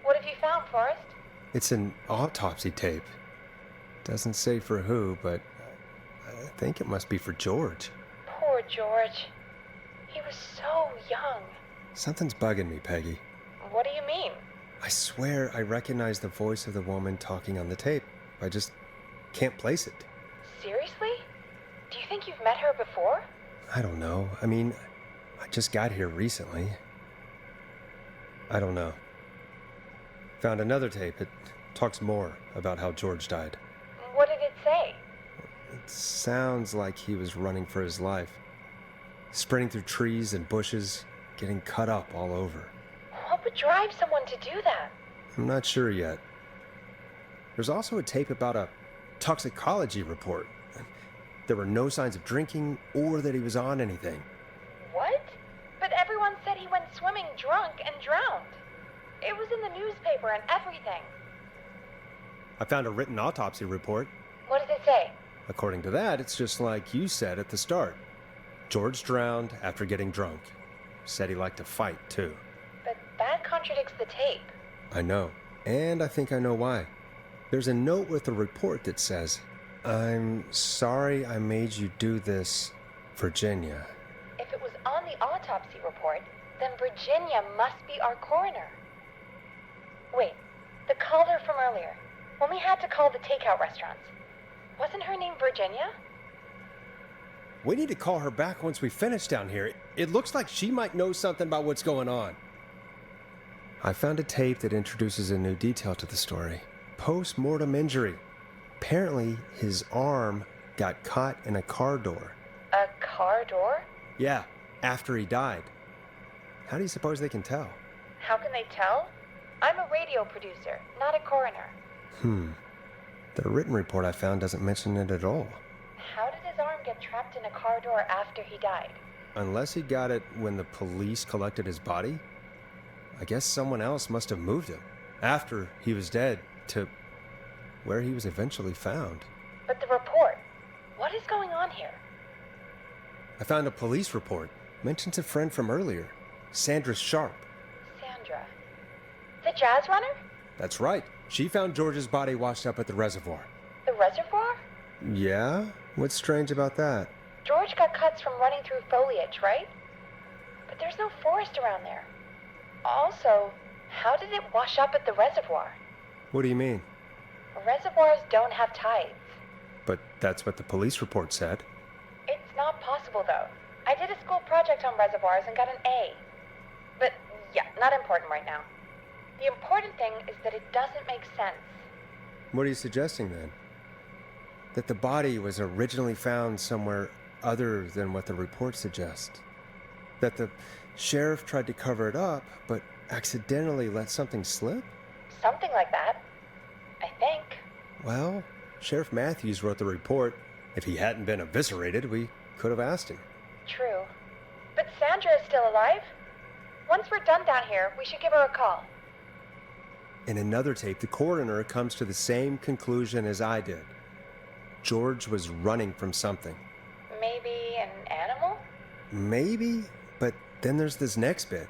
What have you found, Forrest? It's an autopsy tape. Doesn't say for who, but I think it must be for George. Poor George. He was so young. Something's bugging me, Peggy. What do you mean? I swear I recognize the voice of the woman talking on the tape. I just can't place it. Seriously? Do you think you've met her before? I don't know. I mean, I just got here recently. I don't know. Found another tape. It talks more about how George died. What did it say? It sounds like he was running for his life. Sprinting through trees and bushes, getting cut up all over. What would drive someone to do that? I'm not sure yet. There's also a tape about a toxicology report. There were no signs of drinking or that he was on anything. What? But everyone said he went swimming drunk and drowned. It was in the newspaper and everything. I found a written autopsy report. What does it say? According to that, it's just like you said at the start. George drowned after getting drunk. Said he liked to fight, too. But that contradicts the tape. I know. And I think I know why. There's a note with the report that says, "I'm sorry I made you do this, Virginia." If it was on the autopsy report, then Virginia must be our coroner. Wait, the caller from earlier, when we had to call the takeout restaurants, wasn't her name Virginia? We need to call her back once we finish down here. It looks like she might know something about what's going on. I found a tape that introduces a new detail to the story. Post-mortem injury. Apparently, his arm got caught in a car door. A car door? Yeah, after he died. How do you suppose they can tell? How can they tell? I'm a radio producer, not a coroner. The written report I found doesn't mention it at all. How did his arm get trapped in a car door after he died? Unless he got it when the police collected his body? I guess someone else must have moved him after he was dead to where he was eventually found. But the report, what is going on here? I found a police report. Mentions a friend from earlier, Sandra Sharp. Sandra. The jazz runner? That's right. She found George's body washed up at the reservoir. The reservoir? Yeah? What's strange about that? George got cuts from running through foliage, right? But there's no forest around there. Also, how did it wash up at the reservoir? What do you mean? Reservoirs don't have tides. But that's what the police report said. It's not possible, though. I did a school project on reservoirs and got an A. But, yeah, not important right now. The important thing is that it doesn't make sense. What are you suggesting, then? That the body was originally found somewhere other than what the report suggests? That the sheriff tried to cover it up, but accidentally let something slip? Something like that. I think. Well, Sheriff Matthews wrote the report. If he hadn't been eviscerated, we could have asked him. True. But Sandra is still alive? Once we're done down here, we should give her a call. In another tape, the coroner comes to the same conclusion as I did. George was running from something. Maybe an animal? Maybe, but then there's this next bit,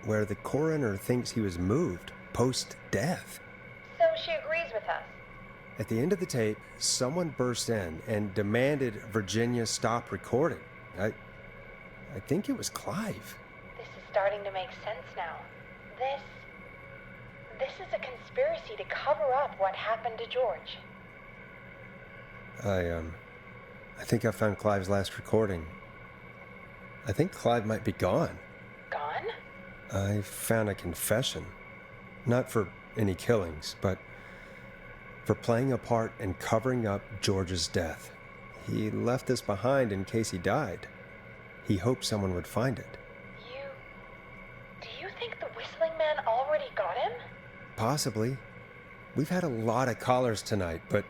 where the coroner thinks he was moved post-death. So she agrees with us. At the end of the tape, someone burst in and demanded Virginia stop recording. I think it was Clive. This is starting to make sense now. This is a conspiracy to cover up what happened to George. I think I found Clive's last recording. I think Clive might be gone. Gone? I found a confession. Not for any killings, but for playing a part in covering up George's death. He left this behind in case he died. He hoped someone would find it. Do you think the whistling man already got him? Possibly. We've had a lot of callers tonight, but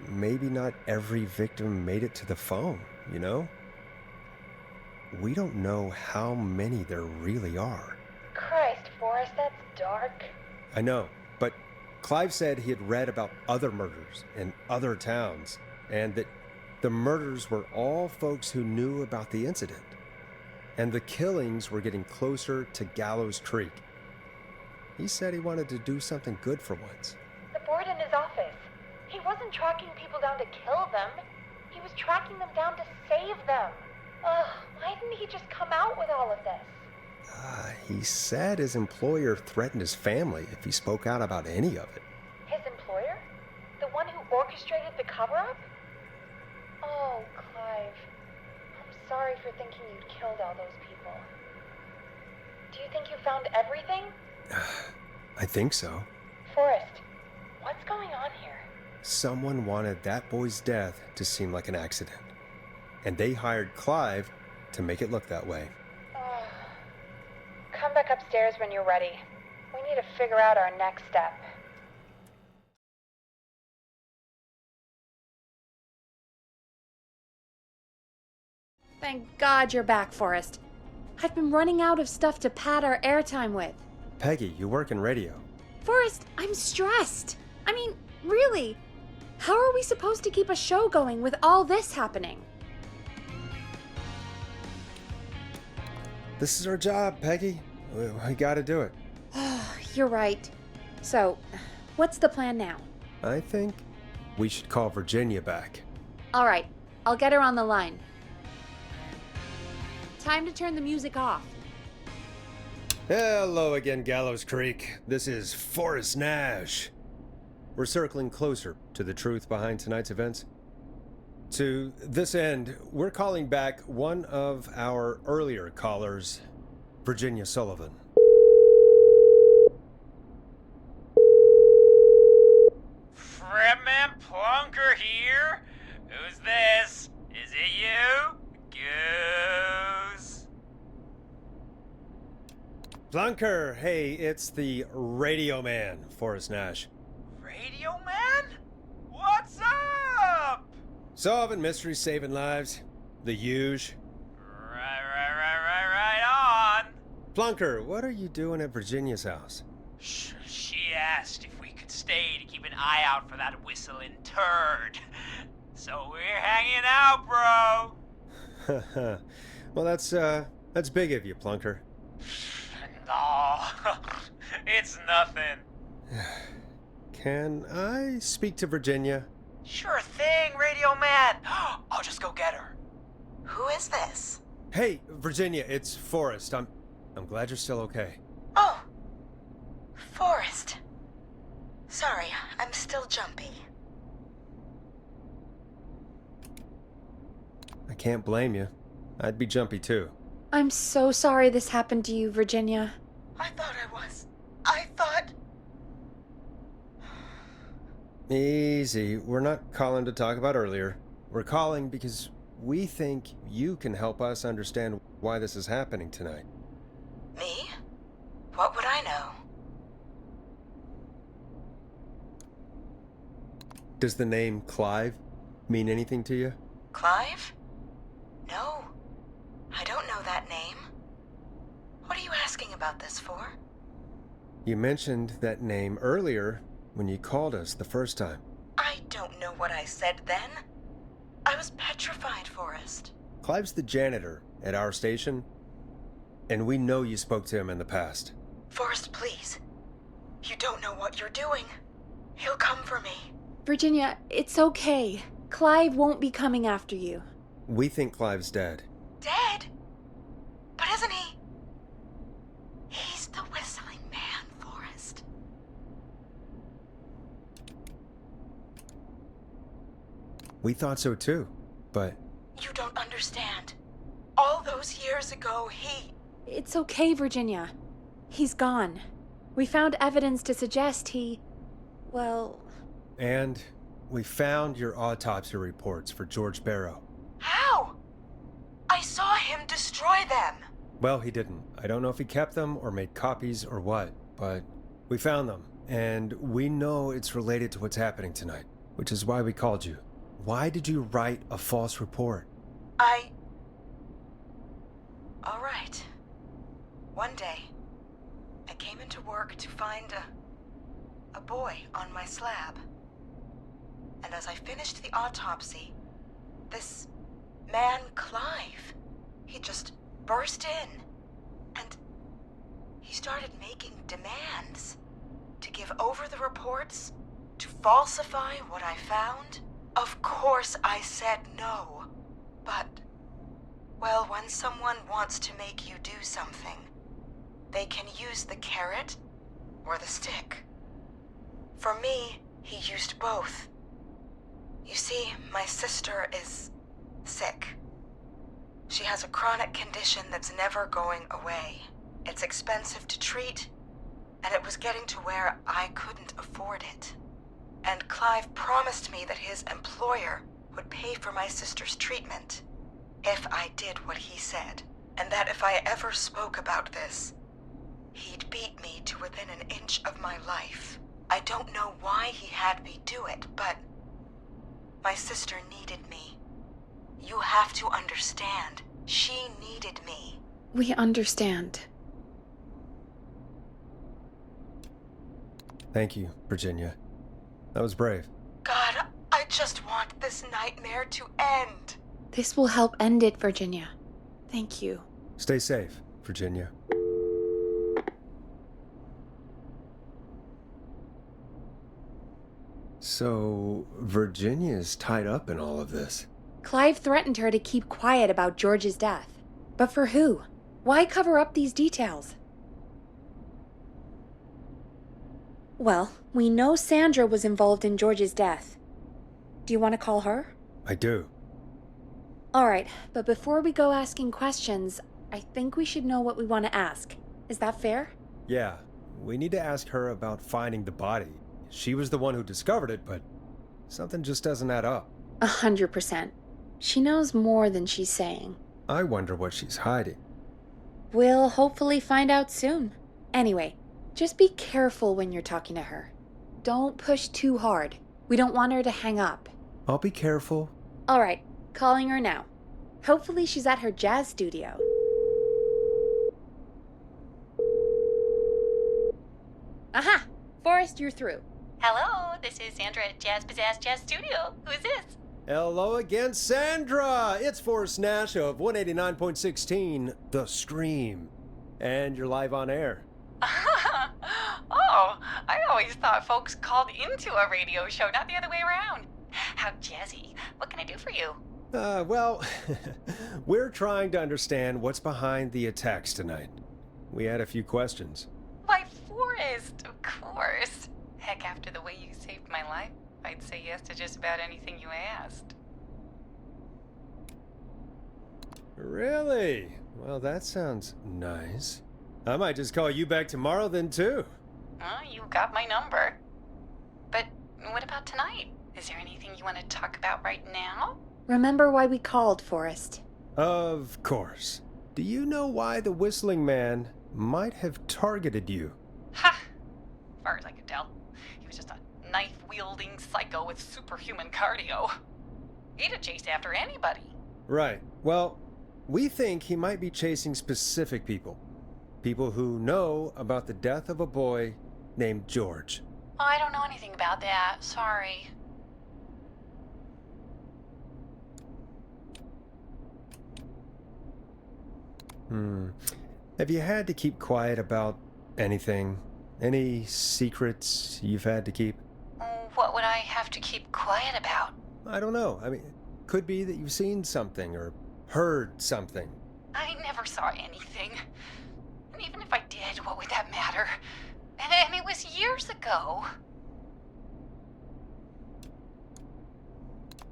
maybe not every victim made it to the phone, you know? We don't know how many there really are. Christ, Forrest, that's dark. I know, but Clive said he had read about other murders in other towns, and that the murders were all folks who knew about the incident. And the killings were getting closer to Gallows Creek. He said he wanted to do something good for once. The board in his office. He wasn't tracking people down to kill them. He was tracking them down to save them. Ugh, why didn't he just come out with all of this? He said his employer threatened his family if he spoke out about any of it. His employer? The one who orchestrated the cover-up? Oh, Clive. I'm sorry for thinking you'd killed all those people. Do you think you found everything? I think so. Forrest, what's going on here? Someone wanted that boy's death to seem like an accident. And they hired Clive to make it look that way. Come back upstairs when you're ready. We need to figure out our next step. Thank God you're back, Forrest. I've been running out of stuff to pad our airtime with. Peggy, you work in radio. Forrest, I'm stressed. I mean, really. How are we supposed to keep a show going with all this happening? This is our job, Peggy. We gotta do it. You're right. So, what's the plan now? I think we should call Virginia back. All right, I'll get her on the line. Time to turn the music off. Hello again, Gallows Creek. This is Forrest Nash. We're circling closer to the truth behind tonight's events. To this end, we're calling back one of our earlier callers, Virginia Sullivan. Fretman Plunker here? Who's this? Is it you? Goose? Plunker, hey, it's the Radio Man, Forrest Nash. Radio Man? What's up? Solving mysteries, saving lives. The huge. Right on. Plunker, what are you doing at Virginia's house? She asked if we could stay to keep an eye out for that whistling turd. So we're hanging out, bro. Well, that's big of you, Plunker. No, it's nothing. Can I speak to Virginia? Sure thing, Radio Man. I'll just go get her. Who is this? Hey, Virginia, it's Forrest. I'm glad you're still okay. Oh, Forrest. Sorry, I'm still jumpy. I can't blame you. I'd be jumpy too. I'm so sorry this happened to you, Virginia. I thought I was. I thought... Easy. We're not calling to talk about earlier. We're calling because we think you can help us understand why this is happening tonight. Me? What would I know? Does the name Clive mean anything to you? Clive? No. I don't know that name. What are you asking about this for? You mentioned that name earlier when you called us the first time. I don't know what I said then. I was petrified, Forrest. Clive's the janitor at our station, and we know you spoke to him in the past. Forrest, please. You don't know what you're doing. He'll come for me. Virginia, it's okay. Clive won't be coming after you. We think Clive's dead. Dead? But isn't he? He's the whistling man, Forrest. We thought so too, but... You don't understand. All those years ago, he... It's okay, Virginia. He's gone. We found evidence to suggest he... well... And we found your autopsy reports for George Barrow. How? I saw him destroy them. Well, he didn't. I don't know if he kept them or made copies or what, but we found them, and we know it's related to what's happening tonight, which is why we called you. Why did you write a false report? All right. One day, I came into work to find a boy on my slab. And as I finished the autopsy, this man, Clive, he just burst in. And he started making demands to give over the reports, to falsify what I found. Of course I said no, but, well, when someone wants to make you do something, they can use the carrot or the stick. For me, he used both. You see, my sister is sick. She has a chronic condition that's never going away. It's expensive to treat, and it was getting to where I couldn't afford it. And Clive promised me that his employer would pay for my sister's treatment if I did what he said, and that if I ever spoke about this, he'd beat me to within an inch of my life. I don't know why he had me do it, but my sister needed me. You have to understand, she needed me. We understand. Thank you, Virginia. That was brave. God, I just want this nightmare to end. This will help end it, Virginia. Thank you. Stay safe, Virginia. So, Virginia's tied up in all of this. Clive threatened her to keep quiet about George's death. But for who? Why cover up these details? Well, we know Sandra was involved in George's death. Do you want to call her? I do. All right, but before we go asking questions, I think we should know what we want to ask. Is that fair? Yeah, we need to ask her about finding the body. She was the one who discovered it, but something just doesn't add up. 100%. She knows more than she's saying. I wonder what she's hiding. We'll hopefully find out soon. Anyway, just be careful when you're talking to her. Don't push too hard. We don't want her to hang up. I'll be careful. All right, calling her now. Hopefully she's at her jazz studio. Aha! Forrest, you're through. Hello, this is Sandra at Jazz Pizzazz Jazz Studio. Who's this? Hello again, Sandra! It's Forrest Nash of 189.16, The Scream. And you're live on air. Oh, I always thought folks called into a radio show, not the other way around. How jazzy. What can I do for you? Well, we're trying to understand what's behind the attacks tonight. We had a few questions. Why, Forrest, of course. Heck, after the way you saved my life, I'd say yes to just about anything you asked. Really? Well, that sounds nice. I might just call you back tomorrow then, too. You got my number. But what about tonight? Is there anything you want to talk about right now? Remember why we called, Forrest? Of course. Do you know why the Whistling Man might have targeted you? Ha! As far as I could tell, he was just a knife-wielding psycho with superhuman cardio. He'd have chased after anybody. Right. Well, we think he might be chasing specific people. People who know about the death of a boy named George. Oh, I don't know anything about that. Sorry. Have you had to keep quiet about anything? Any secrets you've had to keep? What would I have to keep quiet about? I don't know. I mean, could be that you've seen something or heard something. I never saw anything. And even if I did, what would that matter? And it was years ago.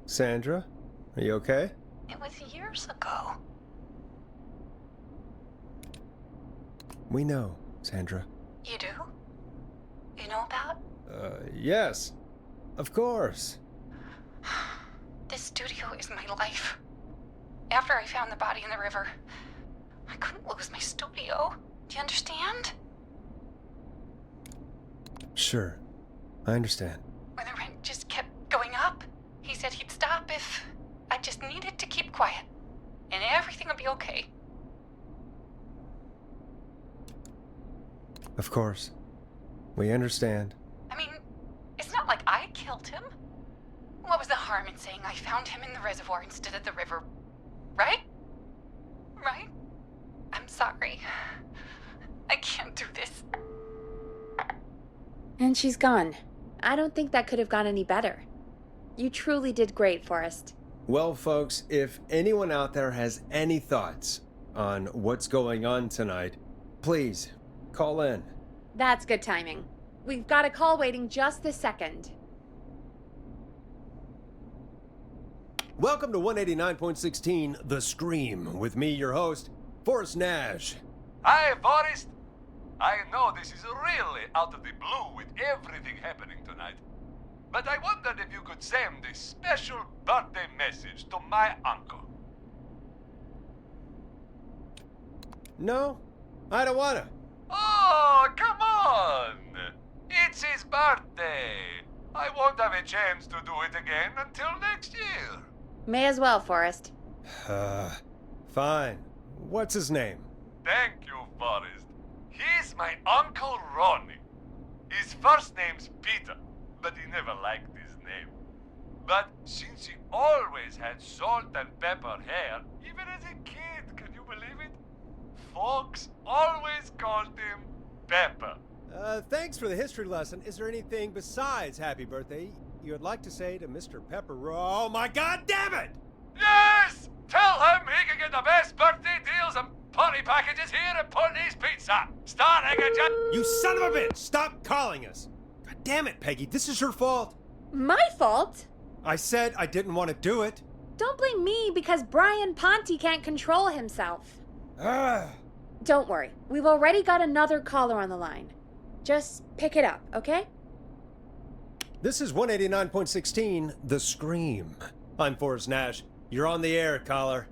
Sandra, are you okay? It was years ago. We know, Sandra. You do? You know about? Yes. Of course. This studio is my life. After I found the body in the river, I couldn't lose my studio. Do you understand? Sure. I understand. When the rent just kept going up, he said he'd stop if I just needed to keep quiet. And everything would be okay. Of course. We understand. I mean, it's not like I killed him. What was the harm in saying I found him in the reservoir instead of the river? Right? Right? I'm sorry. I can't do this. And she's gone. I don't think that could have gone any better. You truly did great, Forrest. Well, folks, if anyone out there has any thoughts on what's going on tonight, please call in. That's good timing. We've got a call waiting just this second. Welcome to 189.16, The Scream, with me, your host, Forrest Nash. Hi, Forrest. I know this is really out of the blue with everything happening tonight, but I wondered if you could send a special birthday message to my uncle. No, I don't wanna. Oh, come on! It's his birthday. I won't have a chance to do it again until next year. May as well, Forrest. Fine. What's his name? Thank you, Forrest. He's my Uncle Ronnie. His first name's Peter, but he never liked his name. But since he always had salt and pepper hair, even as a kid, can you believe it? Folks always called him Pepper. Thanks for the history lesson. Is there anything besides happy birthday you would like to say to Mr. Pepper? Oh my god damn it! Yes! Tell him he can get the best birthday deals and party packages here at Putney's Pizza. Starting at just... You son of a bitch! Stop calling us! God damn it, Peggy, this is your fault! My fault? I said I didn't want to do it. Don't blame me because Brian Ponte can't control himself. Don't worry, we've already got another caller on the line. Just pick it up, okay? This is 189.16, The Scream. I'm Forrest Nash. You're on the air, caller.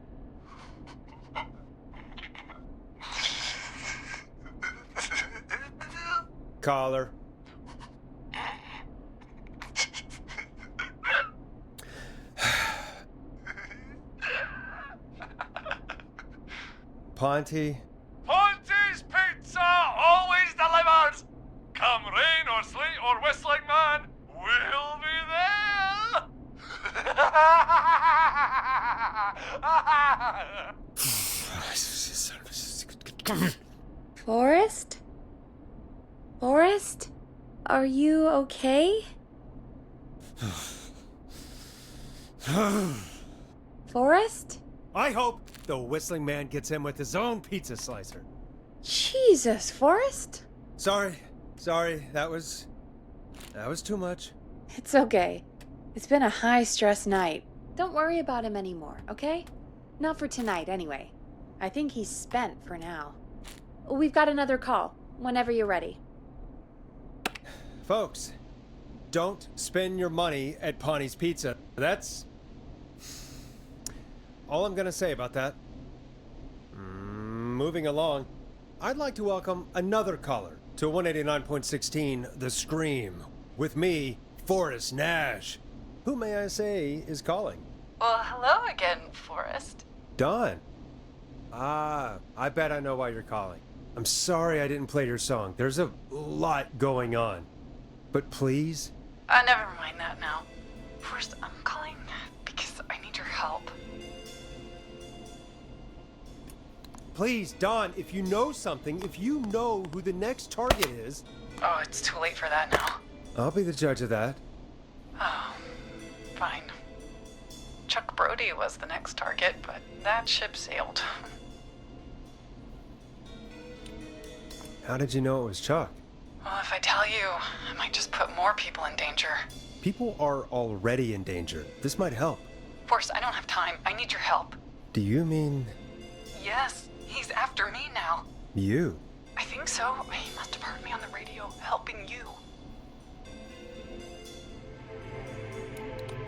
Caller. Ponte? Ponte's Pizza always delivers! Come rain or sleet or whistling man, we'll be there! Forrest? Forrest? Are you okay? Forrest? I hope the Whistling Man gets in with his own pizza slicer. Jesus, Forrest? Sorry, that was too much. It's okay. It's been a high-stress night. Don't worry about him anymore, okay? Not for tonight, anyway. I think he's spent for now. We've got another call, whenever you're ready. Folks, don't spend your money at Pawnee's Pizza. That's all I'm gonna say about that. Moving along, I'd like to welcome another caller to 189.16 The Scream. With me, Forrest Nash. Who, may I say, is calling? Well, hello again, Forrest. Don. I bet I know why you're calling. I'm sorry I didn't play your song. There's a lot going on. But please? Never mind that now. Forrest, I'm calling because I need your help. Please, Don, if you know something, if you know who the next target is... Oh, it's too late for that now. I'll be the judge of that. Oh, fine. Chuck Brody was the next target, but that ship sailed. How did you know it was Chuck? Well, if I tell you, I might just put more people in danger. People are already in danger. This might help. Forrest, I don't have time. I need your help. Do you mean... Yes, he's after me now. you? I think so. He must have heard me on the radio helping you.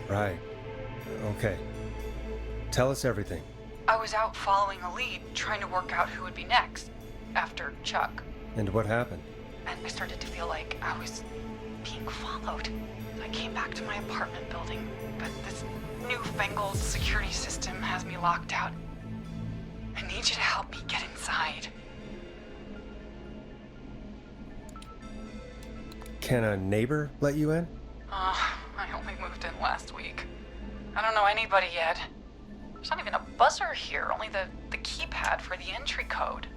Right. Okay. Tell us everything. I was out following a lead, trying to work out who would be next, after Chuck. And what happened? And I started to feel like I was being followed. I came back to my apartment building, but this newfangled security system has me locked out. I need you to help me get inside. Can a neighbor let you in? I only moved in last week. I don't know anybody yet. There's not even a buzzer here, only the keypad for the entry code.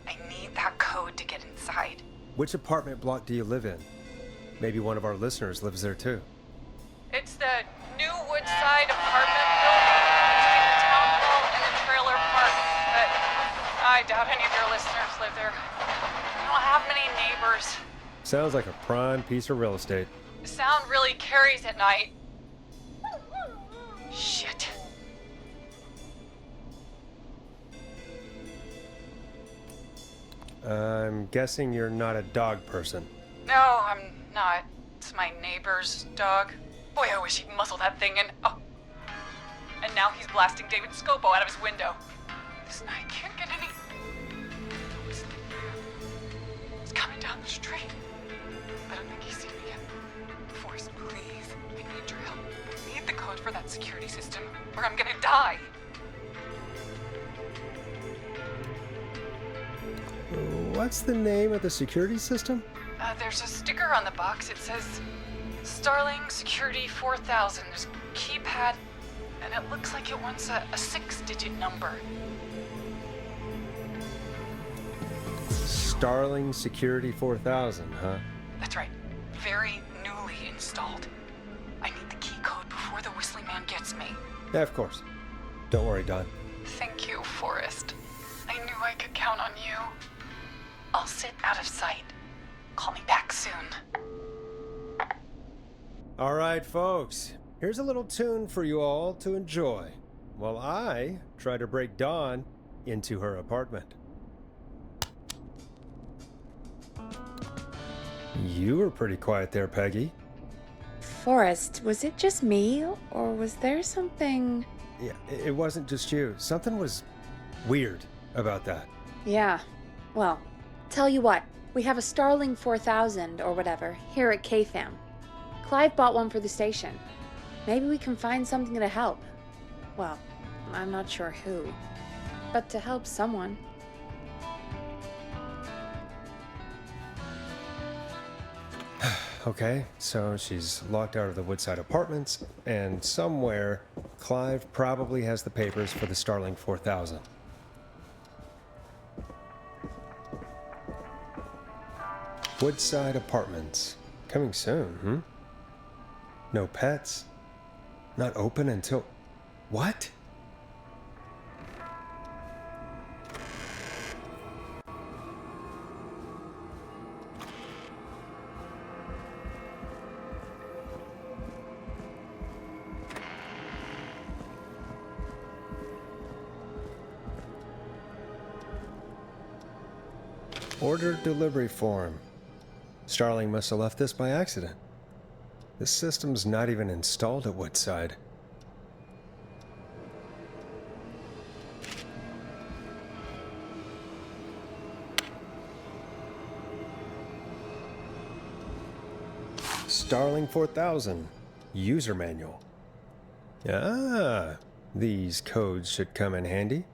I need that code to get inside. Which apartment block do you live in? Maybe one of our listeners lives there too. It's the new Woodside apartment building between the town hall and the trailer park, but I doubt any of your listeners live there. I don't have many neighbors. Sounds like a prime piece of real estate. The sound really carries at night. Shit. I'm guessing you're not a dog person. No, I'm not. It's my neighbor's dog. Boy, I wish he'd muzzle that thing and... Oh. And now he's blasting David Scopo out of his window. This night can't get any... He's coming down the street. I don't think he's seen me yet. Forrest, please. I need your help. I need the code for that security system, or I'm gonna die. What's the name of the security system? There's a sticker on the box. It says Starling Security 4000. There's a keypad, and it looks like it wants a 6-digit number. Starling Security 4000, huh? That's right. Very newly installed. I need the key code before the Whistling Man gets me. Yeah, of course. Don't worry, Don. Thank you, Forrest. I knew I could count on you. I'll sit out of sight. Call me back soon. All right, folks. Here's a little tune for you all to enjoy while I try to break Dawn into her apartment. You were pretty quiet there, Peggy. Forrest, was it just me, or was there something... Yeah, it wasn't just you. Something was weird about that. Yeah, well, tell you what, we have a Starling 4000 or whatever here at KFAM. Clive bought one for the station. Maybe we can find something to help. Well, I'm not sure who, but to help someone. Okay, so she's locked out of the Woodside Apartments, and somewhere, Clive probably has the papers for the Starling 4000. Woodside Apartments. Coming soon, No pets. Not open until... What? Order delivery form. Starling must have left this by accident. This system's not even installed at Woodside. Starling 4000. User manual. Ah, these codes should come in handy.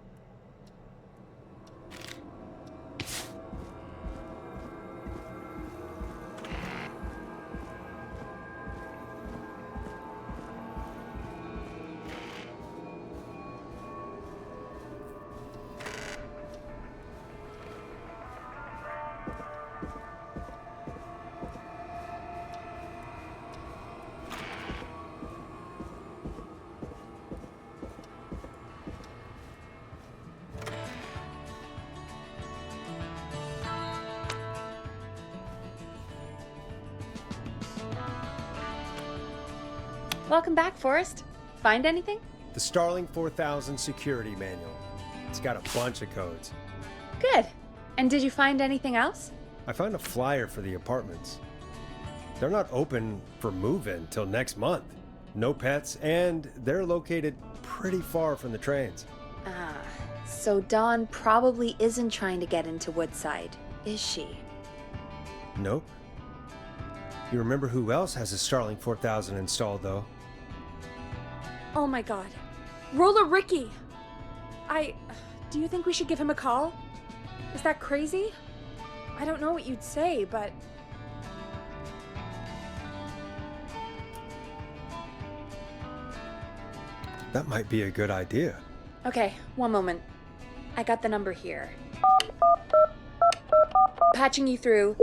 Welcome back, Forrest. Find anything? The Starling 4000 security manual. It's got a bunch of codes. Good. And did you find anything else? I found a flyer for the apartments. They're not open for move-in till next month. No pets, and they're located pretty far from the trains. Ah, so Dawn probably isn't trying to get into Woodside, is she? Nope. You remember who else has a Starling 4000 installed, though? Oh my god. Roller Ricky! Do you think we should give him a call? Is that crazy? I don't know what you'd say, but... That might be a good idea. Okay, one moment. I got the number here. Patching you through.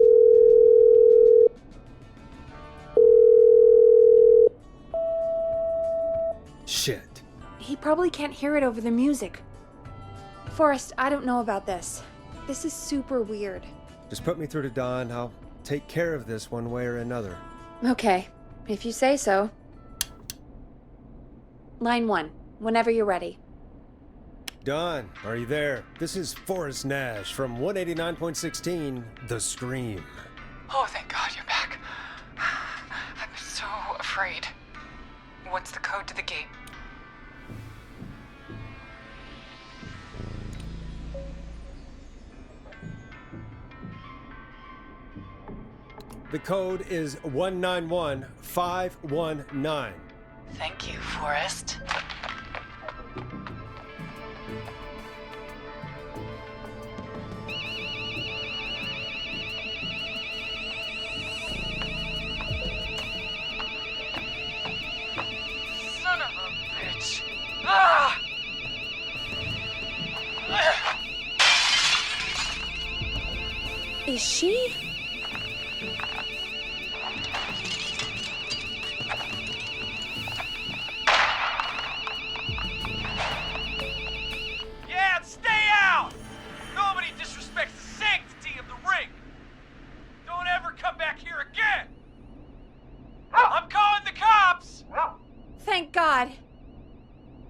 Shit. He probably can't hear it over the music. Forrest, I don't know about this. This is super weird. Just put me through to Dawn. I'll take care of this one way or another. Okay, if you say so. Line 1, whenever you're ready. Dawn, are you there? This is Forrest Nash from 189.16, The Scream. Oh, thank God you're back. I'm so afraid. What's the code to the gate? The code is 191519. Thank you, Forrest. Son of a bitch. Ah! Is she? Yeah, stay out! Nobody disrespects the sanctity of the ring! Don't ever come back here again! I'm calling the cops! Thank God.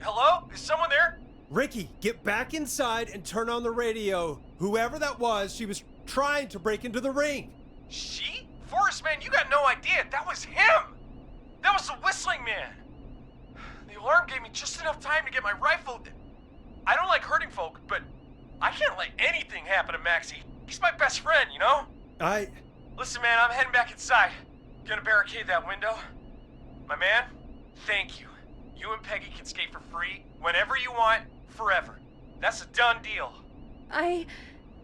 Hello? Is someone there? Ricky, get back inside and turn on the radio. Whoever that was, she was trying to break into the ring. She? Forrest, man, you got no idea. That was him! That was the whistling man! The alarm gave me just enough time to get my rifle. I don't like hurting folk, but I can't let anything happen to Maxie. He's my best friend, you know? Listen, man, I'm heading back inside. Gonna barricade that window. My man, thank you. You and Peggy can skate for free whenever you want, forever. That's a done deal.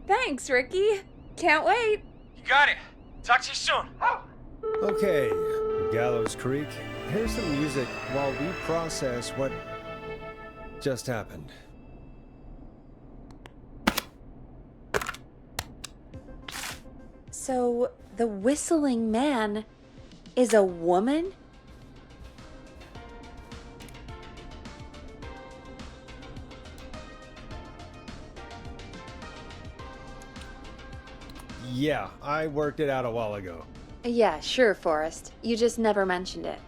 Thanks, Ricky. Can't wait. You got it. Talk to you soon. Okay, Gallows Creek, here's some music while we process what just happened. So, the whistling man is a woman? Yeah, I worked it out a while ago. Yeah, sure, Forrest. You just never mentioned it.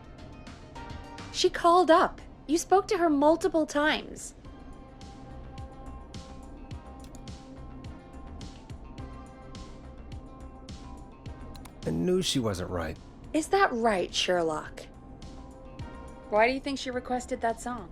She called up. You spoke to her multiple times. I knew she wasn't right. Is that right, Sherlock? Why do you think she requested that song?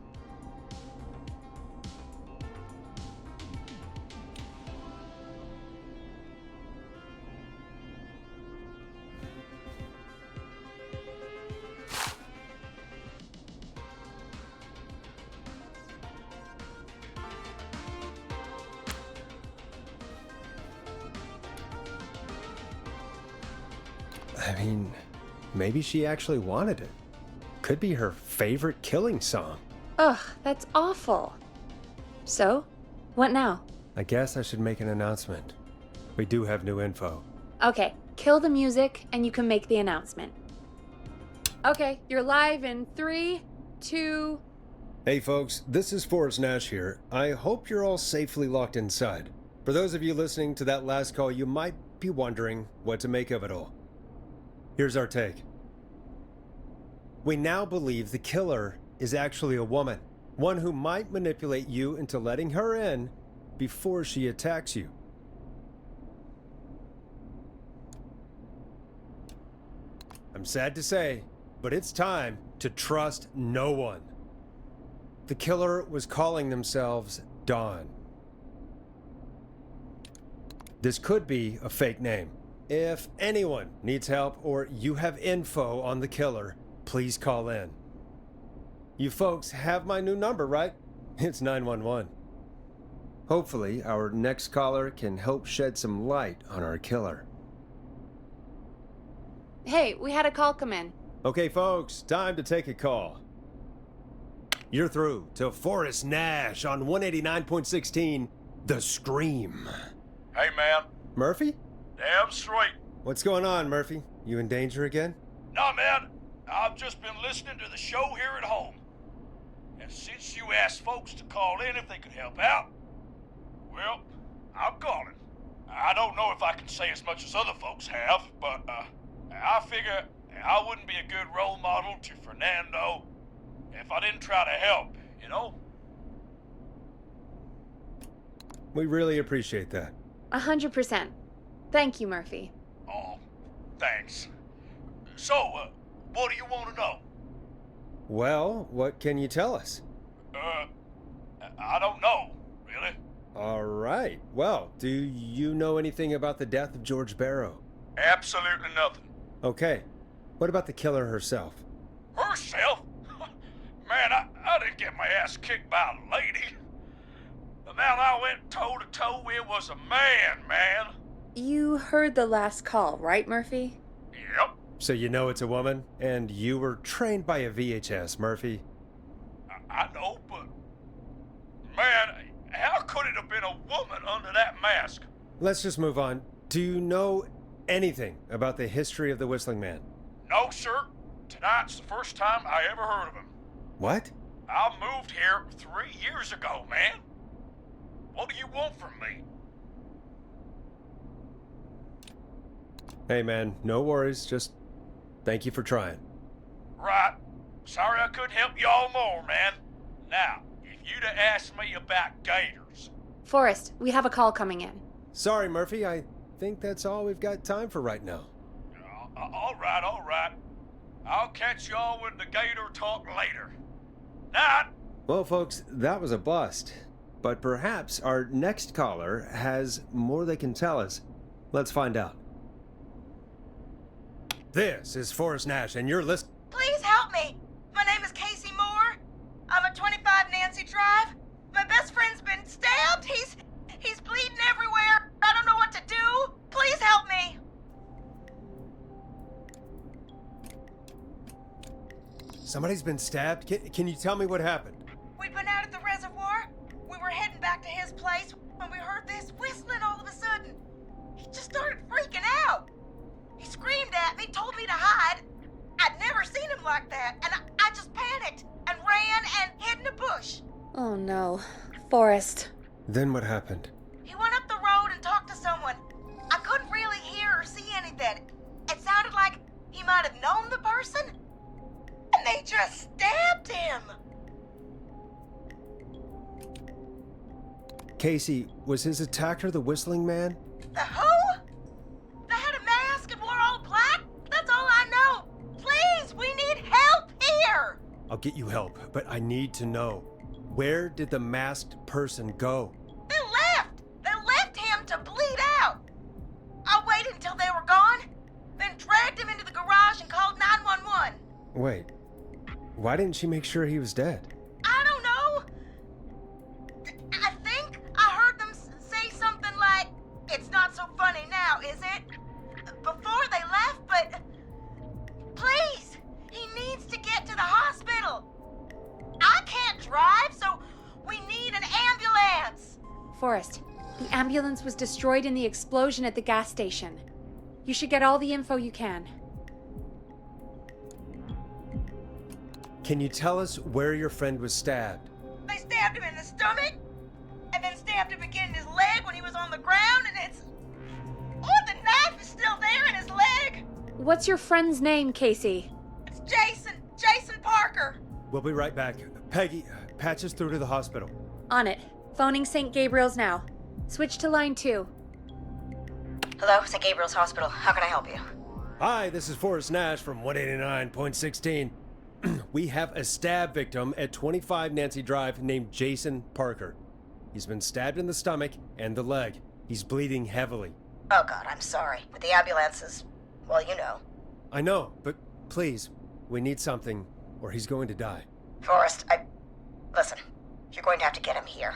I mean, maybe she actually wanted it. Could be her favorite killing song. Ugh, that's awful. So, what now? I guess I should make an announcement. We do have new info. Okay, kill the music and you can make the announcement. Okay, you're live in 3, 2... Hey folks, this is Forrest Nash here. I hope you're all safely locked inside. For those of you listening to that last call, you might be wondering what to make of it all. Here's our take. We now believe the killer is actually a woman, one who might manipulate you into letting her in before she attacks you. I'm sad to say, but it's time to trust no one. The killer was calling themselves Dawn. This could be a fake name. If anyone needs help or you have info on the killer, please call in. You folks have my new number, right? It's 911. Hopefully, our next caller can help shed some light on our killer. Hey, we had a call come in. Okay, folks, time to take a call. You're through to Forrest Nash on 189.16, The Scream. Hey, man. Murphy? Damn straight. What's going on, Murphy? You in danger again? Nah, man. I've just been listening to the show here at home. And since you asked folks to call in if they could help out, well, I'm calling. I don't know if I can say as much as other folks have, but I figure I wouldn't be a good role model to Fernando if I didn't try to help, you know? We really appreciate that. 100%. Thank you, Murphy. Oh, thanks. So, what do you want to know? Well, what can you tell us? I don't know, really. All right. Well, do you know anything about the death of George Barrow? Absolutely nothing. Okay. What about the killer herself? Herself? Man, I didn't get my ass kicked by a lady. The man I went toe-to-toe with was a man. You heard the last call, right, Murphy? Yep. So you know it's a woman, and you were trained by a VHS, Murphy. I know, but... Man, how could it have been a woman under that mask? Let's just move on. Do you know anything about the history of the Whistling Man? No, sir. Tonight's the first time I ever heard of him. What? I moved here 3 years ago, man. What do you want from me? Hey, man, no worries. Just thank you for trying. Right. Sorry I couldn't help y'all more, man. Now, if you'd have asked me about gators... Forrest, we have a call coming in. Sorry, Murphy. I think that's all we've got time for right now. All right. I'll catch y'all with the gator talk later. Night. Well, folks, that was a bust. But perhaps our next caller has more they can tell us. Let's find out. This is Forrest Nash, and you're listening. Please help me. My name is Casey Moore. I'm at 25 Nancy Drive. My best friend's been stabbed. He's bleeding everywhere. I don't know what to do. Please help me. Somebody's been stabbed? Can you tell me what happened? We'd been out at the reservoir. We were heading back to his place when we heard this whistling all of a sudden. He just started freaking out. He screamed at me, told me to hide. I'd never seen him like that, and I just panicked and ran and hid in a bush. Oh no. Forrest. Then what happened? He went up the road and talked to someone. I couldn't really hear or see anything. It sounded like he might have known the person, and they just stabbed him. Casey, was his attacker the whistling man? The who? They had a mask and wore all black? That's all I know. Please, we need help here. I'll get you help, but I need to know. Where did the masked person go? They left. They left him to bleed out. I waited until they were gone, then dragged him into the garage and called 911. Wait, why didn't she make sure he was dead? I don't know. I think I heard them say something like, "It's not so funny now, is it?" Before they left, but please, he needs to get to the hospital. I can't drive, so we need an ambulance. Forrest, the ambulance was destroyed in the explosion at the gas station. You should get all the info you can. Can you tell us where your friend was stabbed? They stabbed him in the stomach, and then stabbed him again in his leg when he was on the ground, and it's... Oh, the knife is still there in his leg. What's your friend's name, Casey? It's Jason Parker. We'll be right back. Peggy, patch us through to the hospital. On it. Phoning St. Gabriel's now. Switch to line 2. Hello, St. Gabriel's Hospital. How can I help you? Hi, this is Forrest Nash from 189.16. We have a stab victim at 25 Nancy Drive named Jason Parker. He's been stabbed in the stomach and the leg. He's bleeding heavily. Oh God, I'm sorry. But the ambulance is, well, you know. I know, but please, we need something, or he's going to die. Forrest, listen, you're going to have to get him here.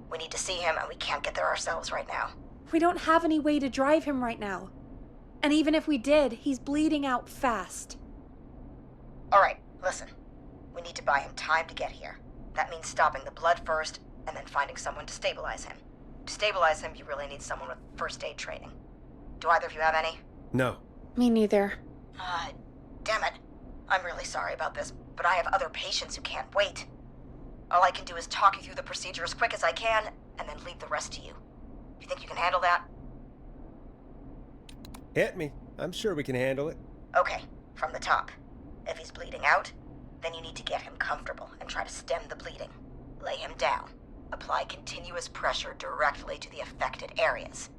We need to see him, and we can't get there ourselves right now. We don't have any way to drive him right now. And even if we did, he's bleeding out fast. All right, listen. We need to buy him time to get here. That means stopping the blood first, and then finding someone to stabilize him. To stabilize him, you really need someone with first aid training. Do either of you have any? No. Me neither. Damn it. I'm really sorry about this, but I have other patients who can't wait. All I can do is talk you through the procedure as quick as I can, and then leave the rest to you. You think you can handle that? Hit me. I'm sure we can handle it. Okay, from the top. If he's bleeding out, then you need to get him comfortable and try to stem the bleeding. Lay him down. Apply continuous pressure directly to the affected areas.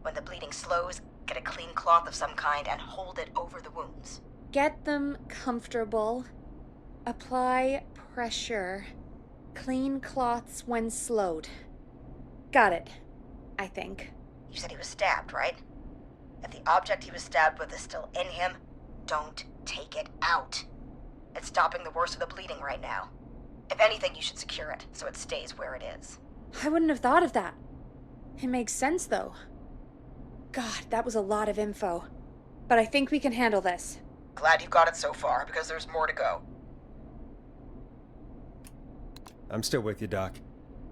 When the bleeding slows, get a clean cloth of some kind and hold it over the wounds. Get them comfortable. Apply pressure. Clean cloths when slowed. Got it, I think. You said he was stabbed, right? If the object he was stabbed with is still in him, don't take it out. It's stopping the worst of the bleeding right now. If anything, you should secure it so it stays where it is. I wouldn't have thought of that. It makes sense, though. God, that was a lot of info. But I think we can handle this. Glad you got it so far, because there's more to go. I'm still with you, Doc.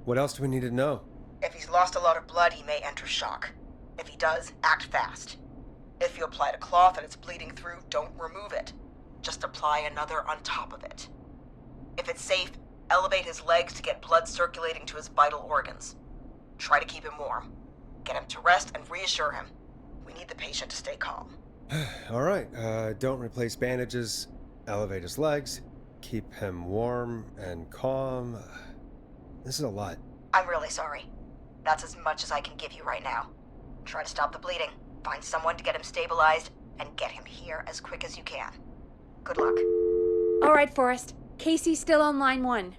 What else do we need to know? If he's lost a lot of blood, he may enter shock. If he does, act fast. If you applied a cloth and it's bleeding through, don't remove it. Just apply another on top of it. If it's safe, elevate his legs to get blood circulating to his vital organs. Try to keep him warm. Get him to rest and reassure him. We need the patient to stay calm. All right, don't replace bandages, elevate his legs, keep him warm and calm. This is a lot. I'm really sorry. That's as much as I can give you right now. Try to stop the bleeding, find someone to get him stabilized, and get him here as quick as you can. Good luck. All right, Forrest. Casey's still on line 1.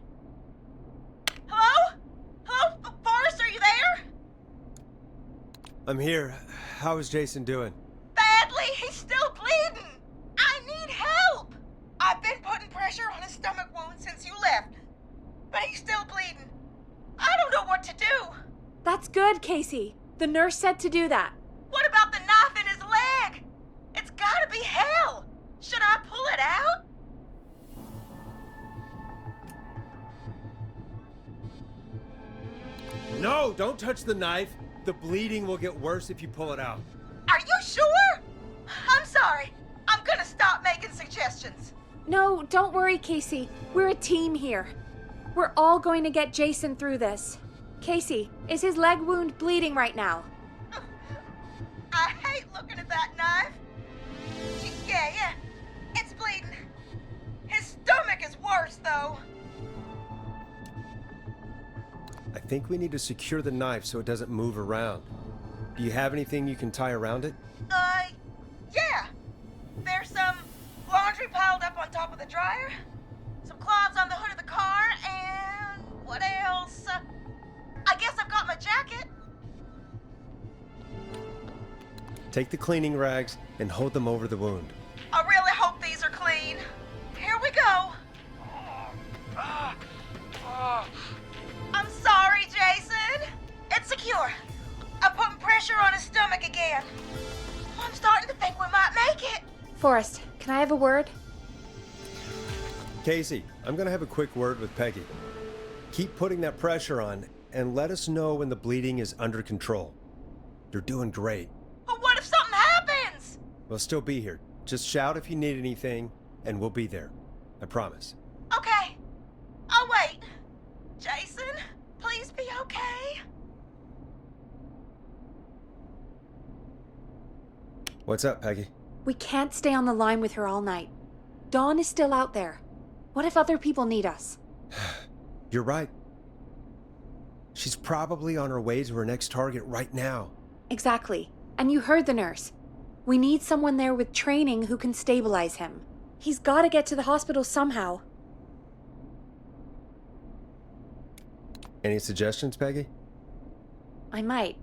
Hello? Hello? Forrest, are you there? I'm here. How is Jason doing? Badly. He's still bleeding. I need help. I've been putting pressure on his stomach wound since you left, but he's still bleeding. I don't know what to do. That's good, Casey. The nurse said to do that. What about the knife in his leg? It's gotta be hell. Should I pull it out? No, don't touch the knife. The bleeding will get worse if you pull it out. Are you sure? I'm sorry. I'm gonna stop making suggestions. No, don't worry, Casey. We're a team here. We're all going to get Jason through this. Casey, is his leg wound bleeding right now? I hate looking at that knife. Yeah, it's bleeding. His stomach is worse, though. I think we need to secure the knife so it doesn't move around. Do you have anything you can tie around it? Yeah. There's some laundry piled up on top of the dryer, some cloths on the hood of the car, and what else? I guess I've got my jacket. Take the cleaning rags and hold them over the wound. I really hope these are clean. Here we go. I'm sorry, Jason. It's secure. I'm putting pressure on his stomach again. I'm starting to think we might make it. Forrest, can I have a word? Casey, I'm gonna have a quick word with Peggy. Keep putting that pressure on and let us know when the bleeding is under control. You're doing great. But what if something happens? We'll still be here. Just shout if you need anything, and we'll be there. I promise. Okay. I'll wait. Jason, please be okay. What's up, Peggy? We can't stay on the line with her all night. Dawn is still out there. What if other people need us? You're right. She's probably on her way to her next target right now. Exactly. And you heard the nurse. We need someone there with training who can stabilize him. He's got to get to the hospital somehow. Any suggestions, Peggy? I might.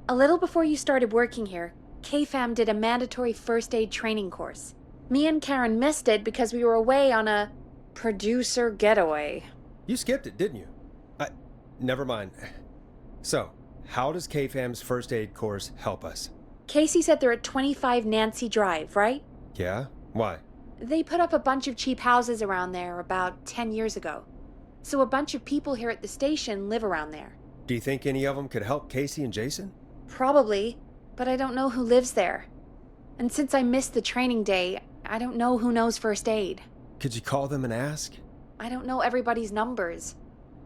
A little before you started working here, KFAM did a mandatory first aid training course. Me and Karen missed it because we were away on a producer getaway. You skipped it, didn't you? Never mind. So, how does KFAM's first aid course help us? Casey said they're at 25 Nancy Drive, right? Yeah? Why? They put up a bunch of cheap houses around there about 10 years ago. So a bunch of people here at the station live around there. Do you think any of them could help Casey and Jason? Probably, but I don't know who lives there. And since I missed the training day, I don't know who knows first aid. Could you call them and ask? I don't know everybody's numbers.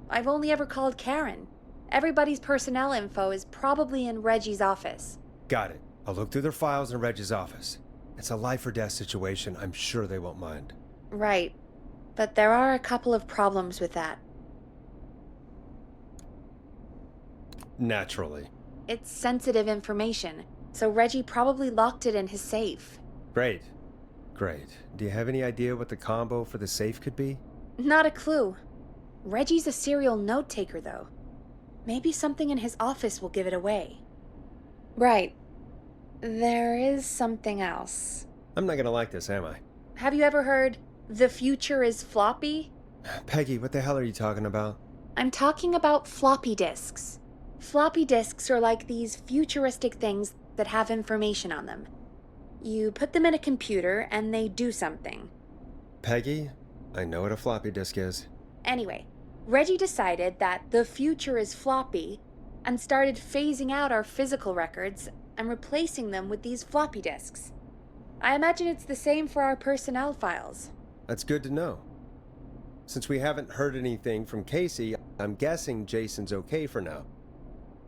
I've only ever called Karen. Everybody's personnel info is probably in Reggie's office. Got it. I'll look through their files in Reggie's office. It's a life or death situation. I'm sure they won't mind. Right. But there are a couple of problems with that. Naturally. It's sensitive information, so Reggie probably locked it in his safe. Great. Do you have any idea what the combo for the safe could be? Not a clue. Reggie's a serial note-taker, though. Maybe something in his office will give it away. Right. There is something else. I'm not gonna like this, am I? Have you ever heard, "The future is floppy"? Peggy, what the hell are you talking about? I'm talking about floppy disks. Floppy disks are like these futuristic things that have information on them. You put them in a computer and they do something. Peggy, I know what a floppy disk is. Anyway, Reggie decided that the future is floppy and started phasing out our physical records and replacing them with these floppy disks. I imagine it's the same for our personnel files. That's good to know. Since we haven't heard anything from Casey, I'm guessing Jason's okay for now.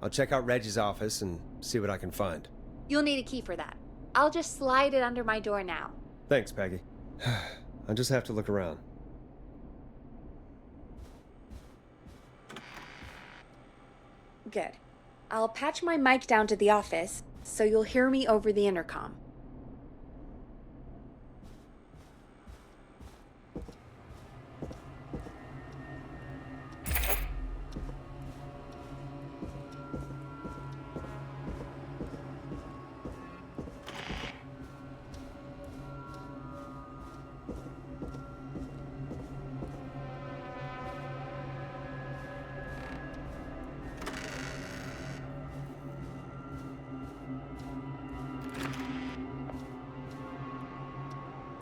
I'll check out Reggie's office and see what I can find. You'll need a key for that. I'll just slide it under my door now. Thanks, Peggy. I'll just have to look around. Good. I'll patch my mic down to the office, so you'll hear me over the intercom.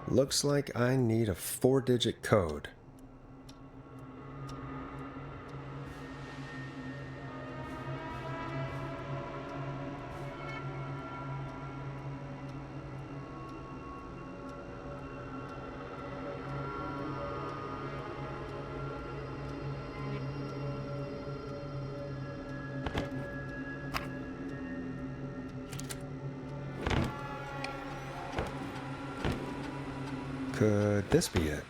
Looks like I need a 4-digit code. Could this be it?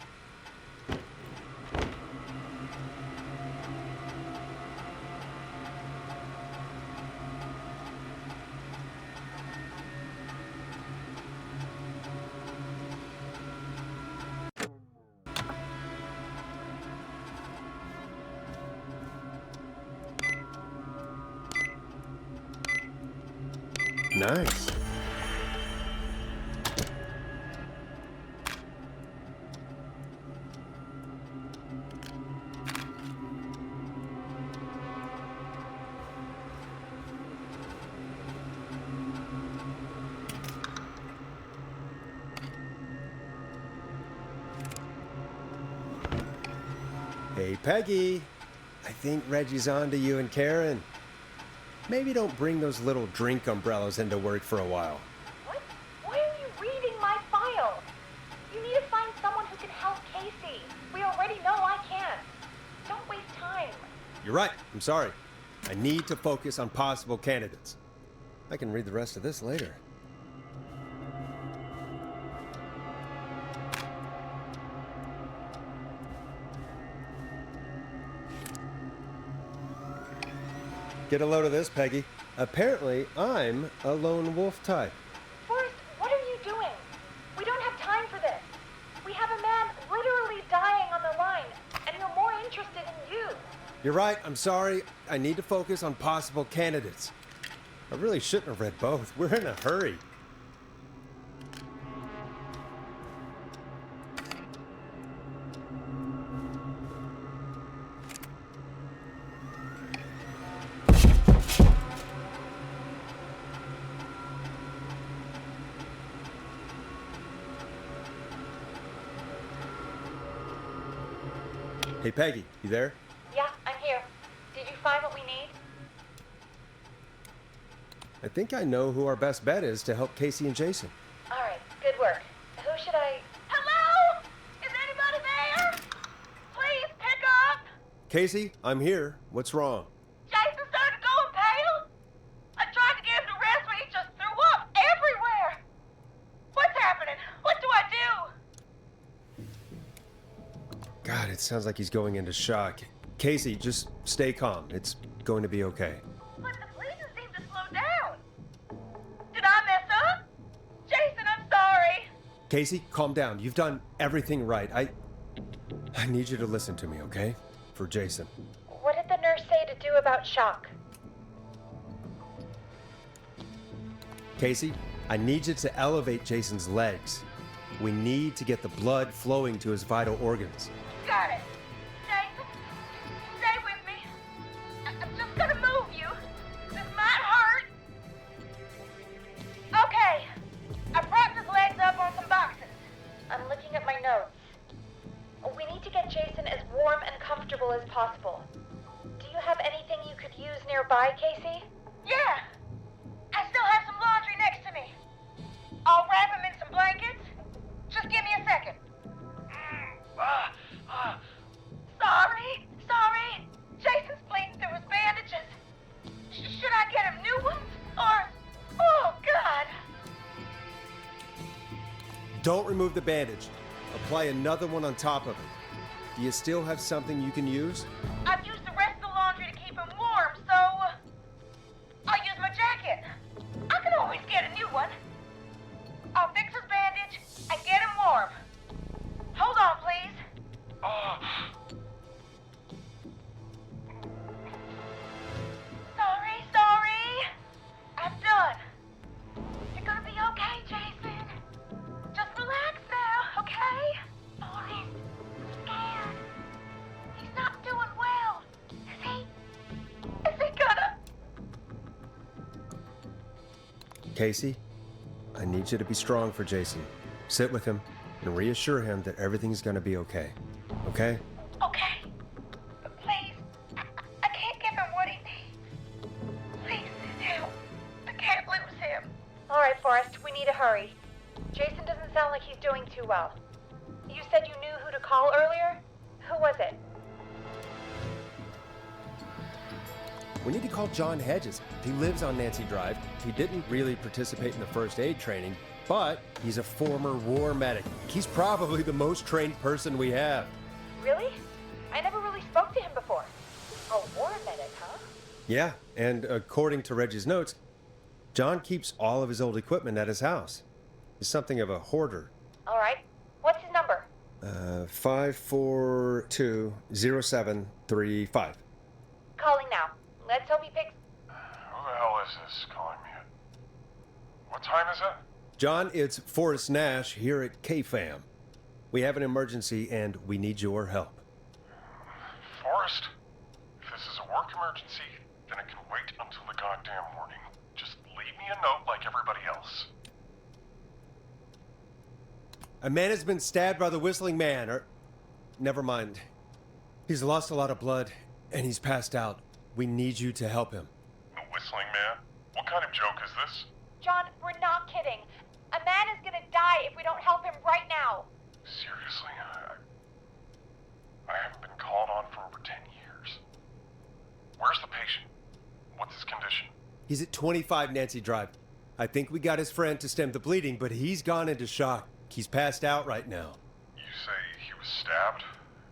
Nice. Hey, Peggy. I think Reggie's on to you and Karen. Maybe don't bring those little drink umbrellas into work for a while. What? Why are you reading my file? You need to find someone who can help Casey. We already know I can't. Don't waste time. You're right. I'm sorry. I need to focus on possible candidates. I can read the rest of this later. Get a load of this, Peggy. Apparently, I'm a lone wolf type. Forrest, what are you doing? We don't have time for this. We have a man literally dying on the line, and we're more interested in you. You're right. I'm sorry. I need to focus on possible candidates. I really shouldn't have read both. We're in a hurry. Hey, Peggy, you there? Yeah, I'm here. Did you find what we need? I think I know who our best bet is to help Casey and Jason. All right, good work. Who should I... Hello? Is anybody there? Please pick up. Casey, I'm here. What's wrong? Jason started going pale. I tried to get him to rest, but he just threw up everywhere. What's happening? What do I do? God, it sounds like he's going into shock. Casey, just stay calm. It's going to be okay. But the bleeding seemed to slow down. Did I mess up? Jason, I'm sorry. Casey, calm down. You've done everything right. I need you to listen to me, okay? For Jason. What did the nurse say to do about shock? Casey, I need you to elevate Jason's legs. We need to get the blood flowing to his vital organs. Got it. Jason, stay with me. I'm just gonna move you. This might hurt. Okay. I propped his legs up on some boxes. I'm looking at my notes. We need to get Jason as warm and comfortable as possible. Do you have anything you could use nearby, Casey? Yeah. I still have some laundry next to me. I'll wrap him in some blankets. Just give me a second. Sorry. Jason's bleeding through his bandages. Should I get him new ones? Or... Oh, God. Don't remove the bandage. Apply another one on top of it. Do you still have something you can use? I've used the rest of the laundry to keep him warm, so... I'll use my jacket. I can always get a new one. I'll fix his bandage and get him warm. Hold on, please. Sorry. I'm done. You're gonna be okay, Jason. Just relax now, okay? Forrest, I'm scared. He's not doing well. Is he gonna... Casey, I need you to be strong for Jason. Sit with him and reassure him that everything's gonna be okay. Okay? Okay. But please, I can't give him what he needs. Please, help. I can't lose him. All right, Forrest, we need to hurry. Jason doesn't sound like he's doing too well. You said you knew who to call earlier? Who was it? We need to call John Hedges. He lives on Nancy Drive. He didn't really participate in the first aid training, But he's a former war medic. He's probably the most trained person we have. Really? I never really spoke to him before. A war medic, huh? Yeah, and according to Reggie's notes, John keeps all of his old equipment at his house. He's something of a hoarder. All right. What's his number? 5420735. Calling now. Let's hope he picks. Who the hell is this calling me at? What time is it? John, it's Forrest Nash here at KFAM. We have an emergency and we need your help. Forrest? If this is a work emergency, then it can wait until the goddamn morning. Just leave me a note like everybody else. A man has been stabbed by the Whistling Man, or... Never mind. He's lost a lot of blood, and he's passed out. We need you to help him. The Whistling Man? What kind of joke is this? John, we're not kidding. A man is gonna die if we don't help him right now. Seriously? I haven't been called on for over 10 years. Where's the patient? What's his condition? He's at 25 Nancy Drive. I think we got his friend to stem the bleeding, but he's gone into shock. He's passed out right now. You say he was stabbed?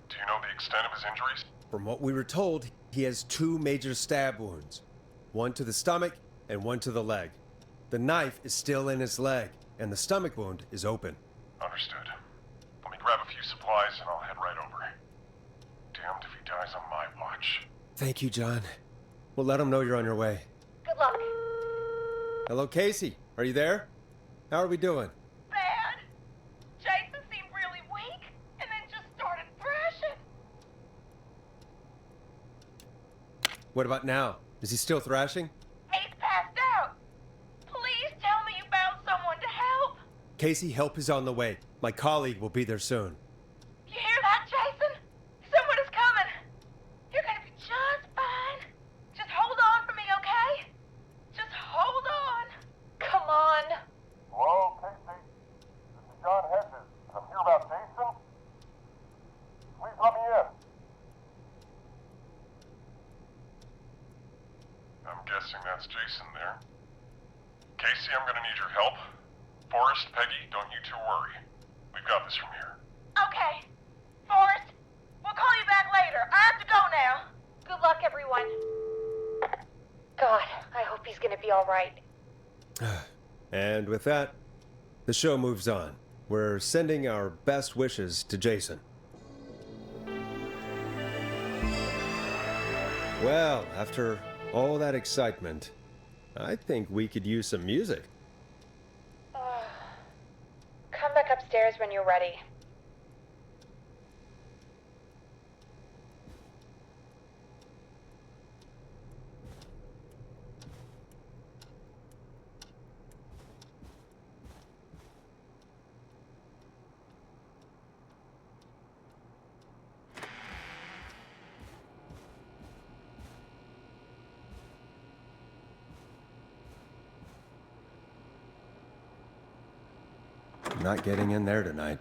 Do you know the extent of his injuries? From what we were told, he has 2 major stab wounds. One to the stomach and one to the leg. The knife is still in his leg, and the stomach wound is open. Understood. Let me grab a few supplies and I'll head right over. Damned if he dies on my watch. Thank you, John. We'll let him know you're on your way. Good luck. Hello, Casey. Are you there? How are we doing? Bad. Jason seemed really weak and then just started thrashing. What about now? Is he still thrashing? He's passed out. Please tell me you found someone to help. Casey, help is on the way. My colleague will be there soon. You hear that, Jason? Someone is coming. You're gonna be just fine. Just hold on for me, okay? Just hold on. Come on. Hello, Casey. This is John Hedges. I'm here about Jason. Please let me in. I'm guessing that's Jason there. Casey, I'm gonna need your help. Forrest, Peggy, don't you two worry. We've got this from here. Okay. Forrest, we'll call you back later. I have to go now. Good luck, everyone. God, I hope he's gonna be all right. And with that, the show moves on. We're sending our best wishes to Jason. Well, after all that excitement, I think we could use some music. Come back upstairs when you're ready. Not getting in there tonight.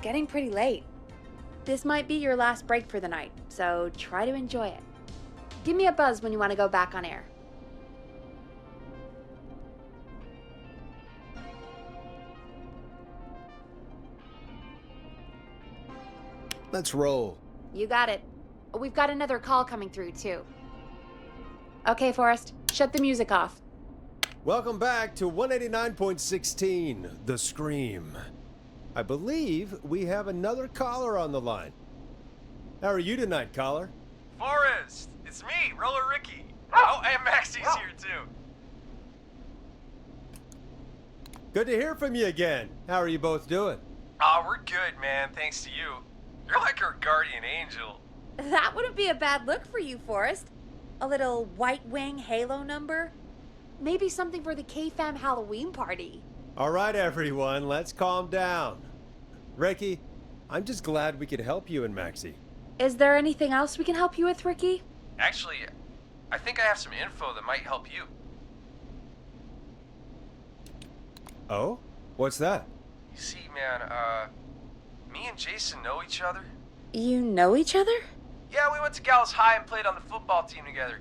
Getting pretty late. This might be your last break for the night, so try to enjoy it. Give me a buzz when you want to go back on air. Let's roll. You got it. We've got another call coming through, too. Okay, Forrest, shut the music off. Welcome back to 189.16, The Scream. I believe we have another caller on the line. How are you tonight, caller? Forrest, it's me, Roller Ricky. Oh, and Maxie's here too. Good to hear from you again. How are you both doing? Oh, we're good, man. Thanks to you. You're like our guardian angel. That wouldn't be a bad look for you, Forrest. A little white wing halo number? Maybe something for the K-Fam Halloween party. All right, everyone, let's calm down. Ricky, I'm just glad we could help you and Maxie. Is there anything else we can help you with, Ricky? Actually, I think I have some info that might help you. Oh? What's that? You see, man, me and Jason know each other. You know each other? Yeah, we went to Gallows High and played on the football team together.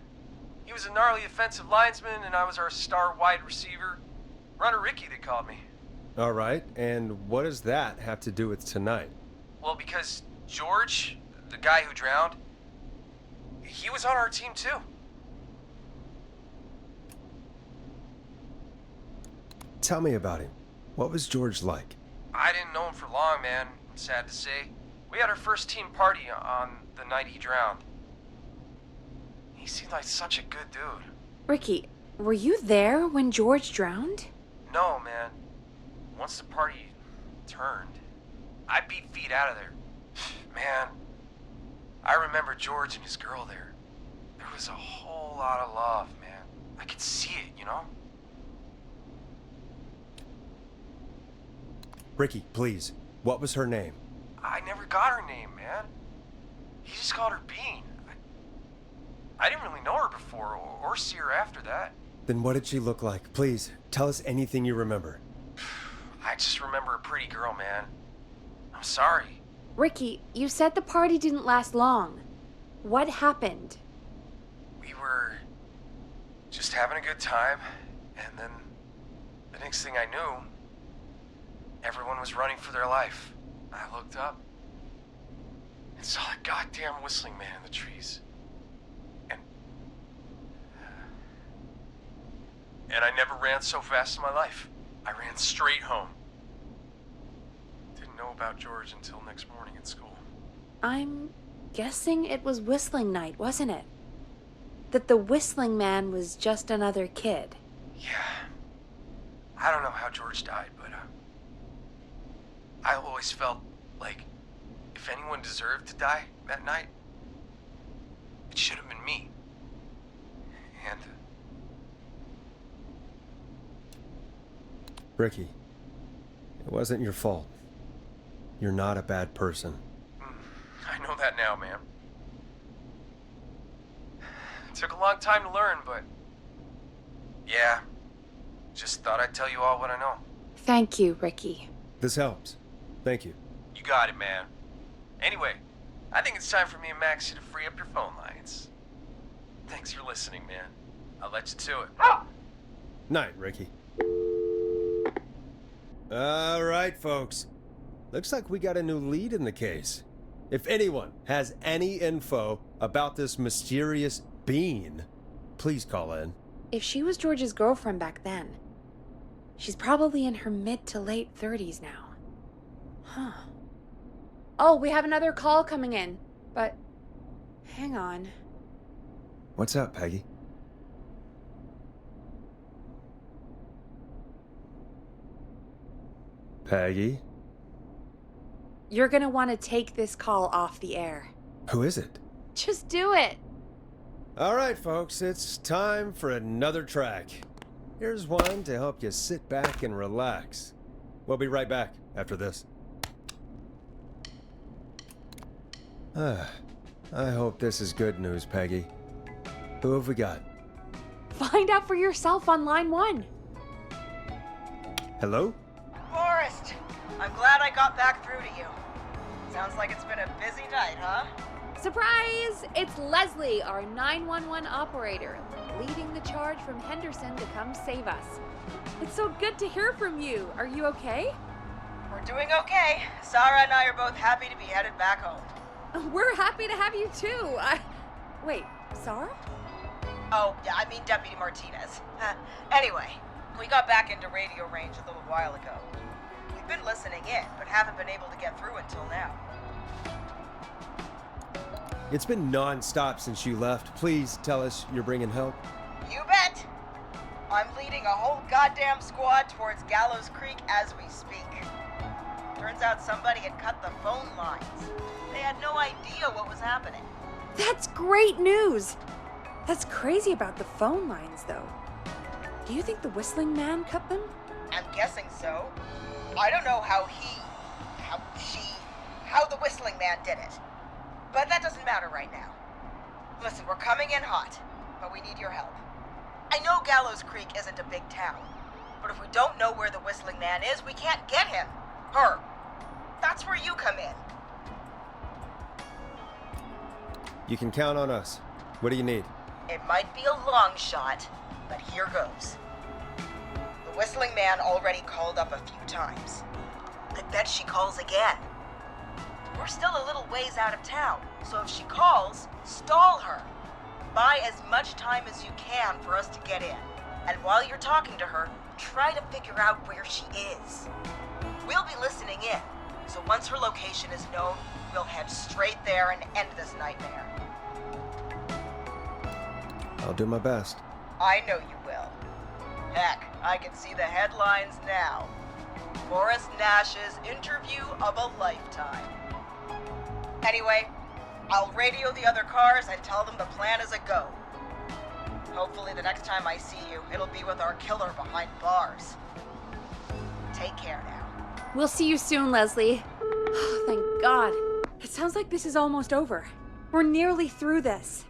He was a gnarly offensive linesman, and I was our star wide receiver. Runner Ricky, they called me. All right, and what does that have to do with tonight? Well, because George, the guy who drowned, he was on our team too. Tell me about him. What was George like? I didn't know him for long, man. Sad to say. We had our first team party on the night he drowned. He seemed like such a good dude. Ricky, were you there when George drowned? No, man. Once the party turned, I beat feet out of there. Man, I remember George and his girl there. There was a whole lot of love, man. I could see it, you know? Ricky, please. What was her name? I never got her name, man. He just called her Bean. I didn't really know her before or see her after that. Then what did she look like? Please, tell us anything you remember. I just remember a pretty girl, man. I'm sorry. Ricky, you said the party didn't last long. What happened? We were just having a good time, and then the next thing I knew, everyone was running for their life. I looked up and saw a goddamn whistling man in the trees. And I never ran so fast in my life. I ran straight home. Didn't know about George until next morning at school. I'm guessing it was whistling night, wasn't it? That the whistling man was just another kid. Yeah. I don't know how George died, but I always felt like if anyone deserved to die that night, it should have been me. And Ricky, it wasn't your fault. You're not a bad person. I know that now, man. It took a long time to learn, but yeah, just thought I'd tell you all what I know. Thank you, Ricky. This helps. Thank you. You got it, man. Anyway, I think it's time for me and Maxie to free up your phone lines. Thanks for listening, man. I'll let you to it. Night, Ricky. All right, folks. Looks like we got a new lead in the case. If anyone has any info about this mysterious bean, please call in. If she was George's girlfriend back then, she's probably in her mid to late 30s now. Huh. Oh, we have another call coming in, but hang on. What's up, Peggy? Peggy? You're gonna want to take this call off the air. Who is it? Just do it. All right, folks, it's time for another track. Here's one to help you sit back and relax. We'll be right back after this. I hope this is good news, Peggy. Who have we got? Find out for yourself on line 1. Hello? Forrest, I'm glad I got back through to you. Sounds like it's been a busy night, huh? Surprise! It's Leslie, our 911 operator, leading the charge from Henderson to come save us. It's so good to hear from you. Are you okay? We're doing okay. Sarah and I are both happy to be headed back home. We're happy to have you too. Wait, Sarah? Oh, yeah, I mean Deputy Martinez. Anyway, we got back into radio range a little while ago. We've been listening in, but haven't been able to get through until now. It's been non-stop since you left. Please tell us you're bringing help. You bet! I'm leading a whole goddamn squad towards Gallows Creek as we speak. Turns out somebody had cut the phone lines. They had no idea what was happening. That's great news! That's crazy about the phone lines, though. Do you think the Whistling Man cut them? I'm guessing so. I don't know how the Whistling Man did it. But that doesn't matter right now. Listen, we're coming in hot, but we need your help. I know Gallows Creek isn't a big town, but if we don't know where the Whistling Man is, we can't get him. Her. That's where you come in. You can count on us. What do you need? It might be a long shot, but here goes. The Whistling Man already called up a few times. I bet she calls again. We're still a little ways out of town, so if she calls, stall her. Buy as much time as you can for us to get in. And while you're talking to her, try to figure out where she is. We'll be listening in, so once her location is known, we'll head straight there and end this nightmare. I'll do my best. I know you will. Heck, I can see the headlines now. Forrest Nash's interview of a lifetime. Anyway, I'll radio the other cars and tell them the plan is a go. Hopefully the next time I see you, it'll be with our killer behind bars. Take care now. We'll see you soon, Leslie. Thank God. It sounds like this is almost over. We're nearly through this.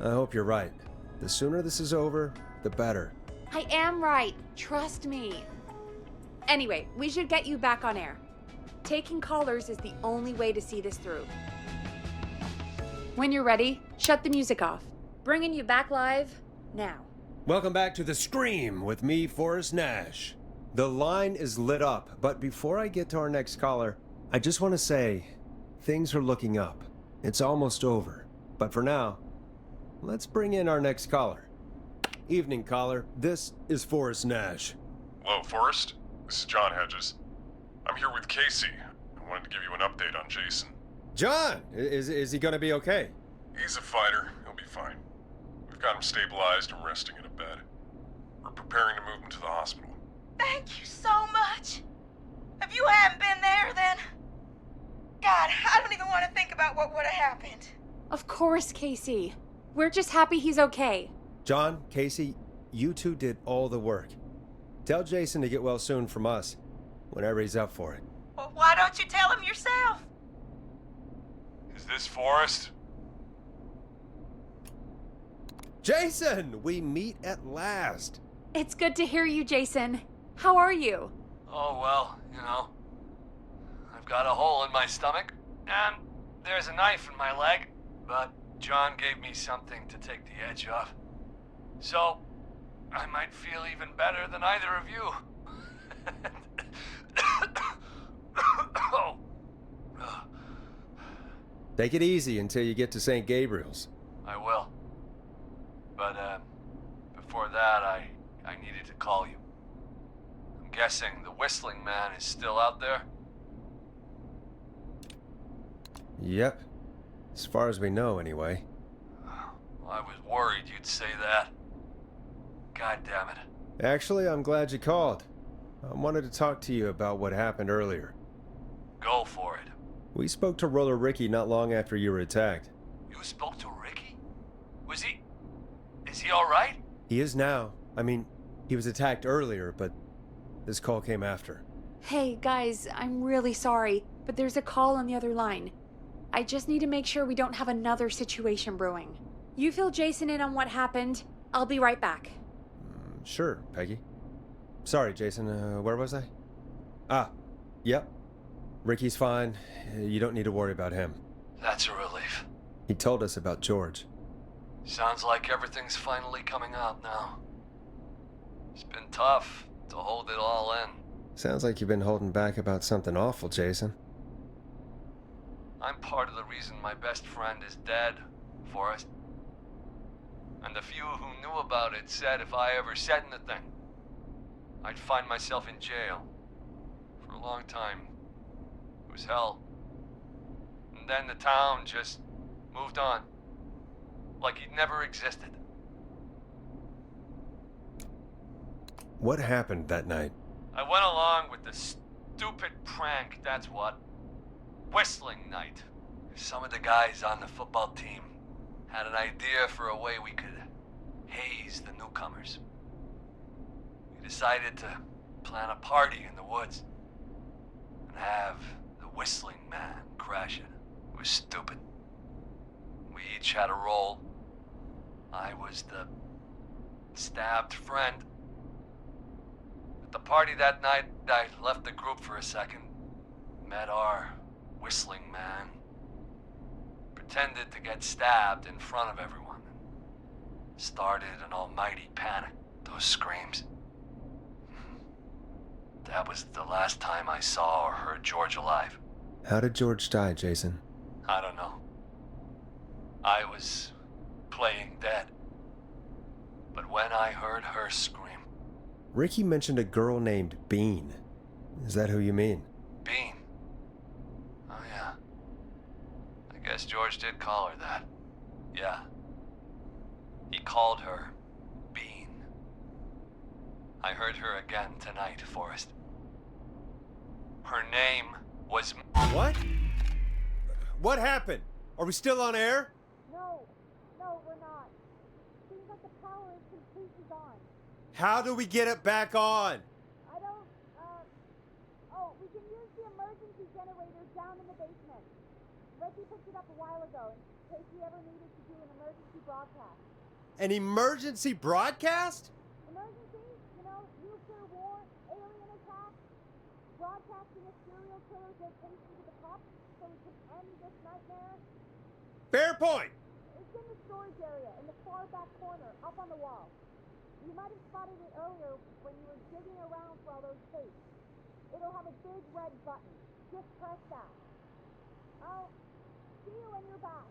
I hope you're right. The sooner this is over, the better. I am right. Trust me. Anyway, we should get you back on air. Taking callers is the only way to see this through. When you're ready, shut the music off. Bringing you back live now. Welcome back to The Scream with me, Forrest Nash. The line is lit up, but before I get to our next caller, I just want to say, things are looking up. It's almost over. But for now, let's bring in our next caller. Evening, caller. This is Forrest Nash. Hello, Forrest. This is John Hedges. I'm here with Casey. I wanted to give you an update on Jason. John! Is he gonna be okay? He's a fighter. He'll be fine. We've got him stabilized and resting in a bed. We're preparing to move him to the hospital. Thank you so much. If you hadn't been there, then... God, I don't even want to think about what would have happened. Of course, Casey. We're just happy he's okay. John, Casey, you two did all the work. Tell Jason to get well soon from us, whenever he's up for it. Well, why don't you tell him yourself? Is this Forrest? Jason! We meet at last. It's good to hear you, Jason. How are you? Oh, well, you know. I've got a hole in my stomach, and there's a knife in my leg, but John gave me something to take the edge off. So, I might feel even better than either of you. Oh. Take it easy until you get to St. Gabriel's. I will. But, before that, I needed to call you. I'm guessing the Whistling Man is still out there? Yep. As far as we know, anyway. Well, I was worried you'd say that. God damn it. Actually, I'm glad you called. I wanted to talk to you about what happened earlier. Go for it. We spoke to Roller Ricky not long after you were attacked. You spoke to Ricky? Is he alright? He is now. I mean, he was attacked earlier, but this call came after. Hey, guys, I'm really sorry, but there's a call on the other line. I just need to make sure we don't have another situation brewing. You fill Jason in on what happened. I'll be right back. Sure, Peggy. Sorry, Jason, where was I? Yep. Ricky's fine. You don't need to worry about him. That's a relief. He told us about George. Sounds like everything's finally coming out now. It's been tough to hold it all in. Sounds like you've been holding back about something awful, Jason. I'm part of the reason my best friend is dead, Forrest. And the few who knew about it said if I ever said anything, I'd find myself in jail. For a long time. It was hell. And then the town just moved on. Like he'd never existed. What happened that night? I went along with the stupid prank, that's what. Whistling night. Some of the guys on the football team had an idea for a way we could haze the newcomers. We decided to plan a party in the woods and have the Whistling Man crash it. It was stupid. We each had a role. I was the stabbed friend. At the party that night, I left the group for a second, met our Whistling Man, pretended to get stabbed in front of everyone, started an almighty panic. Those screams. That was the last time I saw or heard George alive. How did George die, Jason? I don't know. I was playing dead. But when I heard her scream... Ricky mentioned a girl named Bean. Is that who you mean? Bean? Oh, yeah. I guess George did call her that. Yeah. He called her Bean. I heard her again tonight, Forrest. Her name was... What? What happened? Are we still on air? No, we're not. Seems like the power is completely gone. How do we get it back on? I don't, we can use the emergency generators down in the basement. Reggie picked it up a while ago in case we ever needed to do an emergency broadcast. An emergency broadcast? Emergency? You know, nuclear war, alien attack, broadcasting a serial killer's location to the cops so we can end this nightmare. Fair point! It's in the storage area in the far back corner, up on the wall. You might have spotted it earlier when you were digging around for all those tapes. It'll have a big red button. Just press that. I'll see you when you're back.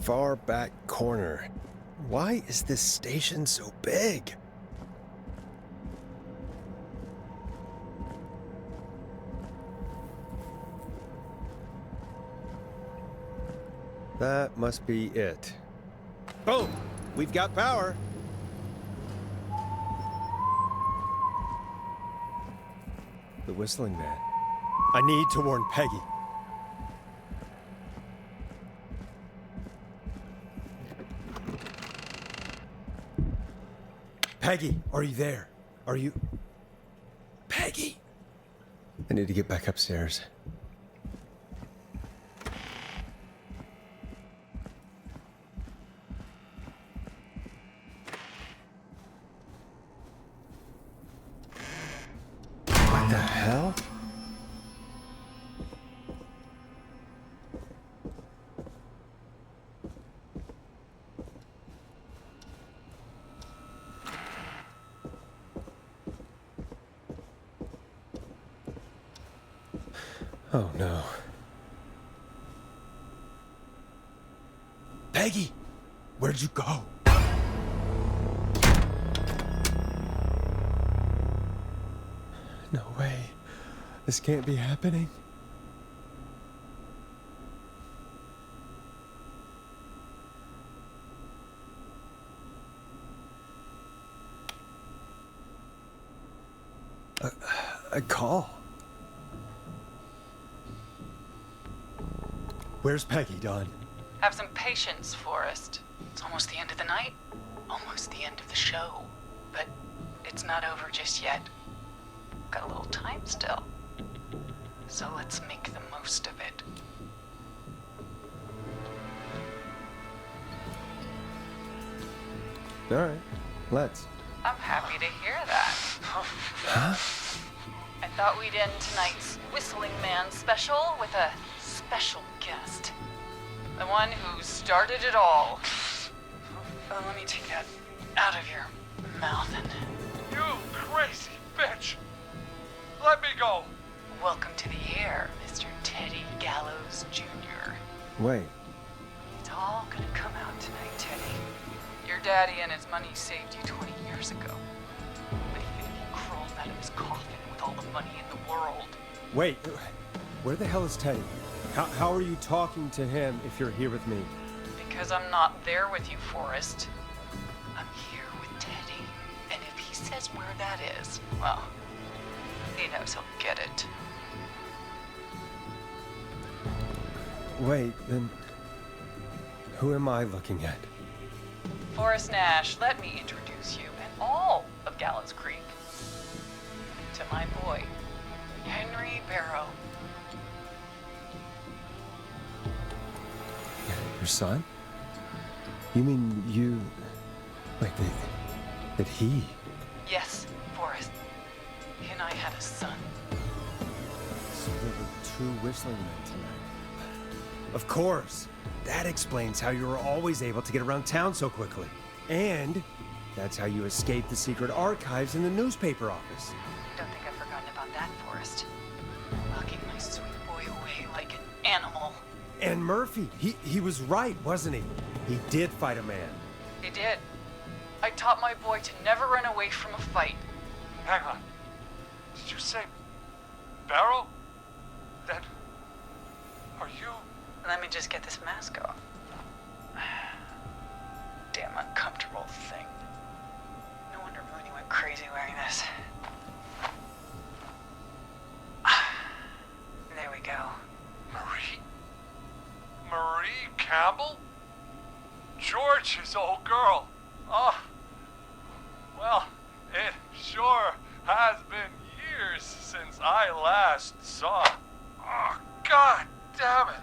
Far back corner. Why is this station so big? That must be it. Boom! We've got power. The Whistling Man. I need to warn Peggy. Peggy, are you there? Are you... Peggy! I need to get back upstairs. What the hell? Oh no. Peggy! Where'd you go? No way. This can't be happening. A call. Where's Peggy, Don? Have some patience, Forrest. It's almost the end of the night. Almost the end of the show. But it's not over just yet. Got a little time still. So let's make the most of it. All right, let's. I'm happy to hear that. Huh? I thought we'd end tonight's Whistling Man special with a special guest. The one who started it all. Let me take that out of your mouth and... You crazy bitch! Let me go! Welcome to the air, Mr. Teddy Gallows Jr. Wait. It's all gonna come out tonight, Teddy. Your daddy and his money saved you 20 years ago. But even if he crawled out of his coffin with all the money in the world... Wait, where the hell is Teddy? How are you talking to him if you're here with me? Because I'm not there with you, Forrest. I'm here with Teddy. And if he says where that is, well, he knows he'll get it. Wait, then who am I looking at? Forrest Nash, let me introduce you and all of Gallows Creek to my boy, Henry Barrow. Your son? You mean you... Wait, that he... Yes, Forrest. He and I had a son. So there were 2 whistling men tonight. Of course. That explains how you were always able to get around town so quickly. And that's how you escaped the secret archives in the newspaper office. Don't think I've forgotten about that, Forrest. Locking my sweet boy away like an animal. And Murphy, he was right, wasn't he? He did fight a man. He did. I taught my boy to never run away from a fight. Hang on. Did you say Barrow? Then are you... Let me just get this mask off. Damn uncomfortable thing. No wonder Mooney went crazy wearing this. There we go. Marie Campbell? George's old girl. Oh, well, it sure has been years since I last saw. Oh, God damn it.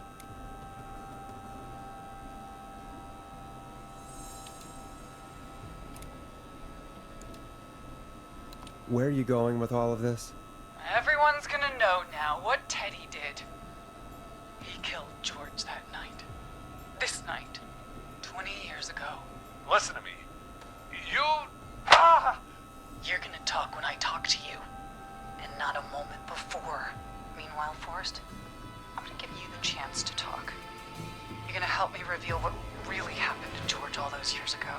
Where are you going with all of this? Everyone's gonna know now what Teddy did. He killed George that night. This night. 20 years ago. Listen to me. You... You're gonna talk when I talk to you. And not a moment before. Meanwhile, Forrest, I'm gonna give you the chance to talk. You're gonna help me reveal what really happened to George all those years ago.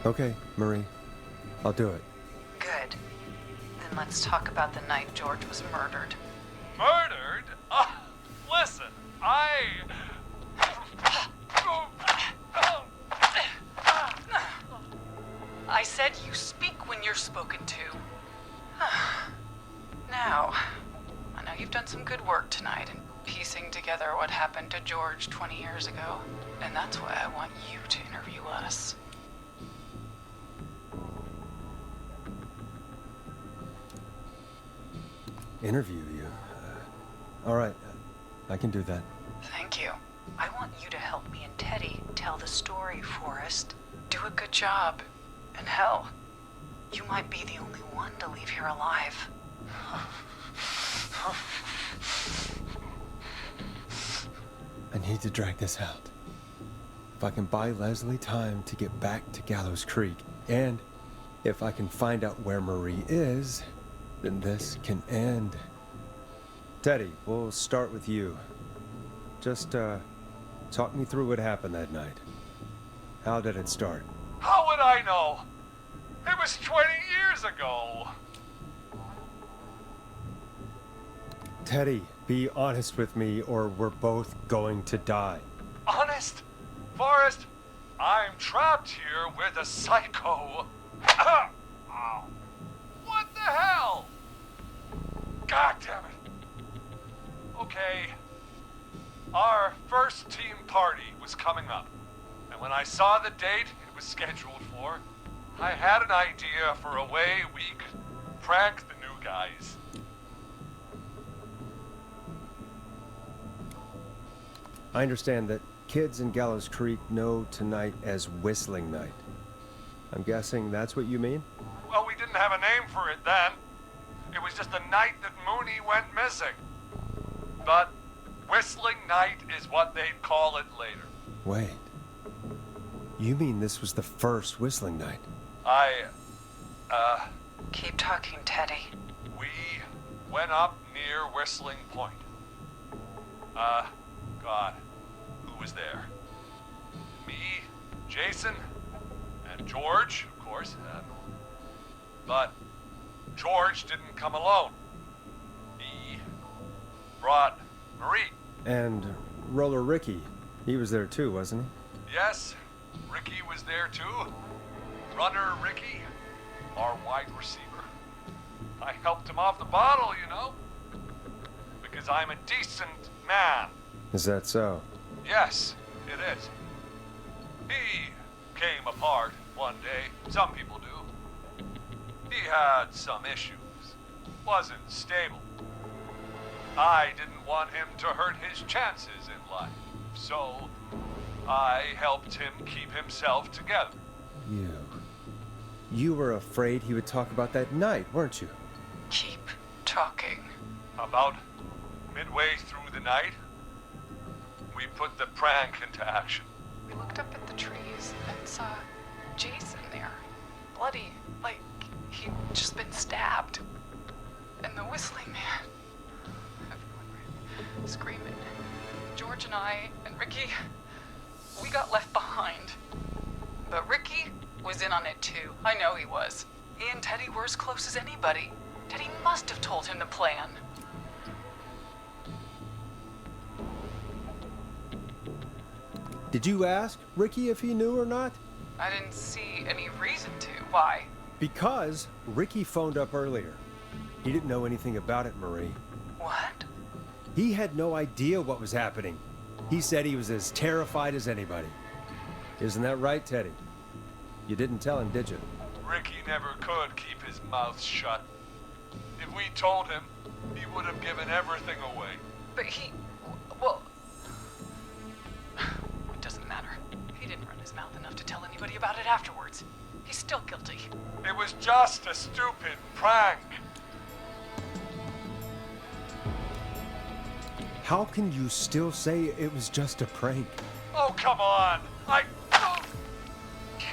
Okay, Marie. I'll do it. Good. Then let's talk about the night George was murdered. Murdered? Listen, I said you speak when you're spoken to. Now, I know you've done some good work tonight in piecing together what happened to George 20 years ago, and that's why I want you to interview us. Interview you? All right, I can do that. Thank you. I want you to help me and Teddy tell the story, Forrest. Do a good job. And hell, you might be the only one to leave here alive. I need to drag this out. If I can buy Leslie time to get back to Gallows Creek, and if I can find out where Marie is, then this can end. Teddy, we'll start with you. Just, talk me through what happened that night. How did it start? how would I know? It was 20 years ago. Teddy, be honest with me or we're both going to die. Honest? Forrest, I'm trapped here with a psycho. What the hell? God damn it. Okay. Our first team party was coming up. And when I saw the date it was scheduled for, I had an idea for a way we could prank the new guys. I understand that kids in Gallows Creek know tonight as Whistling Night. I'm guessing that's what you mean? Well, we didn't have a name for it then. It was just the night that Mooney went missing. But Whistling Night is what they'd call it later. Wait. You mean this was the first Whistling Night? Keep talking, Teddy. We went up near Whistling Point. God, who was there? Me, Jason, and George, of course. But George didn't come alone. He brought Marie. And Roller Ricky. He was there too, wasn't he? Yes, Ricky was there too. Runner Ricky, our wide receiver. I helped him off the bottle, you know. Because I'm a decent man. Is that so? Yes, it is. He came apart one day. Some people do. He had some issues. Wasn't stable. I didn't want him to hurt his chances in life. So, I helped him keep himself together. You were afraid he would talk about that night, weren't you? Keep talking. About midway through the night, we put the prank into action. We looked up at the trees and saw Jason there. Bloody, like he'd just been stabbed. And the Whistling Man. Everyone ran, screaming. George and I and Ricky, we got left behind. But Ricky was in on it too. I know he was. He and Teddy were as close as anybody. Teddy must have told him the plan. Did you ask Ricky if he knew or not? I didn't see any reason to. Why? Because Ricky phoned up earlier. He didn't know anything about it, Marie. What? He had no idea what was happening. He said he was as terrified as anybody. Isn't that right, Teddy? You didn't tell him, did you? Ricky never could keep his mouth shut. If we told him, he would have given everything away. But well, it doesn't matter. He didn't run his mouth enough to tell anybody about it afterwards. He's still guilty. It was just a stupid prank. How can you still say it was just a prank? Oh, come on.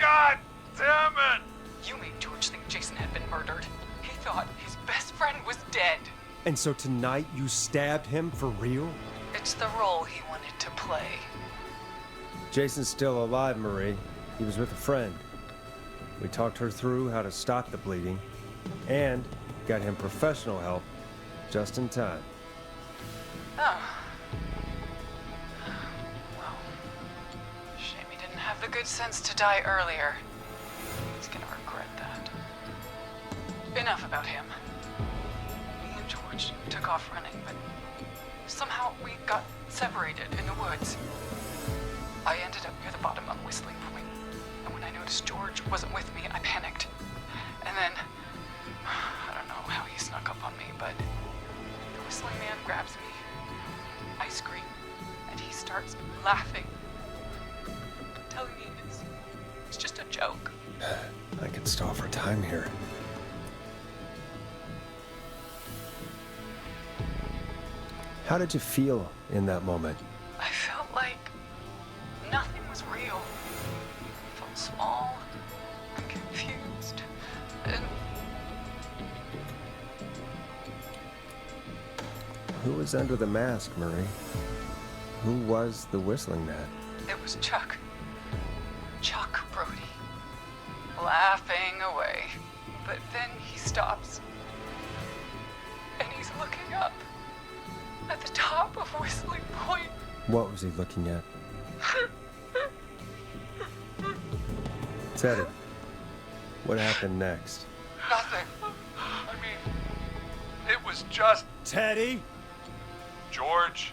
God damn it! You made George think Jason had been murdered. He thought his best friend was dead. And so tonight you stabbed him for real? It's the role he wanted to play. Jason's still alive, Marie. He was with a friend. We talked her through how to stop the bleeding and got him professional help just in time. Oh. Well, shame he didn't have the good sense to die earlier. He's gonna regret that. Enough about him. Me and George took off running, but somehow we got separated in the woods. I ended up near the bottom of Whistling Point, and when I noticed George wasn't with me, I panicked. And then, I don't know how he snuck up on me, but the Whistling Man grabs me. I scream, and he starts laughing, telling me it's just a joke. I can stall for time here. How did you feel in that moment? I felt like nothing was real. I felt small and confused, and Who was under the mask, Marie? Who was the Whistling Man? it was Chuck. Chuck Brody. Laughing away. But then he stops. And he's looking up. At the top of Whistling Point. What was he looking at? Teddy, what happened next? Nothing. I mean, it was just... Teddy? George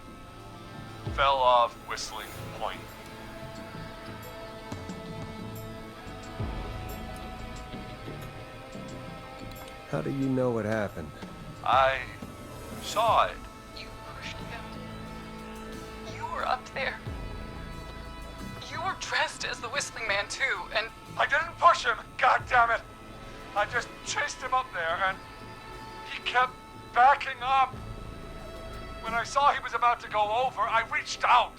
fell off Whistling Point. How do you know what happened? I saw it. You pushed him. You were up there. You were dressed as the Whistling Man too, and I didn't push him, God damn it! I just chased him up there, and He kept backing up. When I saw he was about to go over, I reached out.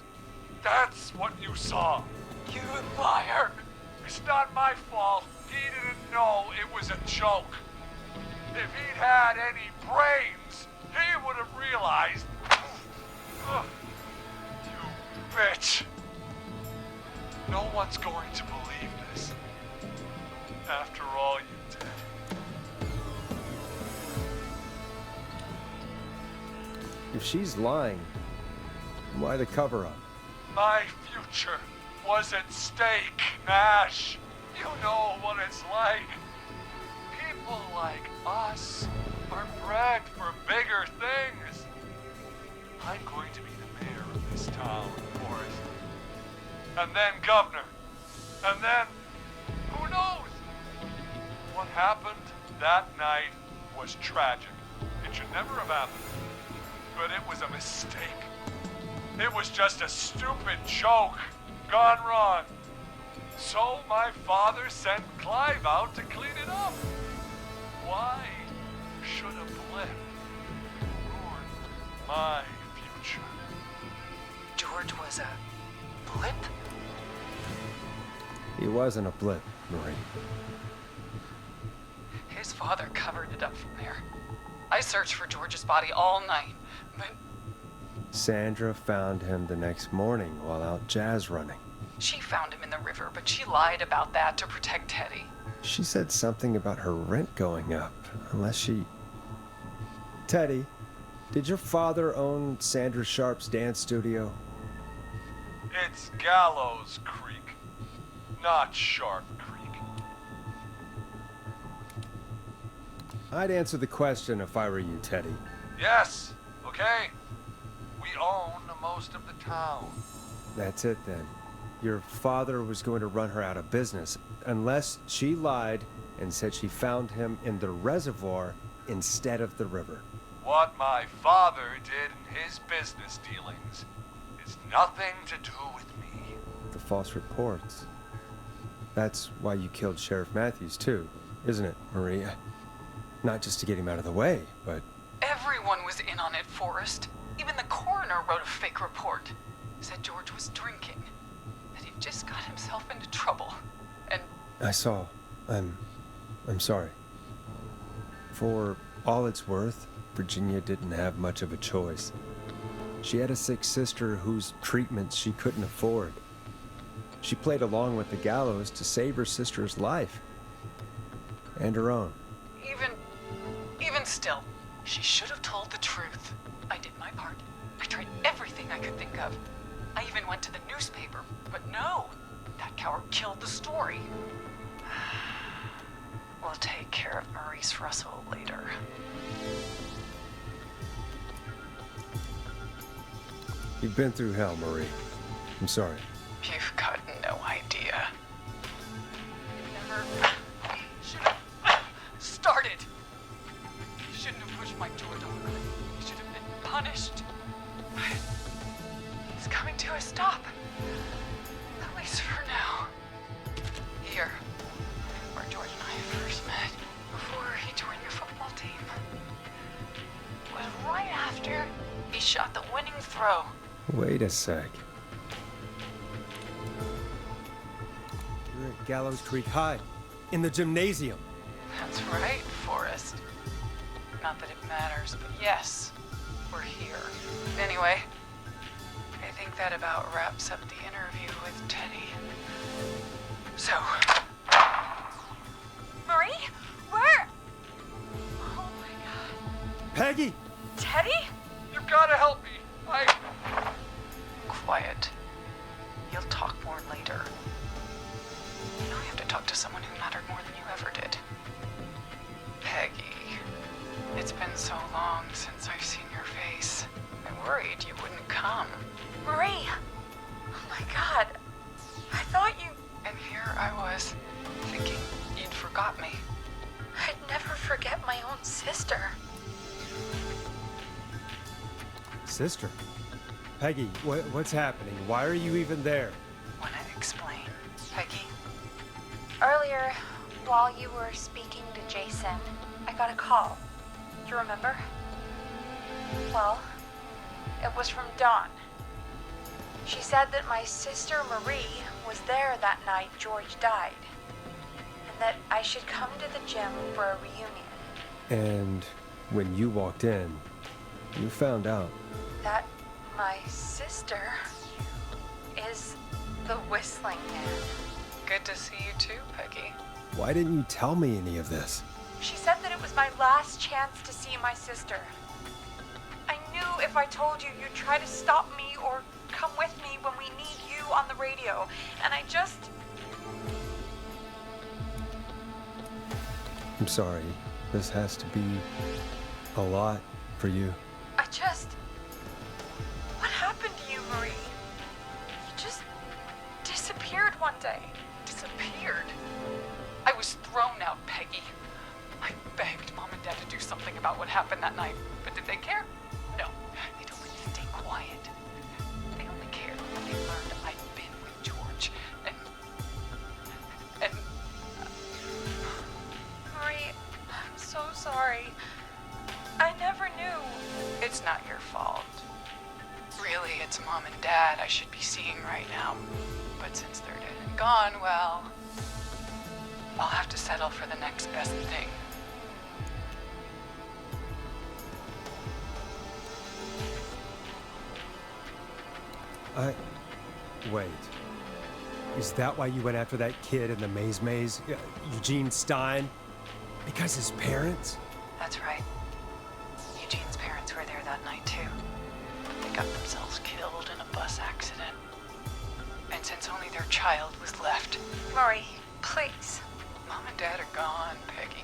That's what you saw. You liar. It's not my fault. He didn't know it was a joke. If he'd had any brains, he would have realized. Ugh, you bitch. No one's going to believe this. After all you did. If she's lying, why the cover-up? My future was at stake, Nash. You know what it's like. People like us are bred for bigger things. I'm going to be the mayor of this town, Forrest. And then governor. And then, who knows? What happened that night was tragic. It should never have happened. But it was a mistake. It was just a stupid joke gone wrong. So my father sent Clive out to clean it up. Why should a blip ruin my future? George was a blip? He wasn't a blip, Marie. His father covered it up from there. I searched for George's body all night, but Sandra found him the next morning while out jazz running. she found him in the river, but she lied about that to protect Teddy. She said something about her rent going up, unless she... Teddy, did your father own Sandra Sharp's dance studio? It's Gallows Creek, not Sharp Creek. I'd answer the question if I were you, Teddy. Yes, okay. We own most of the town. That's it then. Your father was going to run her out of business, unless she lied and said she found him in the reservoir instead of the river. What my father did in his business dealings is nothing to do with me. The false reports. That's why you killed Sheriff Matthews too, isn't it, Maria? Not just to get him out of the way, but... Everyone was in on it, Forrest. Even the coroner wrote a fake report. Said George was drinking. That he just got himself into trouble. And... I saw. I'm sorry. For all it's worth, Virginia didn't have much of a choice. She had a sick sister whose treatments she couldn't afford. She played along with the gallows to save her sister's life. And her own. Even still, she should have told the truth. I did my part. I tried everything I could think of. I even went to the newspaper, but no. That coward killed the story. We'll take care of Maurice Russell later. You've been through hell, Marie. I'm sorry. You've got no idea. You never should have started. You shouldn't have pushed Mike to a door. You should have been punished. It's coming to a stop. At least for now. Here, where George and I first met, before he joined your football team, was right after he shot the winning throw. Wait a sec. You're at Gallows Creek High, in the gymnasium. That's right, Forrest. Not that it matters, but yes, we're here. Anyway, I think that about wraps up the interview with Teddy. So... Marie? Where? Oh my god. Peggy! Teddy? You've got to help me. Quiet. You'll talk more later. You know I have to talk to someone who mattered more than you ever did. Peggy. It's been so long since I've seen your face. I worried you wouldn't come. Marie! Oh my god. I thought you... And here I was, thinking you'd forgot me. I'd never forget my own sister. Sister? Peggy, what's happening? Why are you even there? Wanna explain, Peggy? Earlier, while you were speaking to Jason, I got a call. You remember? Well, it was from Dawn. She said that my sister Marie was there that night George died, and that I should come to the gym for a reunion. And when you walked in, you found out. That my sister is the Whistling Man. Good to see you too, Peggy. Why didn't you tell me any of this? She said that it was my last chance to see my sister. I knew if I told you, you'd try to stop me or come with me when we need you on the radio. And I just... I'm sorry. This has to be a lot for you. What happened to you, Marie? You just disappeared one day. Disappeared? I was thrown out, Peggy. I begged Mom and Dad to do something about what happened that night, but did they care? No. They told me to stay quiet. They only cared when they learned I'd been with George. And Marie, I'm so sorry. I never knew. it's not your fault. Really, it's Mom and Dad I should be seeing right now. But since they're dead and gone, well, I'll have to settle for the next best thing. Wait. Is that why you went after that kid in the maze? Eugene Stein? Because his parents? That's right. Eugene's parents were there that night, too. They got themselves killed in a bus accident. And since only their child was left... Marie, please. Mom and Dad are gone, Peggy.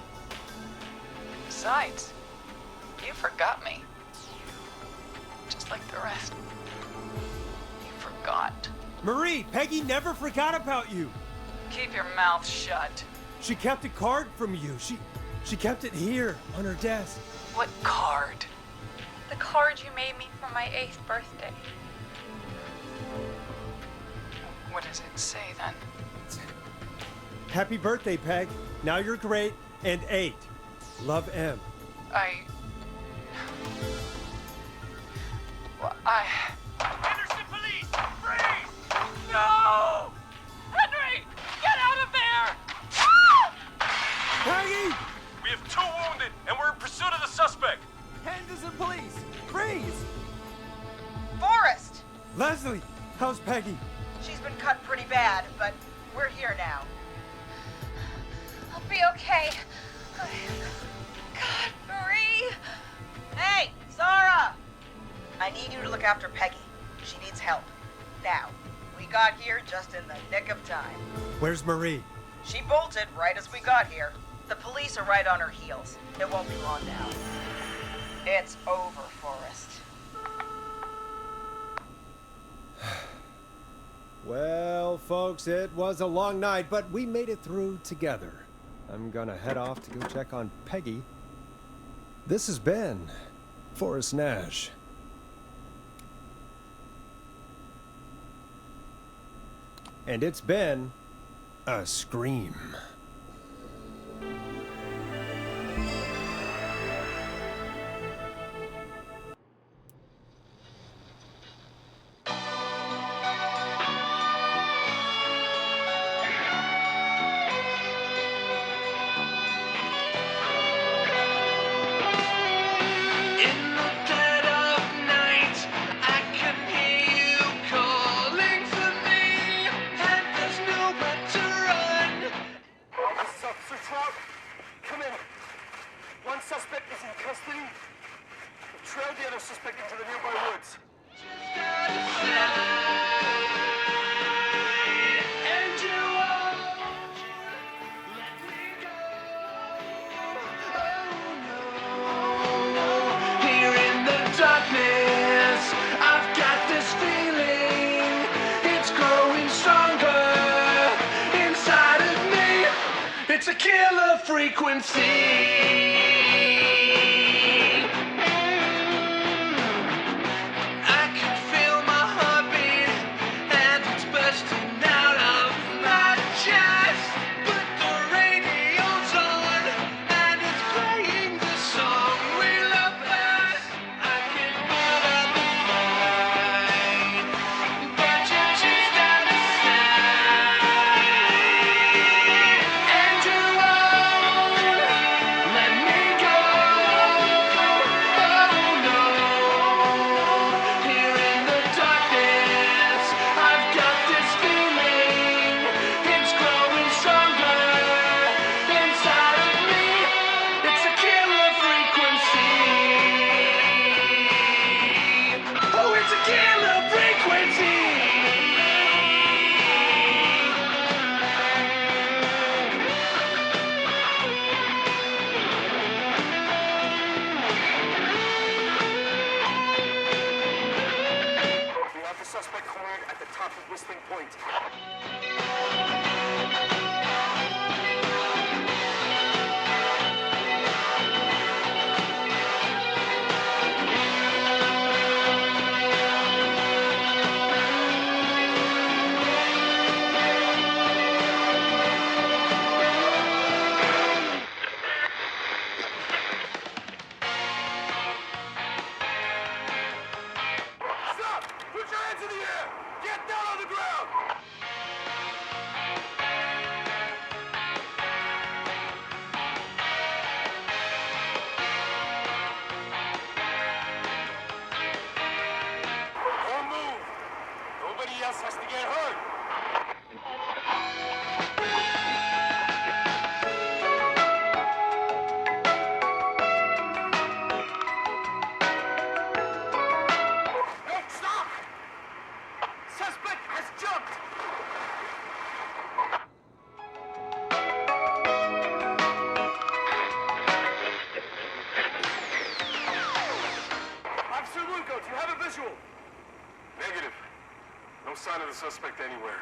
Besides, you forgot me. Just like the rest. You forgot. Marie, Peggy never forgot about you. Keep your mouth shut. She kept a card from you. She kept it here on her desk. What card? The card you made me for my 8th birthday. What does it say, then? Happy birthday, Peg. Now you're great and 8. Love, M. Henderson police! Freeze! No! Henry! Get out of there! Peggy! We have 2 wounded, and we're in pursuit of the suspect. Henderson police! Freeze! Forrest! Leslie, how's Peggy? She's been cut pretty bad, but we're here now. I'll be okay. God, Marie! Hey, Zara! I need you to look after Peggy. She needs help. Now, we got here just in the nick of time. Where's Marie? She bolted right as we got here. The police are right on her heels. It won't be long now. It's over, Forrest. Well, folks, it was a long night, but we made it through together. I'm gonna head off to go check on Peggy. This has been Forrest Nash. And it's been a scream. It's a killer frequency. I can feel my heartbeat, and it's bursting out of my chest. But the radio's on, and it's playing the song we killer frequency. We have the suspect cornered at the top of Whistling Point. Stop! Put your hands in the air! Get down on the ground! Don't move. Nobody else has to get hurt. No, stop! Suspect has jumped! Officer Lugo, do you have a visual? Negative. No sign of the suspect anywhere.